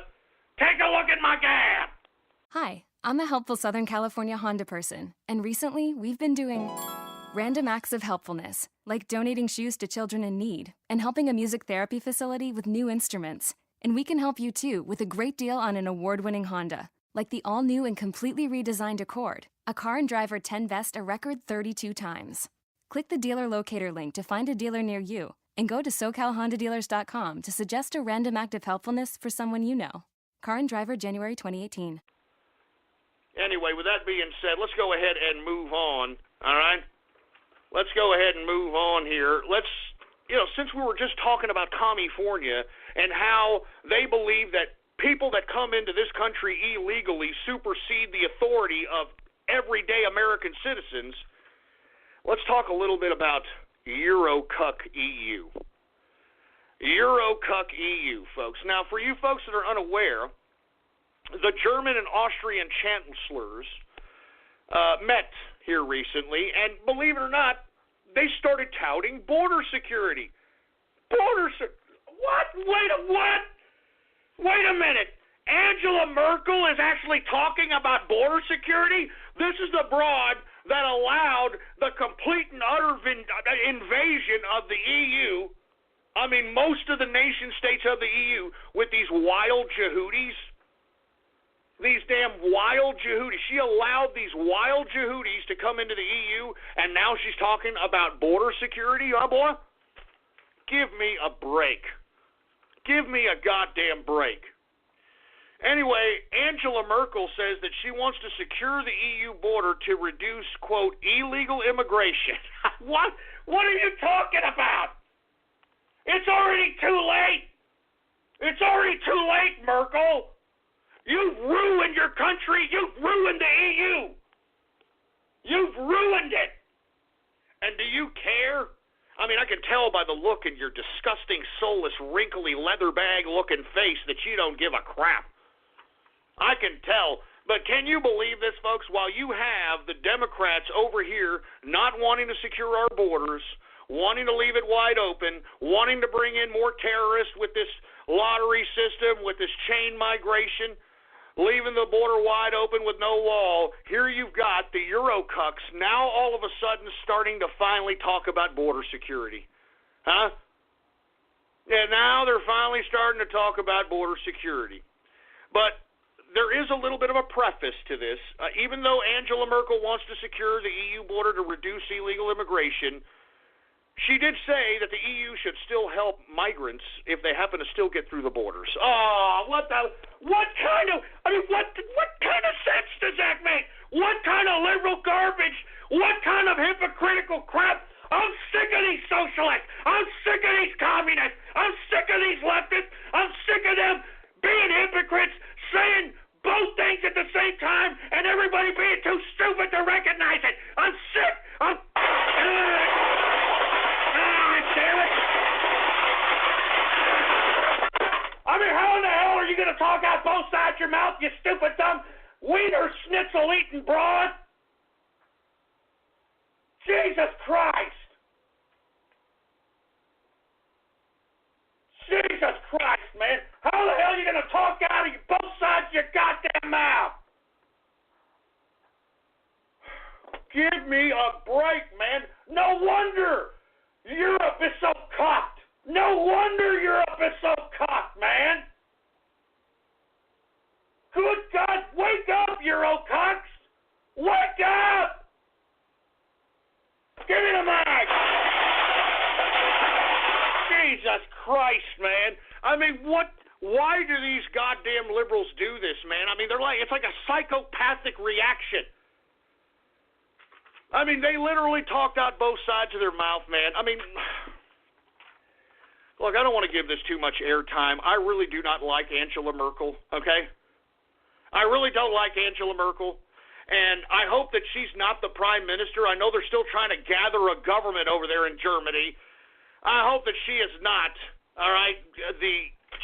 Take a look at my Gab. Hi, I'm a helpful Southern California Honda person, and recently we've been doing random acts of helpfulness, like donating shoes to children in need and helping a music therapy facility with new instruments. And we can help you too with a great deal on an award-winning Honda, like the all-new and completely redesigned Accord. A Car and Driver 10 Best a record 32 times. Click the dealer locator link to find a dealer near you, and go to SoCalHondaDealers.com to suggest a random act of helpfulness for someone you know. Car and Driver, January 2018. Anyway, with that being said, let's go ahead and move on, all right? Let's go ahead and move on here. Let's since we were just talking about California and how they believe that people that come into this country illegally supersede the authority of everyday American citizens, let's talk a little bit about Eurocuck EU. Eurocuck EU, folks. Now, for you folks that are unaware, the German and Austrian chancellors met here recently, and believe it or not, they started touting border security. What? Wait a minute. Angela Merkel is actually talking about border security? This is the broad that allowed the complete and utter invasion of the EU. I mean, most of the nation states of the EU with these wild Yehudis. These damn wild Yehudis. She allowed these wild Yehudis to come into the EU, and now she's talking about border security, boy? Give me a break. Give me a goddamn break. Anyway, Angela Merkel says that she wants to secure the EU border to reduce, quote, illegal immigration. What? What are you talking about? It's already too late. It's already too late, Merkel. You've ruined your country. You've ruined the EU. You've ruined it. And do you care? I mean, I can tell by the look in your disgusting, soulless, wrinkly, leather bag-looking face that you don't give a crap. I can tell. But can you believe this, folks? While you have the Democrats over here not wanting to secure our borders, wanting to leave it wide open, wanting to bring in more terrorists with this lottery system, with this chain migration, leaving the border wide open with no wall, here you've got the Eurocucks now all of a sudden starting to finally talk about border security. Huh? Yeah, now they're finally starting to talk about border security. But there is a little bit of a preface to this. Even though Angela Merkel wants to secure the EU border to reduce illegal immigration, she did say that the EU should still help migrants if they happen to still get through the borders. Oh, what kind of sense does that make? What kind of liberal garbage? What kind of hypocritical crap? I'm sick of these socialists. I'm sick of these communists. I'm sick of these leftists. I'm sick of them being hypocrites, saying both things at the same time, and everybody being too stupid to recognize it. I'm sick. Damn it. I mean, how in the hell are you going to talk out both sides of your mouth, you stupid, dumb, wiener schnitzel-eating broad? Jesus Christ. Jesus Christ, man. How the hell are you going to talk out of both sides of your goddamn mouth? Give me a break, man. No wonder Europe is so cocked. No wonder Europe is so cocked, man. Good God, wake up, Eurococks. Wake up. Give me the mic. Jesus Christ, man. I mean, why do these goddamn liberals do this, man? I mean, it's like a psychopathic reaction. I mean, they literally talked out both sides of their mouth, man. I mean, look, I don't want to give this too much airtime. I really do not like Angela Merkel, okay? I really don't like Angela Merkel, and I hope that she's not the prime minister. I know they're still trying to gather a government over there in Germany. I hope that she is not, all right, the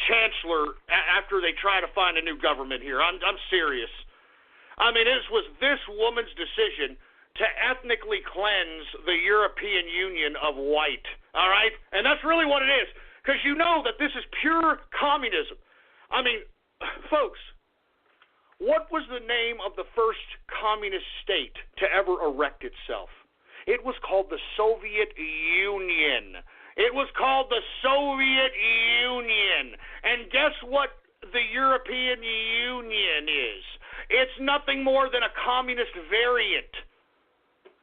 chancellor after they try to find a new government here. I'm serious. I mean, it was this woman's decision to ethnically cleanse the European Union of white, all right? And that's really what it is, because you know that this is pure communism. I mean, folks, what was the name of the first communist state to ever erect itself? It was called the Soviet Union. It was called the Soviet Union. And guess what the European Union is? It's nothing more than a communist variant.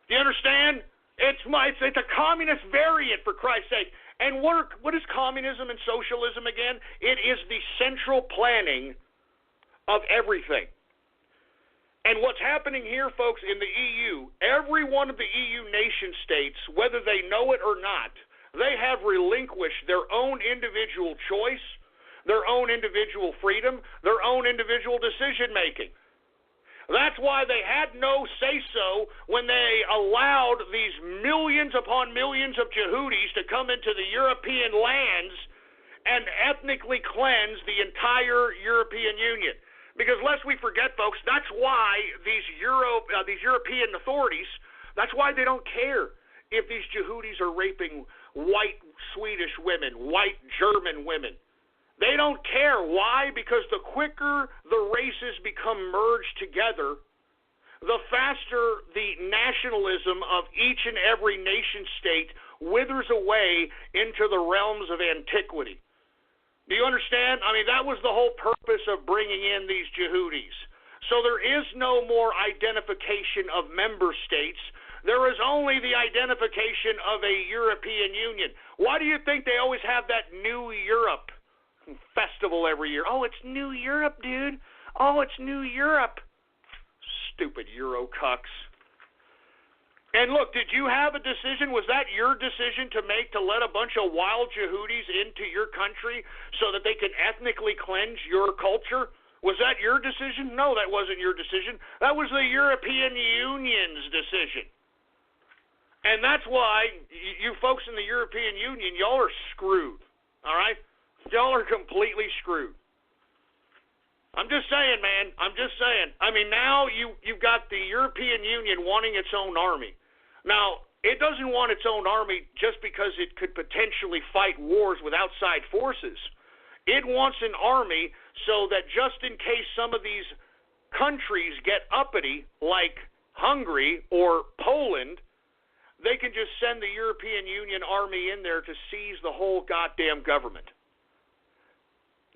Do you understand? It's a communist variant, for Christ's sake. And what is communism and socialism again? It is the central planning of everything. And what's happening here, folks, in the EU, every one of the EU nation states, whether they know it or not, they have relinquished their own individual choice, their own individual freedom, their own individual decision-making. That's why they had no say-so when they allowed these millions upon millions of Yehudis to come into the European lands and ethnically cleanse the entire European Union. Because lest we forget, folks, that's why these European authorities, that's why they don't care if these Yehudis are raping white Swedish women, white German women. They don't care. Why? Because the quicker the races become merged together, the faster the nationalism of each and every nation state withers away into the realms of antiquity. Do you understand? I mean, that was the whole purpose of bringing in these Yehudis. So there is no more identification of member states. There is only the identification of a European Union. Why do you think they always have that New Europe festival every year? Oh, it's New Europe, dude. Oh, it's New Europe. Stupid Euro cucks. And look, did you have a decision? Was that your decision to make, to let a bunch of wild Yehudis into your country so that they could ethnically cleanse your culture? Was that your decision? No, that wasn't your decision. That was the European Union's decision. And that's why you folks in the European Union, y'all are screwed, all right? Y'all are completely screwed. I'm just saying, man. I'm just saying. I mean, now you've got the European Union wanting its own army. Now, it doesn't want its own army just because it could potentially fight wars with outside forces. It wants an army so that just in case some of these countries get uppity, like Hungary or Poland, they can just send the European Union army in there to seize the whole goddamn government.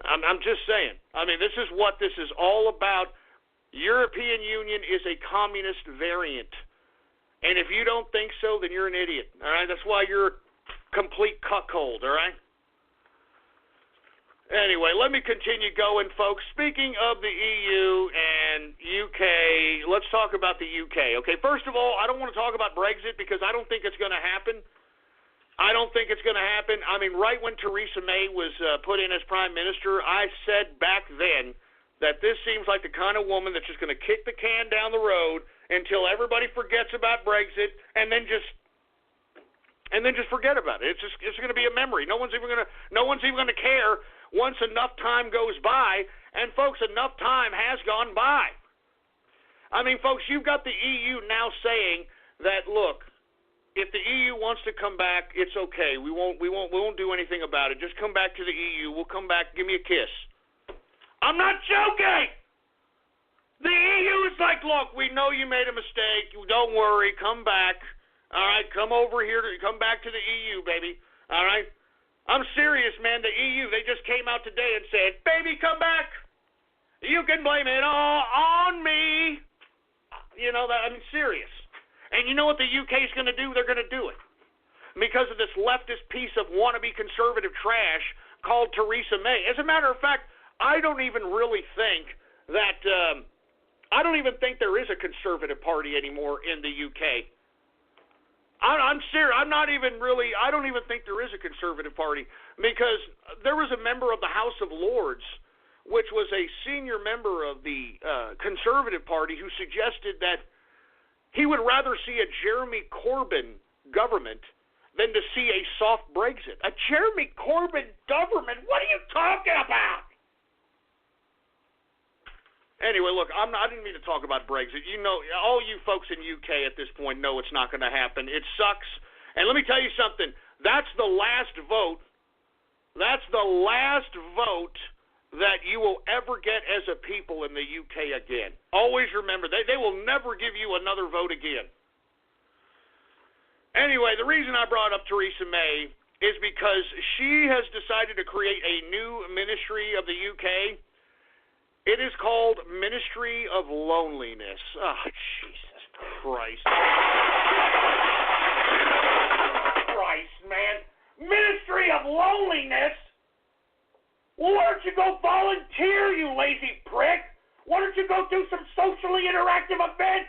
I'm just saying. I mean, this is what this is all about. European Union is a communist variant. And if you don't think so, then you're an idiot. All right? That's why you're a complete cuckold. All right? Anyway, let me continue going, folks. Speaking of the EU and UK, let's talk about the UK. Okay, first of all, I don't want to talk about Brexit because I don't think it's going to happen. I don't think it's going to happen. I mean, right when Theresa May was put in as prime minister, I said back then that this seems like the kind of woman that's just going to kick the can down the road until everybody forgets about Brexit and then just forget about it. It's going to be a memory. No one's even going to care once enough time goes by. And folks, enough time has gone by. I mean, folks, you've got the EU now saying that, look, if the EU wants to come back, it's okay. We won't do anything about it. Just come back to the EU. We'll come back. Give me a kiss. I'm not joking. The EU is like, look, we know you made a mistake. Don't worry. Come back. All right, come over here. Come back to the EU, baby. All right. I'm serious, man. The EU, they just came out today and said, baby, come back. You can blame it all on me. You know that. I mean, serious. And you know what the UK is going to do? They're going to do it. Because of this leftist piece of wannabe conservative trash called Theresa May. As a matter of fact, I don't even really think that, I don't even think there is a conservative party anymore in the UK. I'm serious. I don't even think there is a conservative party. Because there was a member of the House of Lords, which was a senior member of the Conservative Party, who suggested that he would rather see a Jeremy Corbyn government than to see a soft Brexit. A Jeremy Corbyn government? What are you talking about? Anyway, look, I didn't mean to talk about Brexit. You know, all you folks in UK at this point know it's not going to happen. It sucks. And let me tell you something. That's the last vote. That's the last vote that you will ever get as a people in the UK again. Always remember, they will never give you another vote again. Anyway, the reason I brought up Theresa May is because she has decided to create a new ministry of the UK. It is called Ministry of Loneliness. Oh, Jesus Christ. Christ, man. Ministry of Loneliness? Well, why don't you go volunteer, you lazy prick? Why don't you go do some socially interactive event?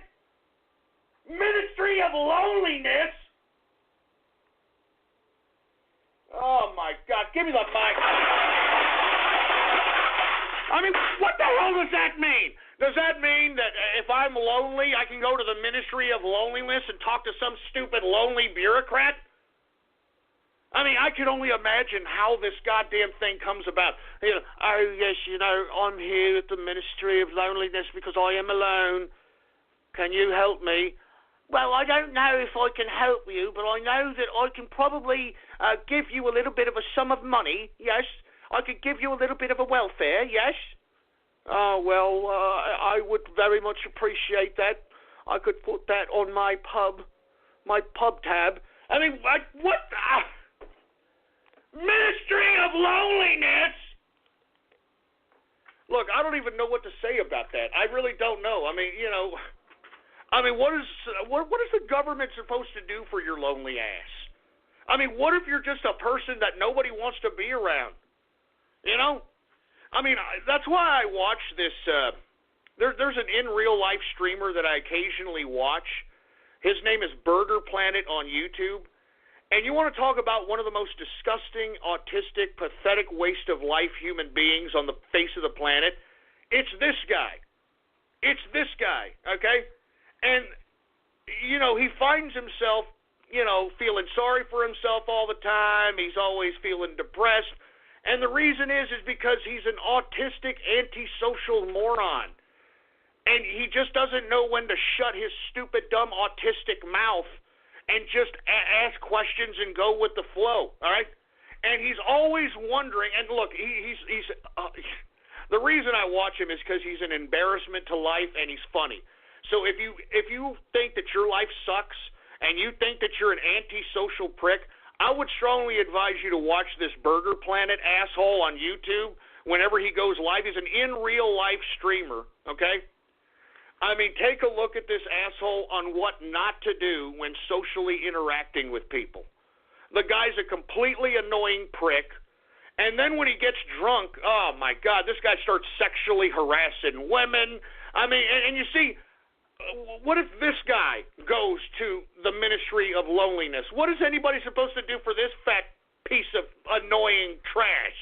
Ministry of Loneliness? Give me the mic. I mean, what the hell does that mean? Does that mean that if I'm lonely, I can go to the Ministry of Loneliness and talk to some stupid lonely bureaucrat? I mean, I could only imagine how this goddamn thing comes about. Oh, yes, I'm here at the Ministry of Loneliness because I am alone. Can you help me? Well, I don't know if I can help you, but I know that I can probably give you a little bit of a sum of money, yes. I could give you a little bit of a welfare, yes. Oh, well, I would very much appreciate that. I could put that on my pub tab. I mean, what? Ministry of Loneliness? Look, I don't even know what to say about that. I really don't know. I mean, what is the government supposed to do for your lonely ass? I mean, what if you're just a person that nobody wants to be around? I mean, that's why I watch this. There's an in real life streamer that I occasionally watch. His name is Burger Planet on YouTube. And you want to talk about one of the most disgusting, autistic, pathetic waste of life human beings on the face of the planet? It's this guy. It's this guy, okay? And, he finds himself, feeling sorry for himself all the time. He's always feeling depressed. And the reason is because he's an autistic, antisocial moron. And he just doesn't know when to shut his stupid, dumb, autistic mouth and just ask questions and go with the flow, all right? And he's always wondering, and look, he's the reason I watch him is because he's an embarrassment to life and he's funny. So if you think that your life sucks and you think that you're an antisocial prick, I would strongly advise you to watch this Burger Planet asshole on YouTube whenever he goes live. He's an in real life streamer, okay? I mean, take a look at this asshole on what not to do when socially interacting with people. The guy's a completely annoying prick. And then when he gets drunk, oh, my God, this guy starts sexually harassing women. I mean, and you see, what if this guy goes to the Ministry of Loneliness? What is anybody supposed to do for this fat piece of annoying trash?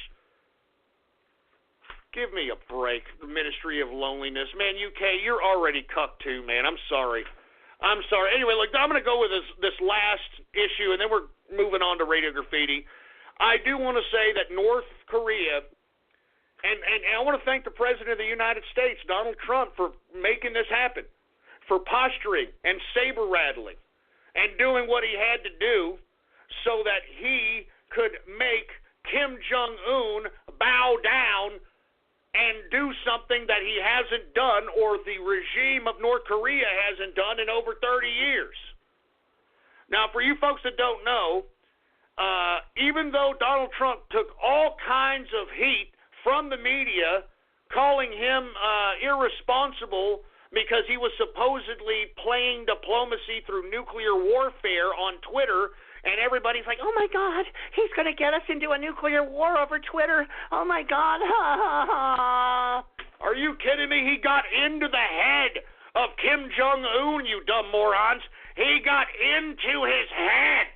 Give me a break, the Ministry of Loneliness. Man, UK, you're already cucked too, man. I'm sorry. Anyway, look, I'm going to go with this last issue, and then we're moving on to Radio Graffiti. I do want to say that North Korea, and I want to thank the President of the United States, Donald Trump, for making this happen, for posturing and saber-rattling and doing what he had to do so that he could make Kim Jong-un bow down and do something that he hasn't done or the regime of North Korea hasn't done in over 30 years. Now, for you folks that don't know, even though Donald Trump took all kinds of heat from the media, calling him irresponsible because he was supposedly playing diplomacy through nuclear warfare on Twitter, and everybody's like, oh, my God, he's going to get us into a nuclear war over Twitter. Oh, my God. Are you kidding me? He got into the head of Kim Jong-un, you dumb morons. He got into his head.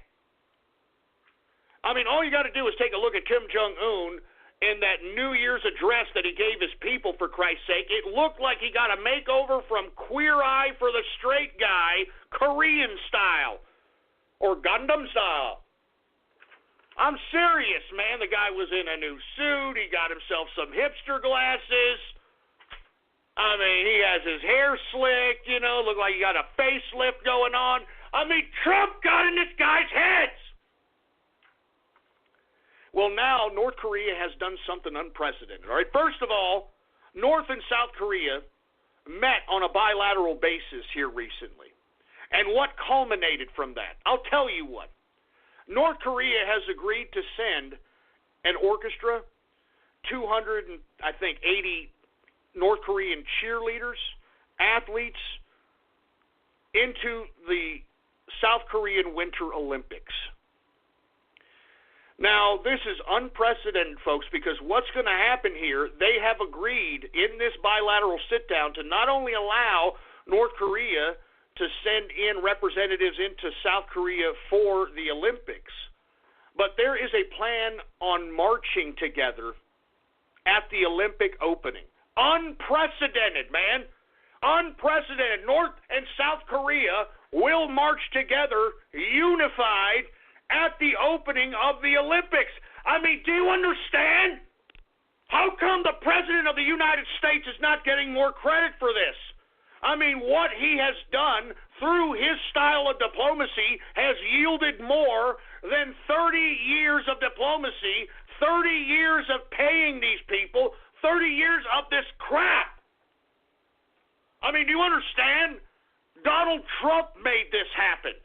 I mean, all you got to do is take a look at Kim Jong-un in that New Year's address that he gave his people, for Christ's sake. It looked like he got a makeover from Queer Eye for the Straight Guy, Korean style. Or Gundam style. I'm serious, man. The guy was in a new suit. He got himself some hipster glasses. I mean, he has his hair slicked, look like he got a facelift going on. I mean, Trump got in this guy's heads. Well, now North Korea has done something unprecedented. All right, first of all, North and South Korea met on a bilateral basis here recently. And what culminated from that? I'll tell you what. North Korea has agreed to send an orchestra, 280 North Korean cheerleaders, athletes, into the South Korean Winter Olympics. Now, this is unprecedented, folks, because what's going to happen here, they have agreed in this bilateral sit-down to not only allow North Korea to send in representatives into South Korea for the Olympics, but there is a plan on marching together at the Olympic opening. Unprecedented, man. Unprecedented. North and South Korea will march together, unified, at the opening of the Olympics. I mean, do you understand? How come the President of the United States is not getting more credit for this? I mean, what he has done through his style of diplomacy has yielded more than 30 years of diplomacy, 30 years of paying these people, 30 years of this crap. I mean, do you understand? Donald Trump made this happen.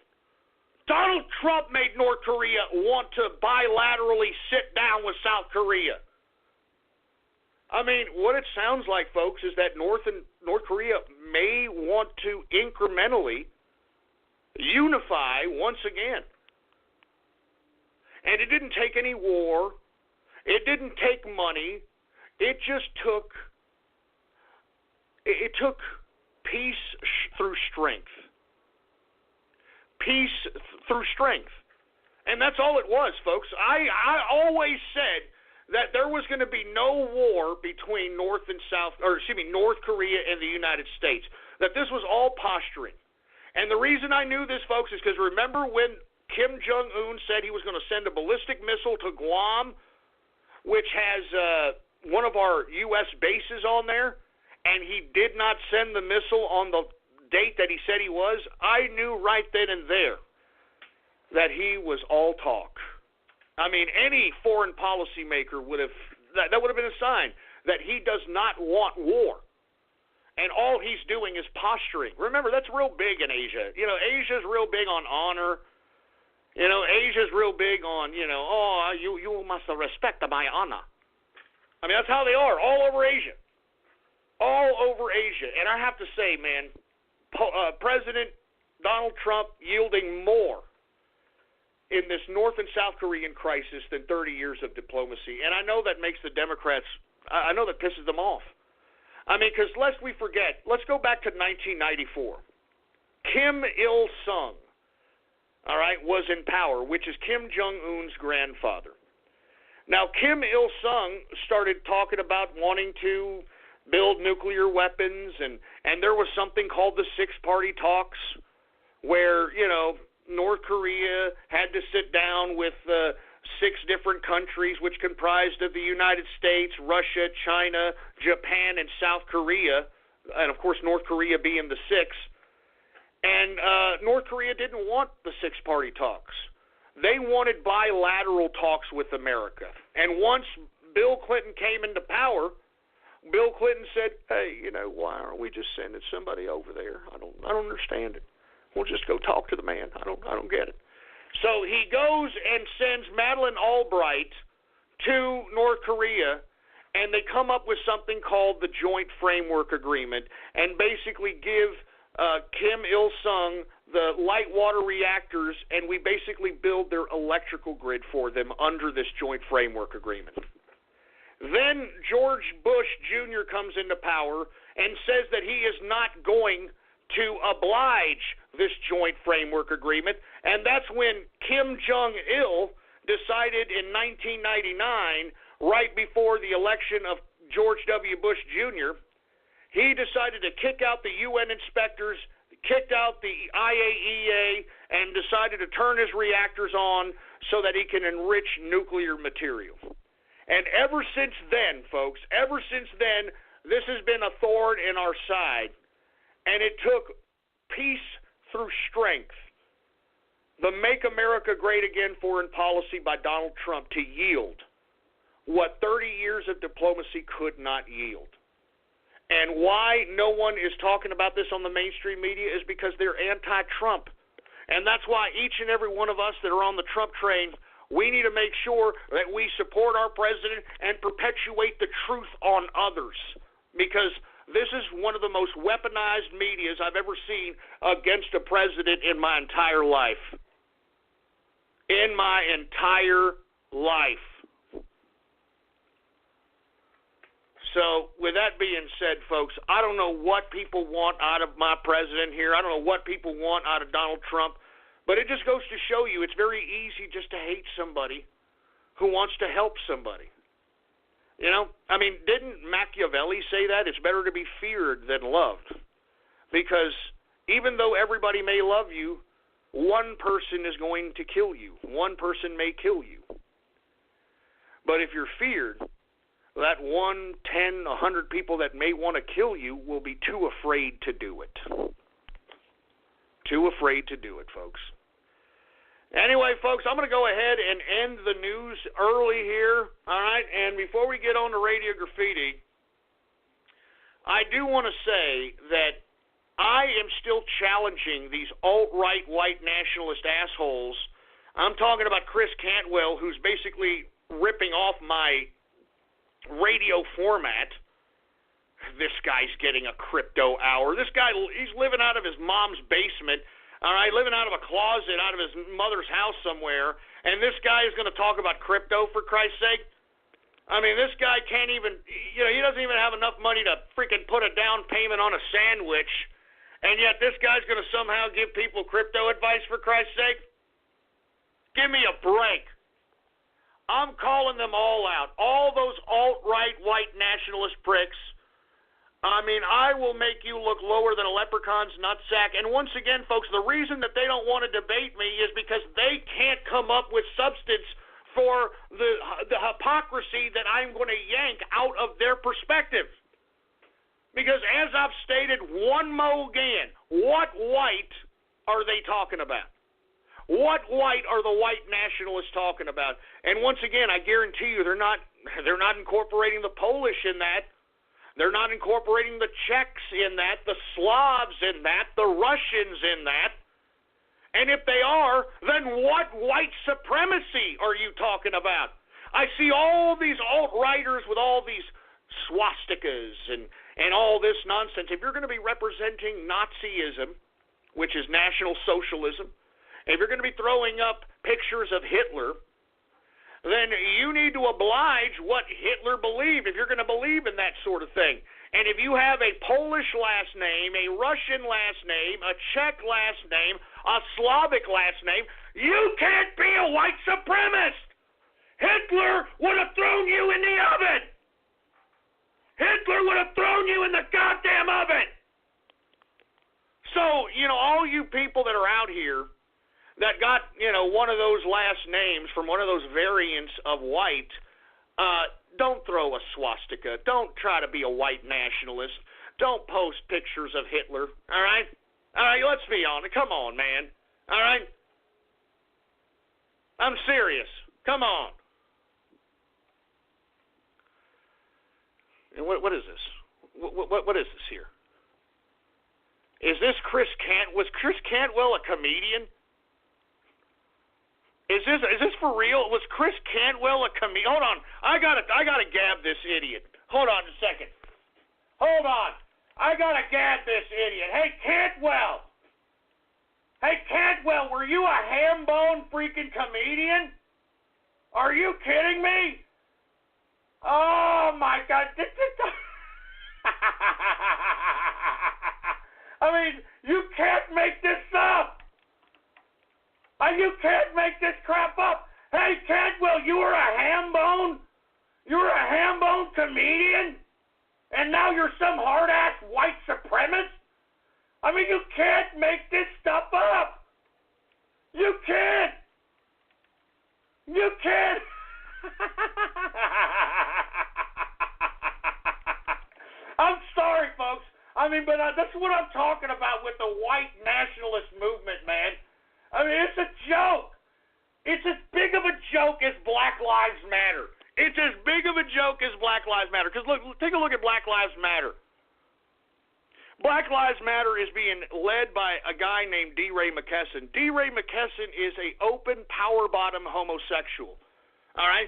Donald Trump made North Korea want to bilaterally sit down with South Korea. I mean, what it sounds like, folks, is that North Korea may want to incrementally unify once again. And it didn't take any war. It didn't take money. It just took peace through strength. Peace through strength. And that's all it was, folks. I always said that there was going to be no war between North Korea and the United States. That this was all posturing. And the reason I knew this, folks, is because remember when Kim Jong-un said he was going to send a ballistic missile to Guam, which has one of our U.S. bases on there, and he did not send the missile on the date that he said he was? I knew right then and there that he was all talk. I mean, any foreign policy maker would have, that would have been a sign that he does not want war. And all he's doing is posturing. Remember, that's real big in Asia. You know, Asia's real big on honor. You know, Asia's real big on, you must respect my honor. I mean, that's how they are all over Asia. All over Asia. And I have to say, man, President Donald Trump yielding more in this North and South Korean crisis than 30 years of diplomacy. And I know that makes the Democrats, I know that pisses them off. I mean, because lest we forget, let's go back to 1994. Kim Il-sung, all right, was in power, which is Kim Jong-un's grandfather. Now, Kim Il-sung started talking about wanting to build nuclear weapons, and there was something called the six-party talks where, you know, North Korea had to sit down with 6 different countries, which comprised of the United States, Russia, China, Japan, and South Korea, and of course North Korea being the 6th. And North Korea didn't want the six-party talks. They wanted bilateral talks with America. And once Bill Clinton came into power, Bill Clinton said, "Hey, you know, why aren't we just sending somebody over there? I don't understand it. We'll just go talk to the man. I don't get it." So he goes and sends Madeleine Albright to North Korea, and they come up with something called the Joint Framework Agreement, and basically give Kim Il-sung the light water reactors, and we basically build their electrical grid for them under this Joint Framework Agreement. Then George Bush Jr. comes into power and says that he is not going to oblige this Joint Framework Agreement, and that's when Kim Jong-il decided in 1999, right before the election of George W. Bush Jr., he decided to kick out the UN inspectors, kicked out the IAEA, and decided to turn his reactors on so that he can enrich nuclear material. And ever since then, folks, this has been a thorn in our side. And it took peace through strength, the Make America Great Again foreign policy by Donald Trump, to yield what 30 years of diplomacy could not yield. And why no one is talking about this on the mainstream media is because they're anti-Trump. And that's why each and every one of us that are on the Trump train, we need to make sure that we support our president and perpetuate the truth on others. Because this is one of the most weaponized medias I've ever seen against a president in my entire life. In my entire life. So, with that being said, folks, I don't know what people want out of my president here. I don't know what people want out of Donald Trump. But it just goes to show you it's very easy just to hate somebody who wants to help somebody. You know? I mean, didn't Machiavelli say that? It's better to be feared than loved. Because even though everybody may love you, one person is going to kill you. One person may kill you. But if you're feared, that 1, 10, 100 people that may want to kill you will be too afraid to do it. Too afraid to do it, folks. Anyway, folks, I'm going to go ahead and end the news early here, all right? And before we get on to Radio Graffiti, I do want to say that I am still challenging these alt-right white nationalist assholes. I'm talking about Chris Cantwell, who's basically ripping off my radio format. This guy's getting a crypto hour. This guy, he's living out of his mom's basement, all right, living out of a closet out of his mother's house somewhere, and this guy is going to talk about crypto, for Christ's sake? I mean, this guy can't even, he doesn't even have enough money to freaking put a down payment on a sandwich, and yet this guy's going to somehow give people crypto advice, for Christ's sake? Give me a break. I'm calling them all out. All those alt-right white nationalist pricks. I mean, I will make you look lower than a leprechaun's nutsack. And once again, folks, the reason that they don't want to debate me is because they can't come up with substance for the hypocrisy that I'm going to yank out of their perspective. Because as I've stated one more again, what white are they talking about? What white are the white nationalists talking about? And once again, I guarantee you they're not incorporating the Polish in that. They're not incorporating the Czechs in that, the Slavs in that, the Russians in that. And if they are, then what white supremacy are you talking about? I see all these alt-righters with all these swastikas and all this nonsense. If you're going to be representing Nazism, which is National Socialism, if you're going to be throwing up pictures of Hitler, then you need to oblige what Hitler believed, if you're going to believe in that sort of thing. And if you have a Polish last name, a Russian last name, a Czech last name, a Slavic last name, you can't be a white supremacist. Hitler would have thrown you in the oven. Hitler would have thrown you in the goddamn oven. So, all you people that are out here that got, one of those last names from one of those variants of white, don't throw a swastika. Don't try to be a white nationalist. Don't post pictures of Hitler, all right? All right, let's be honest. Come on, man, all right? I'm serious. Come on. And what is this? What is this here? Is this was Chris Cantwell a comedian? Is this for real? Was Chris Cantwell a comedian? Hold on. I gotta gab this idiot. Hold on a second. Hold on. I gotta gab this idiot. Hey, Cantwell. Hey, Cantwell, were you a ham-bone freaking comedian? Are you kidding me? Oh, my God. I mean, you can't make this up. You can't make this crap up. Hey, Cantwell, you were a ham-bone? You were a ham-bone comedian? And now you're some hard-ass white supremacist? I mean, you can't make this stuff up. You can't. You can't. I'm sorry, folks. I mean, but that's what I'm talking about with the white nationalist movement, man. I mean, it's a joke. It's as big of a joke as Black Lives Matter. It's as big of a joke as Black Lives Matter. Because look, take a look at Black Lives Matter. Black Lives Matter is being led by a guy named D. Ray McKesson. D. Ray McKesson is a open power bottom homosexual. All right?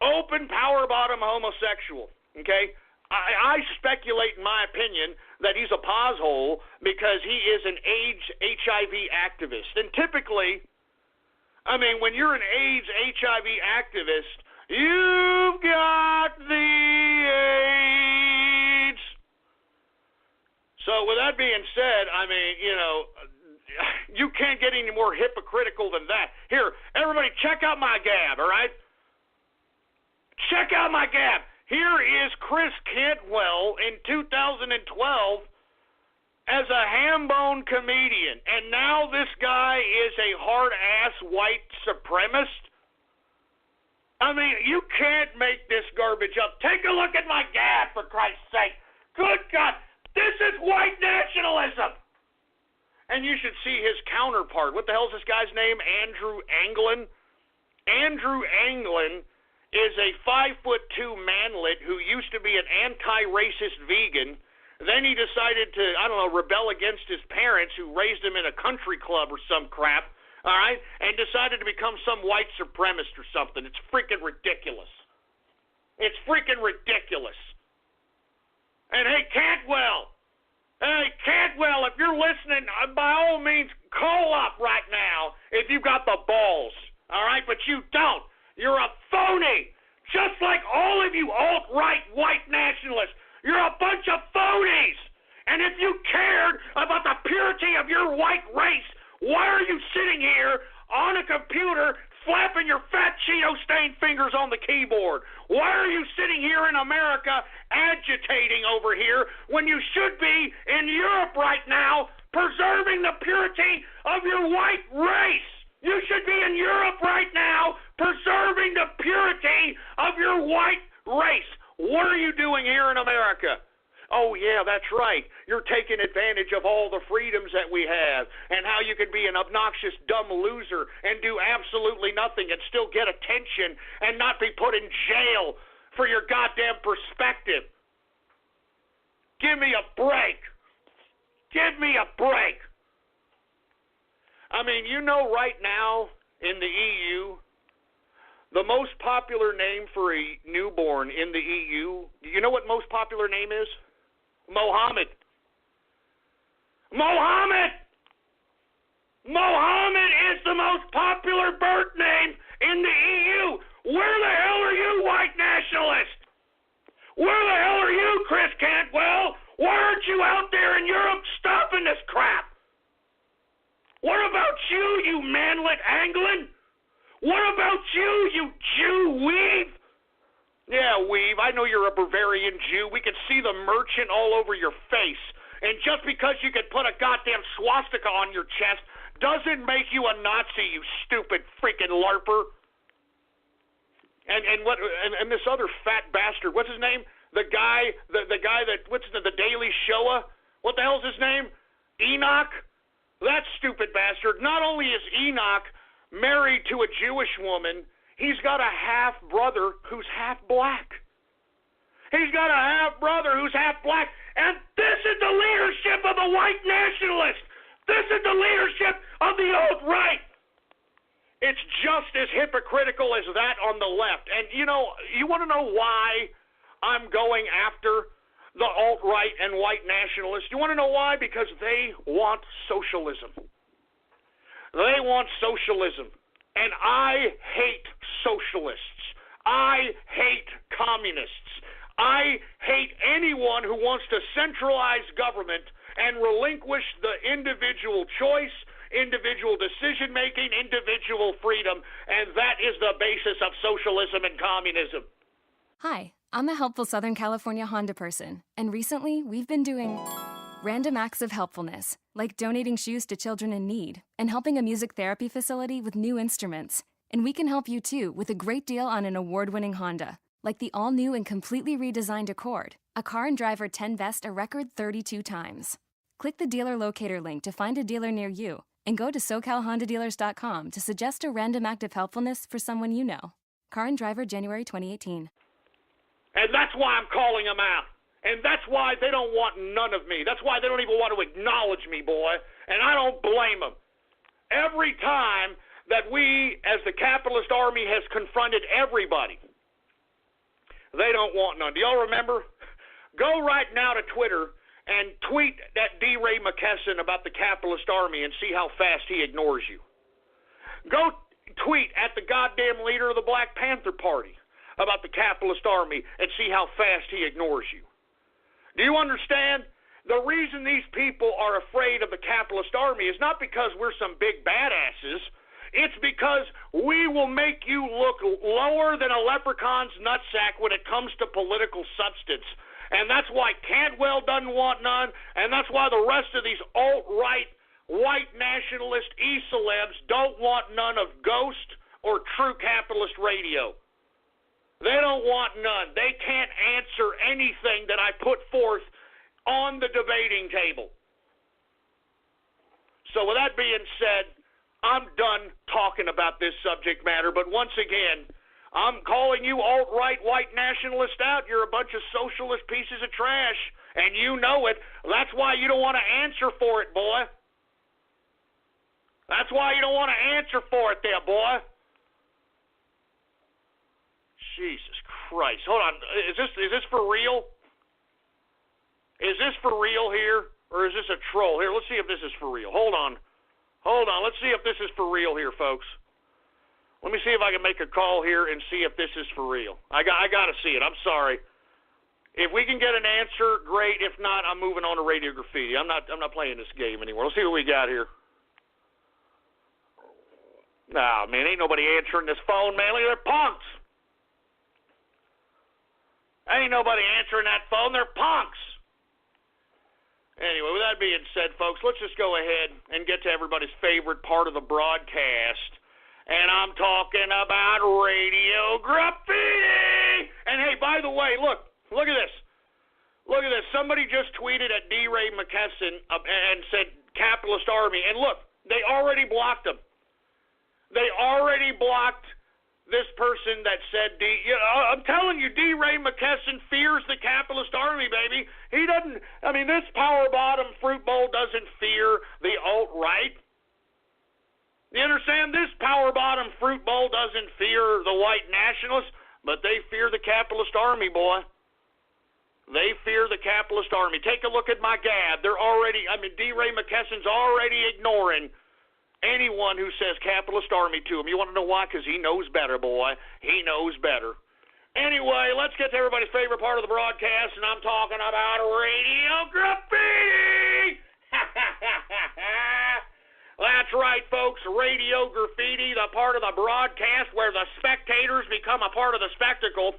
Open power bottom homosexual. Okay? I speculate, in my opinion, that he's a pothole because he is an AIDS HIV activist. And typically, I mean, when you're an AIDS HIV activist, you've got the AIDS. So with that being said, I mean, You can't get any more hypocritical than that. Here, everybody, check out my gab, all right? Check out my gab. Here is Chris Cantwell in 2012 as a ham-bone comedian, and now this guy is a hard-ass white supremacist? I mean, you can't make this garbage up. Take a look at my gab, for Christ's sake. Good God, this is white nationalism. And you should see his counterpart. What the hell is this guy's name? Andrew Anglin? Andrew Anglin is a 5'2" manlet who used to be an anti-racist vegan. Then he decided to, rebel against his parents who raised him in a country club or some crap, all right, and decided to become some white supremacist or something. It's freaking ridiculous. It's freaking ridiculous. And hey, Cantwell, if you're listening, by all means, call up right now if you've got the balls, all right, but you don't. You're a phony, just like all of you alt-right white nationalists. You're a bunch of phonies. And if you cared about the purity of your white race, why are you sitting here on a computer flapping your fat Cheeto-stained fingers on the keyboard? Why are you sitting here in America agitating over here when you should be in Europe right now preserving the purity of your white race? You should be in Europe right now preserving the purity of your white race. What are you doing here in America? Oh, yeah, that's right. You're taking advantage of all the freedoms that we have and how you can be an obnoxious, dumb loser and do absolutely nothing and still get attention and not be put in jail for your goddamn perspective. Give me a break. Give me a break. I mean, right now in the EU, the most popular name for a newborn in the EU, you know what most popular name is? Mohammed. Mohammed! Mohammed is the most popular birth name in the EU. Where the hell are you, white nationalists? Where the hell are you, Chris Cantwell? Why aren't you out there in Europe stopping this crap? What about you, you manlet Anglin? What about you, you Jew weave? Yeah, weave, I know you're a Bavarian Jew. We can see the merchant all over your face. And just because you can put a goddamn swastika on your chest doesn't make you a Nazi, you stupid freaking LARPer. And this other fat bastard, what's his name? The guy that, the Daily Shoah? What the hell's his name? Enoch? That stupid bastard. Not only is Enoch married to a Jewish woman, he's got a half-brother who's half-black. He's got a half-brother who's half-black. And this is the leadership of the white nationalists. This is the leadership of the alt-right. It's just as hypocritical as that on the left. And, you want to know why I'm going after the alt-right and white nationalists? You want to know why? Because they want socialism. They want socialism. And I hate socialists. I hate communists. I hate anyone who wants to centralize government and relinquish the individual choice, individual decision-making, individual freedom, and that is the basis of socialism and communism. Hi, I'm a helpful Southern California Honda person, and recently we've been doing random acts of helpfulness, like donating shoes to children in need and helping a music therapy facility with new instruments. And we can help you too with a great deal on an award-winning Honda, like the all-new and completely redesigned Accord, a car and driver 10-best a record 32 times. Click the dealer locator link to find a dealer near you, and go to SoCalHondaDealers.com to suggest a random act of helpfulness for someone you know. Car and driver, January 2018. And that's why I'm calling them out. And that's why they don't want none of me. That's why they don't even want to acknowledge me, boy. And I don't blame them. Every time that we, as the capitalist army, has confronted everybody, they don't want none. Do y'all remember? Go right now to Twitter and tweet at D. Ray McKesson about the capitalist army and see how fast he ignores you. Go tweet at the goddamn leader of the Black Panther Party about the capitalist army and see how fast he ignores you. Do you understand? The reason these people are afraid of the capitalist army is not because we're some big badasses. It's because we will make you look lower than a leprechaun's nutsack when it comes to political substance. And that's why Cantwell doesn't want none, and that's why the rest of these alt-right, white nationalist e-celebs don't want none of Ghost or True Capitalist Radio. They don't want none. They can't answer anything that I put forth on the debating table. So with that being said, I'm done talking about this subject matter, but once again, I'm calling you alt-right white nationalists out. You're a bunch of socialist pieces of trash, and you know it. That's why you don't want to answer for it, boy. That's why you don't want to answer for it there, boy. Jesus Christ. Hold on. Is this for real? Is this for real here, or is this a troll? Here, let's see if this is for real. Hold on. Let's see if this is for real here, folks. Let me see if I can make a call here and see if this is for real. I got to see it. I'm sorry. If we can get an answer, great. If not, I'm moving on to Radio Graffiti. I'm not playing this game anymore. Let's see what we got here. Nah, man, ain't nobody answering this phone, man. Look at they're punks. Ain't nobody answering that phone. They're punks. Anyway, with that being said, folks, let's just go ahead and get to everybody's favorite part of the broadcast. And I'm talking about Radio Graffiti. And hey, by the way, look at this. Look at this. Somebody just tweeted at D. Ray McKesson and said capitalist army. And look, they already blocked him. They already blocked this person that said I'm telling you, D. Ray McKesson fears the capitalist army, baby. He doesn't. I mean, this power bottom fruit bowl doesn't fear the alt-right. You understand? This power bottom fruit bowl doesn't fear the white nationalists, but they fear the capitalist army, boy. They fear the capitalist army. Take a look at my gab. They're already. I mean, D. Ray McKesson's already ignoring anyone who says capitalist army to him. You want to know why? Because he knows better, boy. He knows better. Anyway, let's get to everybody's favorite part of the broadcast, and I'm talking about Radio Graffiti. That's right, folks. Radio Graffiti, the part of the broadcast where the spectators become a part of the spectacle.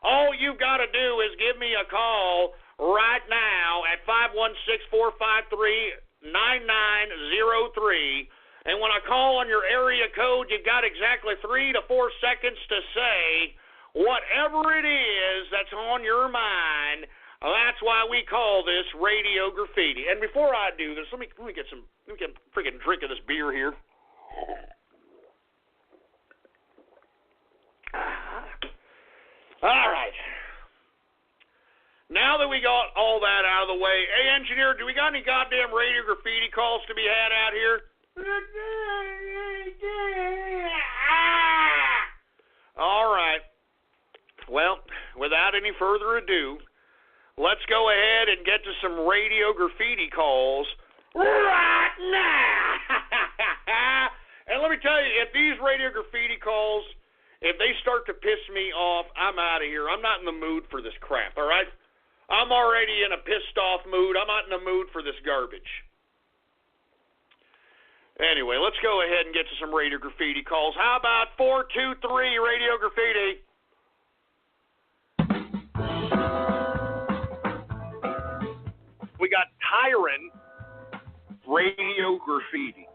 All you've got to do is give me a call right now at 516-453-9903. And when I call on your area code, you've got exactly 3 to 4 seconds to say whatever it is that's on your mind. That's why we call this Radio Graffiti. And before I do this, let me get a freaking drink of this beer here. All right. Now that we got all that out of the way, hey, engineer, do we got any goddamn Radio Graffiti calls to be had out here? All right. Well, without any further ado, let's go ahead and get to some Radio Graffiti calls right now. And let me tell you, if these Radio Graffiti calls, if they start to piss me off, I'm out of here. I'm not in the mood for this crap, all right? I'm already in a pissed-off mood. I'm not in the mood for this garbage. Anyway, let's go ahead and get to some Radio Graffiti calls. How about 423 Radio Graffiti? We got Tyron Radio Graffiti.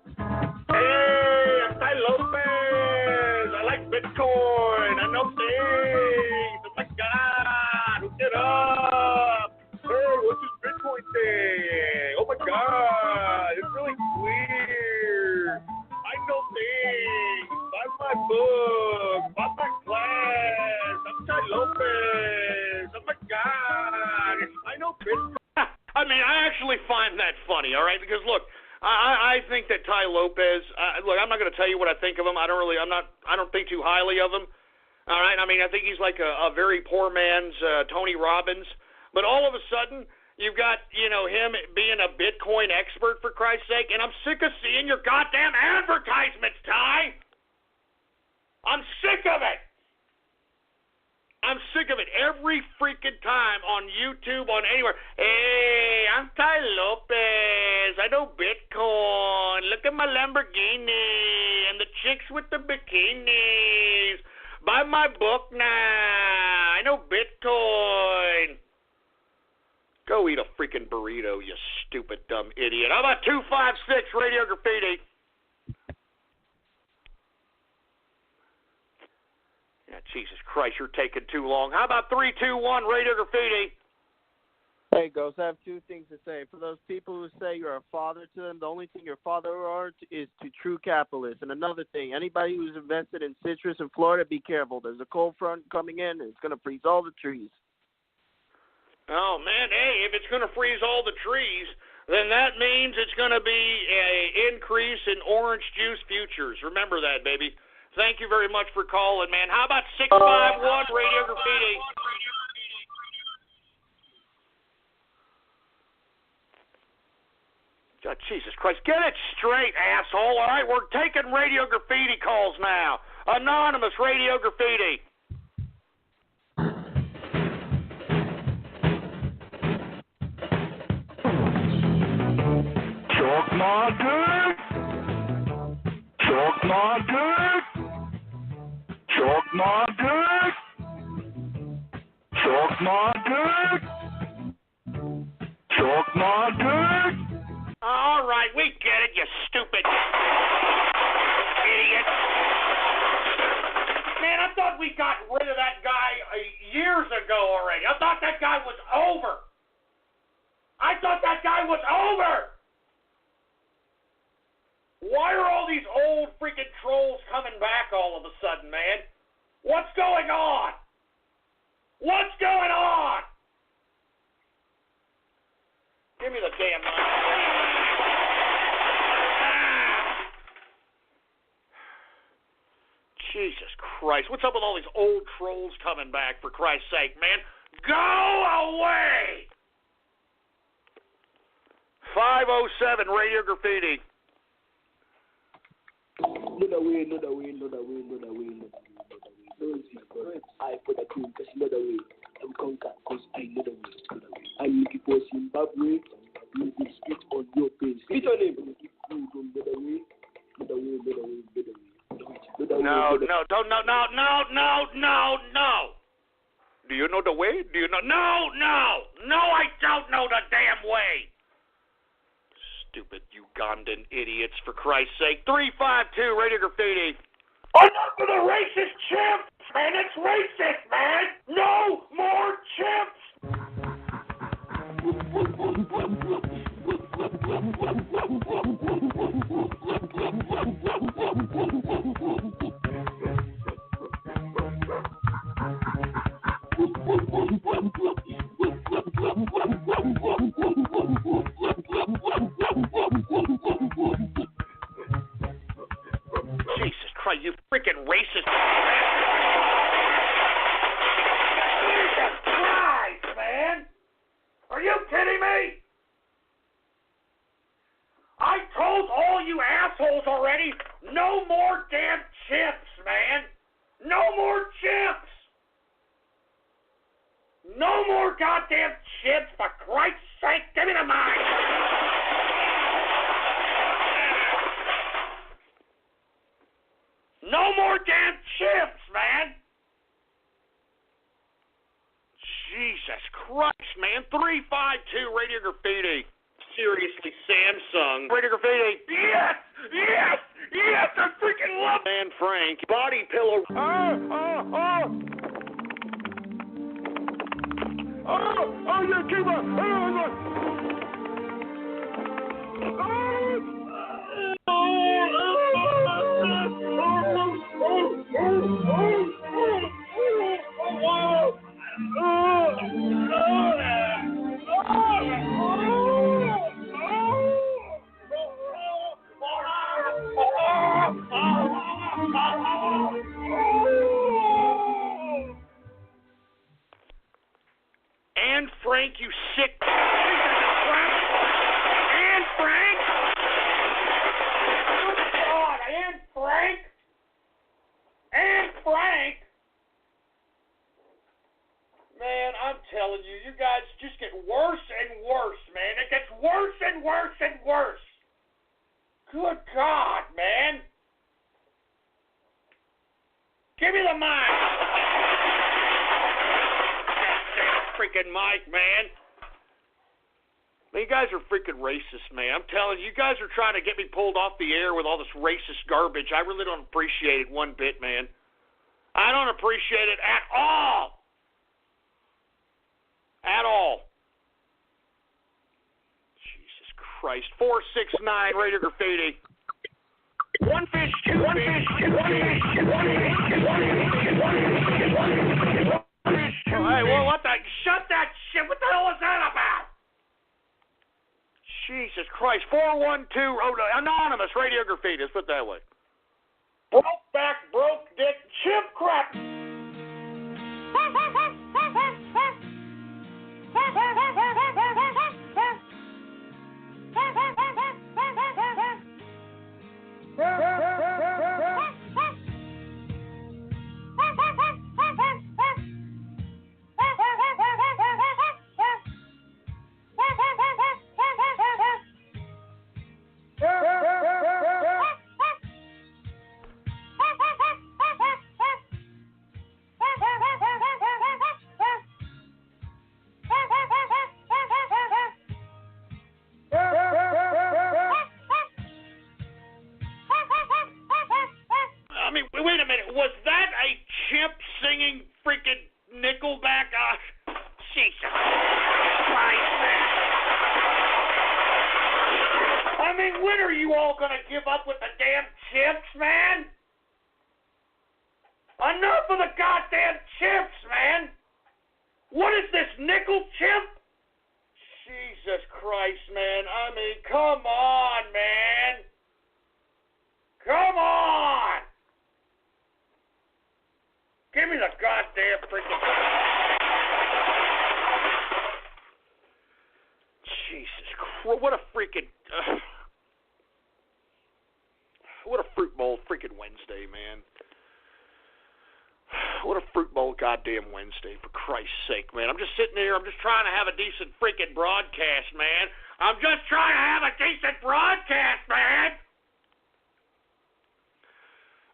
Hey, I'm Ty Lopez. I like Bitcoin. I know things. Oh my God, hook it up. Hey, what's this Bitcoin thing? Oh my God, it's really weird. I know things. Buy my book. Buy my class. I'm Ty Lopez. Oh my God, I know Bitcoin. I mean, I actually find that funny, all right? Because look, I think that Ty Lopez. Look, I'm not going to tell you what I think of him. I don't think too highly of him. All right. I mean, I think he's like a very poor man's Tony Robbins. But all of a sudden, you've got him being a Bitcoin expert, for Christ's sake. And I'm sick of seeing your goddamn advertisements, Ty. I'm sick of it. I'm sick of it every freaking time on YouTube, on anywhere. Hey, I'm Ty Lopez. I know Bitcoin. Look at my Lamborghini and the chicks with the bikinis. Buy my book now. I know Bitcoin. Go eat a freaking burrito, you stupid, dumb idiot. How about 256 Radio Graffiti? Yeah, Jesus Christ, you're taking too long. How about 321 Radio Graffiti? Hey, Ghost, I have two things to say. For those people who say you're a father to them, the only thing your father are is to true capitalists. And another thing, anybody who's invested in citrus in Florida, be careful. There's a cold front coming in, and it's going to freeze all the trees. Oh, man, hey, if it's going to freeze all the trees, then that means it's going to be an increase in orange juice futures. Remember that, baby. Thank you very much for calling, man. How about 651 Radio Graffiti? God, Jesus Christ, get it straight, asshole. All right, we're taking Radio Graffiti calls now. Anonymous Radio Graffiti. Chalk my dick. Chalk my dick. Chalk my dick. Chalk my dick. Chalk my dick. All right, we get it, you stupid idiot. Man, I thought we got rid of that guy years ago already. I thought that guy was over. Why are all these old freaking trolls coming back all of a sudden, man? What's going on? What's going on? Give me the damn money. Jesus Christ. What's up with all these old trolls coming back, for Christ's sake, man? Go away! 507 Radio Graffiti. I for the queen, because you know the way. I'm conquer, because I know the way. I'm looking for Zimbabwe. You will spit on your face. Spit on him. You don't know the way. Know the way, know the way, know the way. No. Do you know the way? Do you know? No, I don't know the damn way. Stupid Ugandan idiots, for Christ's sake. 352 Radio Graffiti. Enough of the racist chimps, man. It's racist, man. No more chimps. Jesus Christ, you freaking racist. Jesus Christ, man. Are you kidding me? I told all you assholes already, no more damn chimps, man. No more chimps. No more goddamn chimps, for Christ's sake. Give me the mic. No more damn chimps, man. Jesus Christ, man. 352 Radio Graffiti. Seriously, Samsung. Radio Graffiti. Yes! I freaking love Man Frank. Body pillow. Oh, you keeper. Anne Frank, you sick. Anne Frank. Oh, God, Anne Frank. Anne Frank. Man, I'm telling you, you guys just get worse and worse, man. It and worse and worse. Good God, man. Give me the mic. Freaking mic, man. You guys are freaking racist, man. I'm telling you, you guys are trying to get me pulled off the air with all this racist garbage. I really don't appreciate it one bit, man. I don't appreciate it at all. At all. Jesus Christ. 469 Radio Graffiti. One fish, two fish, one fish, one fish, one fish. Hey, well, what the? Shut that shit. What the hell was that about? Jesus Christ. 412 Anonymous Radio Graffiti. Let's put it that way. Broke back, broke dick, chip crap. Wait a minute, was that a chimp singing freaking Nickelback? Jesus Christ, man. I mean, when are you all gonna give up with the damn chimps, man? Enough of the goddamn chimps, man. What is this, nickel chimp? Jesus Christ, man. I mean, come on, man. Come on. Give me the goddamn freaking... Jesus Christ, what a freaking... what a fruit bowl freaking Wednesday, man. What a fruit bowl goddamn Wednesday, for Christ's sake, man. I'm just sitting here, I'm just trying to have a decent freaking broadcast, man. I'm just trying to have a decent broadcast, man.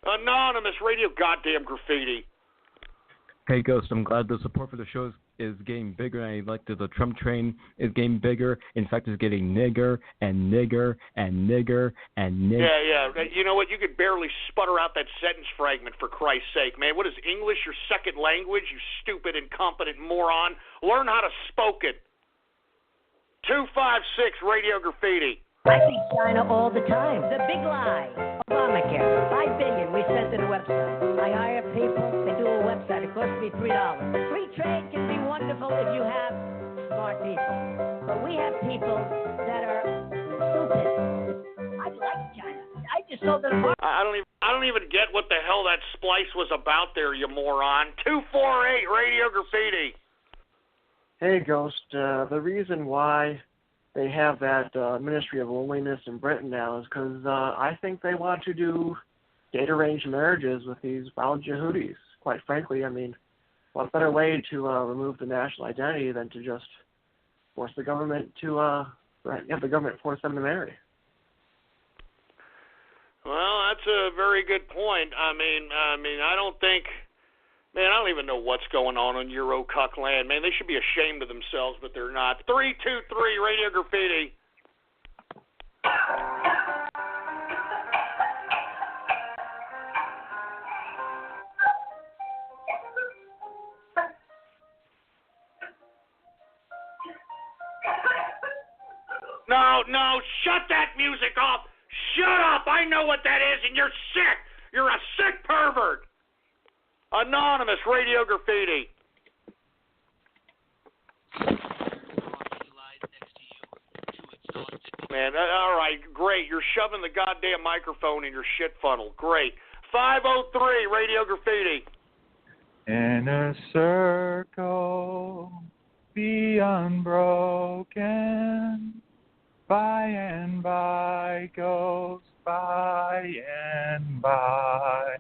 Anonymous Radio goddamn Graffiti. Hey, Ghost, I'm glad the support for the show is getting bigger, and I like that the Trump train is getting bigger. In fact, it's getting nigger and nigger and nigger and nigger. Yeah. You know what? You could barely sputter out that sentence fragment, for Christ's sake, man. What is English your second language, you stupid, incompetent moron? Learn how to spoke it. 256 Radio Graffiti. I see China all the time. The big lie. Obamacare. $5 billion we sent to the website. I hire people. They do a website. It costs me $3. Free trade can be wonderful if you have smart people. But we have people that are stupid. I like China. I just sold them. I don't even get what the hell that splice was about there, you moron. 248 Radio Graffiti. Hey, Ghost. The reason why they have that Ministry of Loneliness in Britain now is because I think they want to do gay-arranged marriages with these wild Yehudis. Quite frankly, I mean, what better way to remove the national identity than to just force the government to have the government force them to marry? Well, that's a very good point. I mean, I don't think. Man, I don't even know what's going on in Euro-cuck land. Man, they should be ashamed of themselves, but they're not. 323 Radio Graffiti. No, shut that music off. Shut up. I know what that is, and you're sick. You're a sick pervert. Anonymous Radio Graffiti. Man, all right, great. You're shoving the goddamn microphone in your shit funnel. Great. 503 Radio Graffiti. In a circle, be unbroken. By and by goes by and by.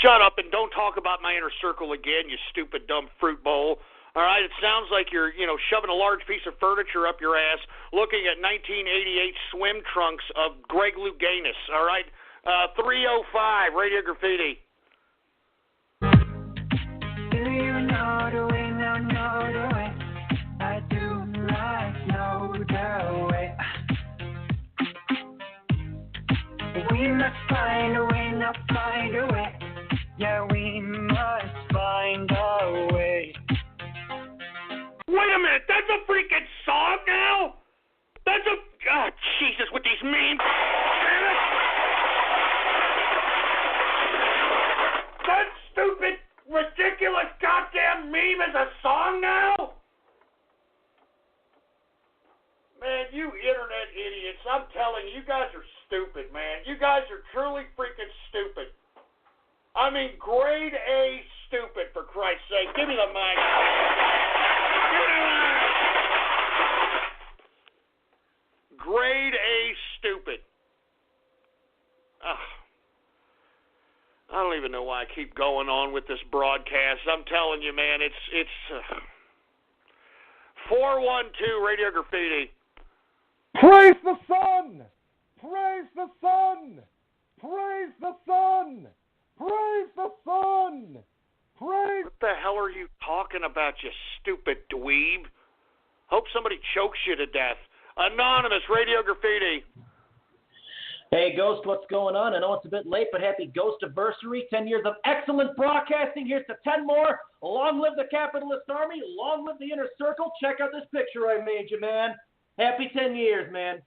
Shut up and don't talk about my inner circle again, you stupid, dumb fruit bowl. All right, it sounds like you're, shoving a large piece of furniture up your ass, looking at 1988 swim trunks of Greg Louganis. All right, 305 Radio Graffiti. Do you know the way? Know the way? I do like know the way. We must find a way, not find a way. Yeah, we must find a way. Wait a minute, that's a freaking song now? That's a... Oh, Jesus, with these memes. Damn it. That stupid, ridiculous goddamn meme is a song now? Man, you internet idiots, I'm telling you, you guys are stupid, man. You guys are truly freaking stupid. I mean, grade A stupid, for Christ's sake. Give me the mic. Grade A stupid. I don't even know why I keep going on with this broadcast. I'm telling you, man, it's 412 Radio Graffiti. Praise the sun! Praise the sun! Praise the sun! Praise the sun! Praise... What the hell are you talking about, you stupid dweeb? Hope somebody chokes you to death. Anonymous Radio Graffiti. Hey, Ghost, what's going on? I know it's a bit late, but happy Ghost-iversary. 10 years of excellent broadcasting. Here's to 10 more. Long live the capitalist army. Long live the inner circle. Check out this picture I made you, man. Happy 10 years, man.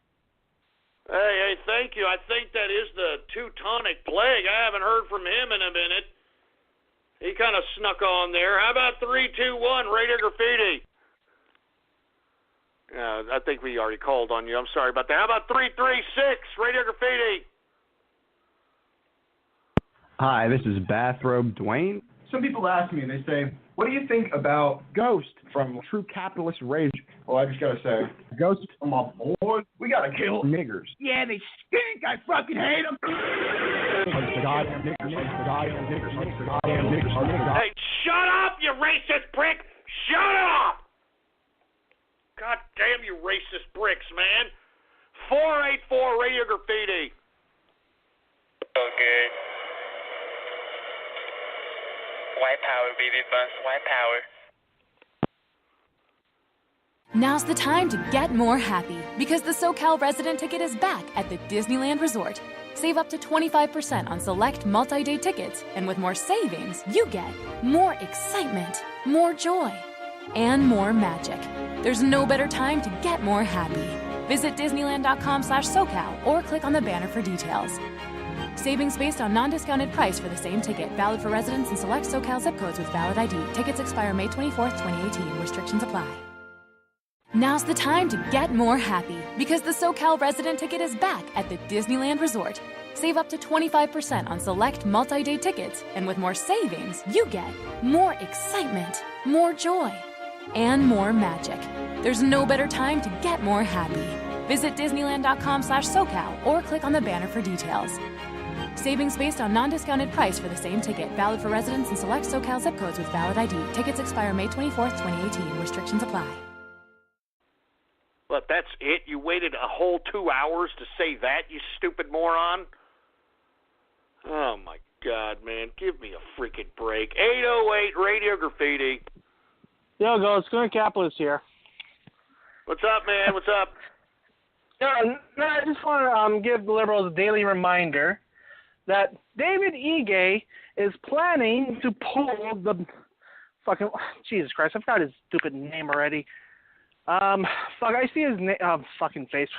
Hey, thank you. I think that is the Teutonic Plague. I haven't heard from him in a minute. He kind of snuck on there. How about 321 Radio Graffiti? I think we already called on you. I'm sorry about that. How about 336 Radio Graffiti? Hi, this is Bathrobe Dwayne. Some people ask me, and they say, what do you think about Ghost from True Capitalist Rage? Well, I just got to say, Ghost, I'm my boys. We got to kill niggers. Yeah, they stink. I fucking hate them. Hey, shut up, you racist prick. Shut up. God damn you racist bricks, man. 484 Radio Graffiti. Okay. White power, baby buns, white power. Now's the time to get more happy because the SoCal resident ticket is back at the Disneyland Resort. Save up to 25% on select multi-day tickets, and with more savings, you get more excitement, more joy, and more magic. There's no better time to get more happy. Visit Disneyland.com/SoCal or click on the banner for details. Savings based on non-discounted price for the same ticket. Valid for residents in select SoCal zip codes with valid ID. Tickets expire May 24th, 2018. Restrictions apply. Now's the time to get more happy because the SoCal resident ticket is back at the Disneyland Resort. Save up to 25% on select multi-day tickets, and with more savings, you get more excitement, more joy, and more magic. There's no better time to get more happy. Visit Disneyland.com/SoCal or click on the banner for details. Savings based on non-discounted price for the same ticket. Valid for residents in select SoCal zip codes with valid ID. Tickets expire May 24th, 2018. Restrictions apply. What, that's it? You waited a whole 2 hours to say that, you stupid moron? Oh, my God, man. Give me a freaking break. 808 Radio Graffiti. Yo, Ghost, Current Capitalist here. What's up, man? What's up? I just want to give the liberals a daily reminder that David Ige is planning to pull the fucking... Jesus Christ, I forgot his stupid name already. I see his fucking face.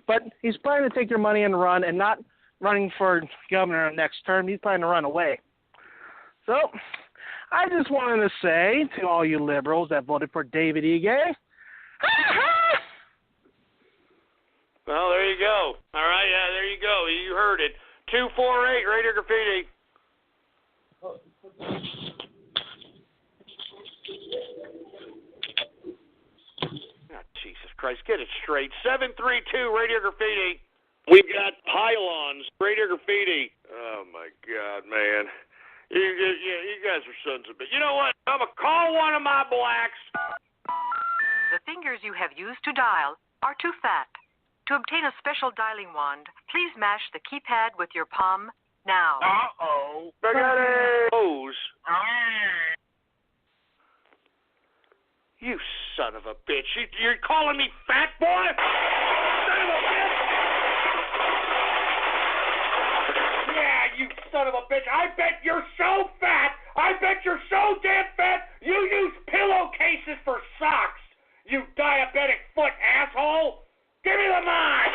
But he's planning to take your money and run, and not running for governor next term. He's planning to run away. So, I just wanted to say to all you liberals that voted for David Ige, well, there you go. All right, yeah, there you go. You heard it. 248 Radio Graffiti. Oh, Jesus Christ, get it straight. 732 Radio Graffiti. We got pylons. Radio Graffiti. Oh, my God, man. You guys are sons of bitches. You know what? I'm going to call one of my blacks. The fingers you have used to dial are too fat. To obtain a special dialing wand, please mash the keypad with your palm now. Uh-oh. Spaghetti! You son of a bitch. You're calling me fat, boy? Son of a bitch! Yeah, you son of a bitch. I bet you're so fat. I bet you're so damn fat you use pillowcases for socks. You diabetic foot asshole. Give me the mic.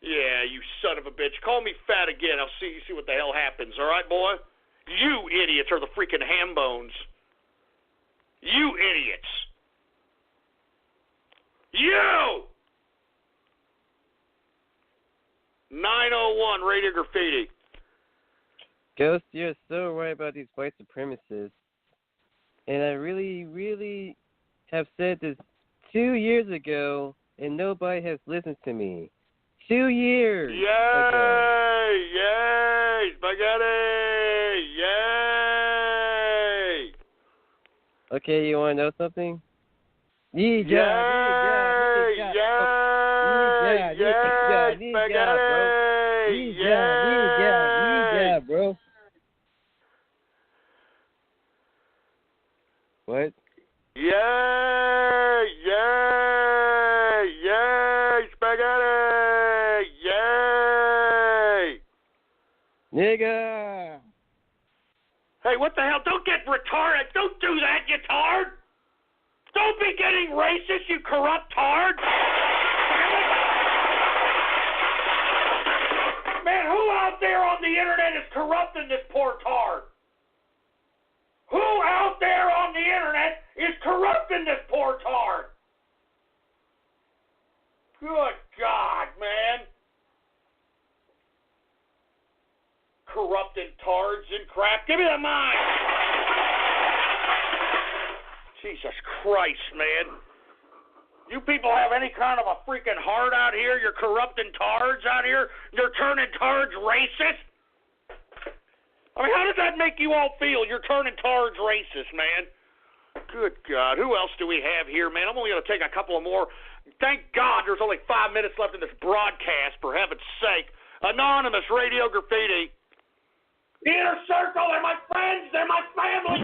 Yeah, you son of a bitch. Call me fat again. I'll see what the hell happens. All right, boy? You idiots are the freaking ham bones. You idiots. You! 901 Radio Graffiti. Ghost, you're so right about these white supremacists. And I really, really have said this 2 years ago, and nobody has listened to me. 2 years Yay! ago. Yay! Spaghetti! Yay! Okay, you want to know something? Yay! Yay! Yay! Spaghetti! Yeah, bro. What? Yay! Yay! Yay! Spaghetti! Yay! Nigga! Hey, what the hell? Don't get retarded. Don't do that, you tard. Don't be getting racist, you corrupt tard. Man, who out there on the internet is corrupting this poor tard? Who out there on the internet is corrupting this poor tard? Good God, man. Corrupted tards and crap. Give me the mic. Jesus Christ, man. You people have any kind of a freaking heart out here? You're corrupting tards out here? You're turning tards racist? I mean, how does that make you all feel? You're turning tards racist, man. Good God. Who else do we have here, man? I'm only going to take a couple of more. Thank God there's only 5 minutes left in this broadcast, for heaven's sake. Anonymous Radio Graffiti. The Inner Circle, they're my friends, they're my family.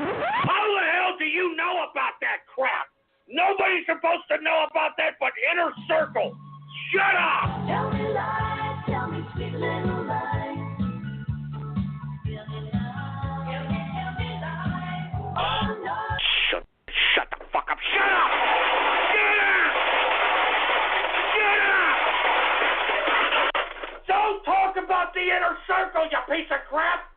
How the hell do you know about that crap? Nobody's supposed to know about that but Inner Circle. Shut up! Tell me lies, tell me sweet little lies. Shut the fuck up. Shut up! Shut up! Shut up! Don't talk about the Inner Circle, you piece of crap!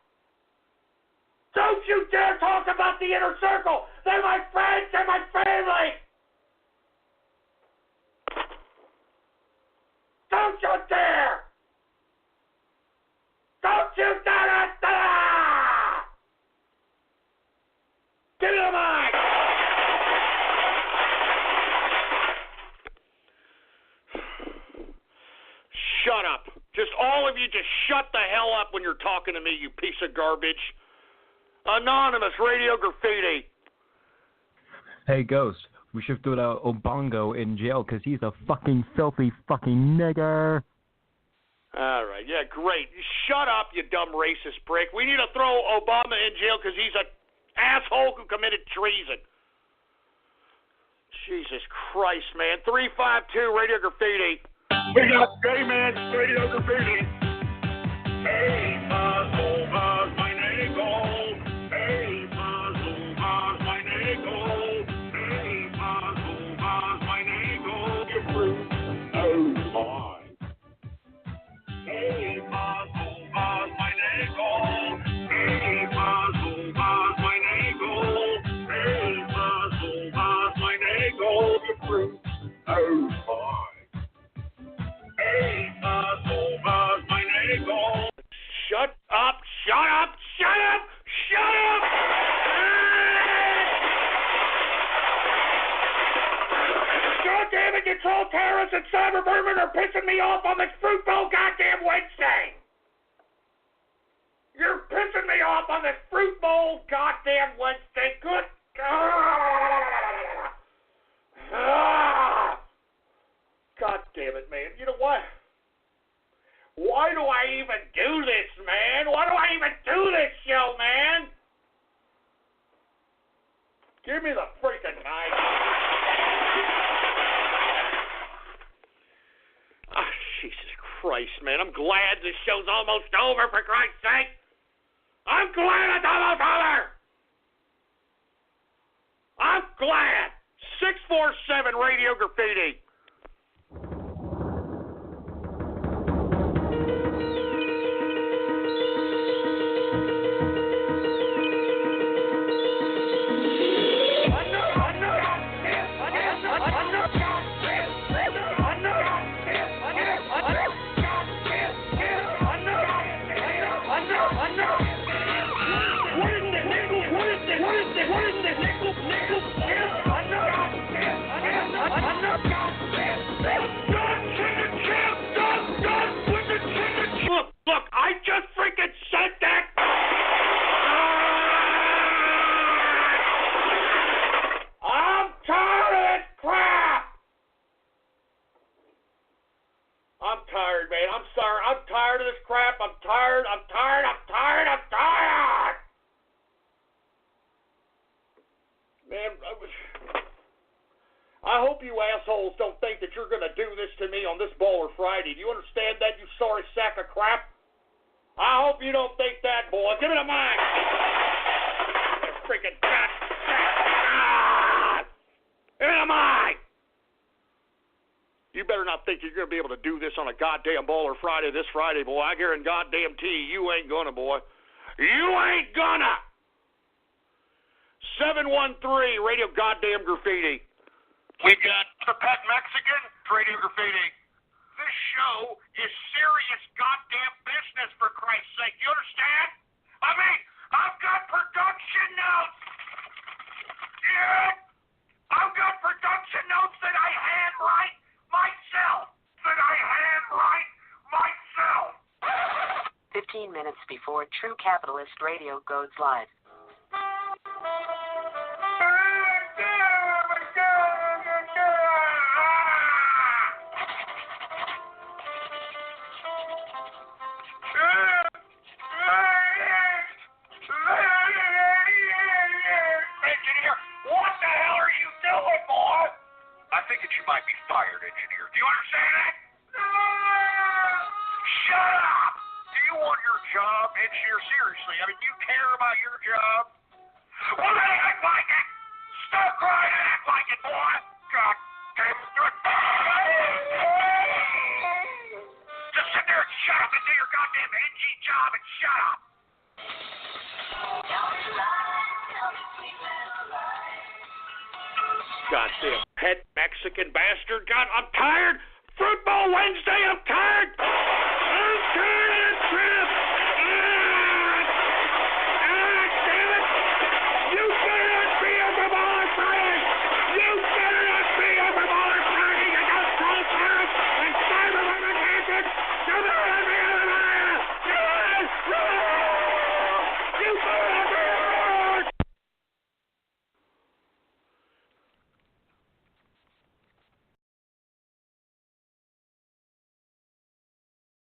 Don't you dare talk about the Inner Circle! They're my friends, they're my family! Don't you dare! Don't you dare! Give me the mic! Shut up. Just all of you just shut the hell up when you're talking to me, you piece of garbage. Anonymous Radio Graffiti. Hey, Ghost, we should throw out Obongo in jail because he's a fucking filthy fucking nigger. All right, yeah, great. Shut up, you dumb racist prick. We need to throw Obama in jail because he's an asshole who committed treason. Jesus Christ, man. 352 Radio Graffiti. We got Gay Man Radio Graffiti. Hey, Oma's my nego. Hey, Oma's my nego. Hey, Oma's my nego. Your fruit. Oh, my. Hey, Oma's my nego. Hey, Oma's my nego. Hey, Oma's my nego. Your fruit. Oh, my. Hey, Oma's my me off on this Fruit Bowl goddamn Wednesday. You're pissing me off on this Fruit Bowl goddamn Wednesday. Good God damn it, man. You know what? Why do I even do this, man? Why do I even do this show, man? Give me the freaking knife. Oh, Jesus Christ, man. I'm glad this show's almost over, for Christ's sake. I'm glad it's almost over. I'm glad. 647 Radio Graffiti. Look, I just freaking said that. I'm tired of this crap. I'm tired, man. I'm sorry. I'm tired of this crap. I'm tired. Man, I hope you assholes don't think that you're going to do this to me on this Baller Friday. Do you understand that, you sorry sack of crap? I hope you don't think that, boy. Give me the mic. Freaking God. Give me the mic. You better not think you're going to be able to do this on a goddamn Baller Friday this Friday, boy. I guarantee you ain't gonna, boy. You ain't gonna. 713 Radio Goddamn Graffiti. We got the Pet Mexican, Radio Graffiti. This show is serious goddamn business, for Christ's sake. You understand? I mean, I've got production notes. Yeah. I've got production notes that I handwrite myself. 15 minutes before True Capitalist Radio goes live. I think that you might be fired, engineer. Do you understand that? Shut up! Do you want your job, engineer? Seriously, I mean, do you care about your job? Well, then act like it! Stop crying and act like it, boy! God damn it. Just sit there and shut up and do your goddamn NG job and shut up! Goddamn pet Mexican bastard. God, I'm tired. Fruit Bowl Wednesday, I'm tired.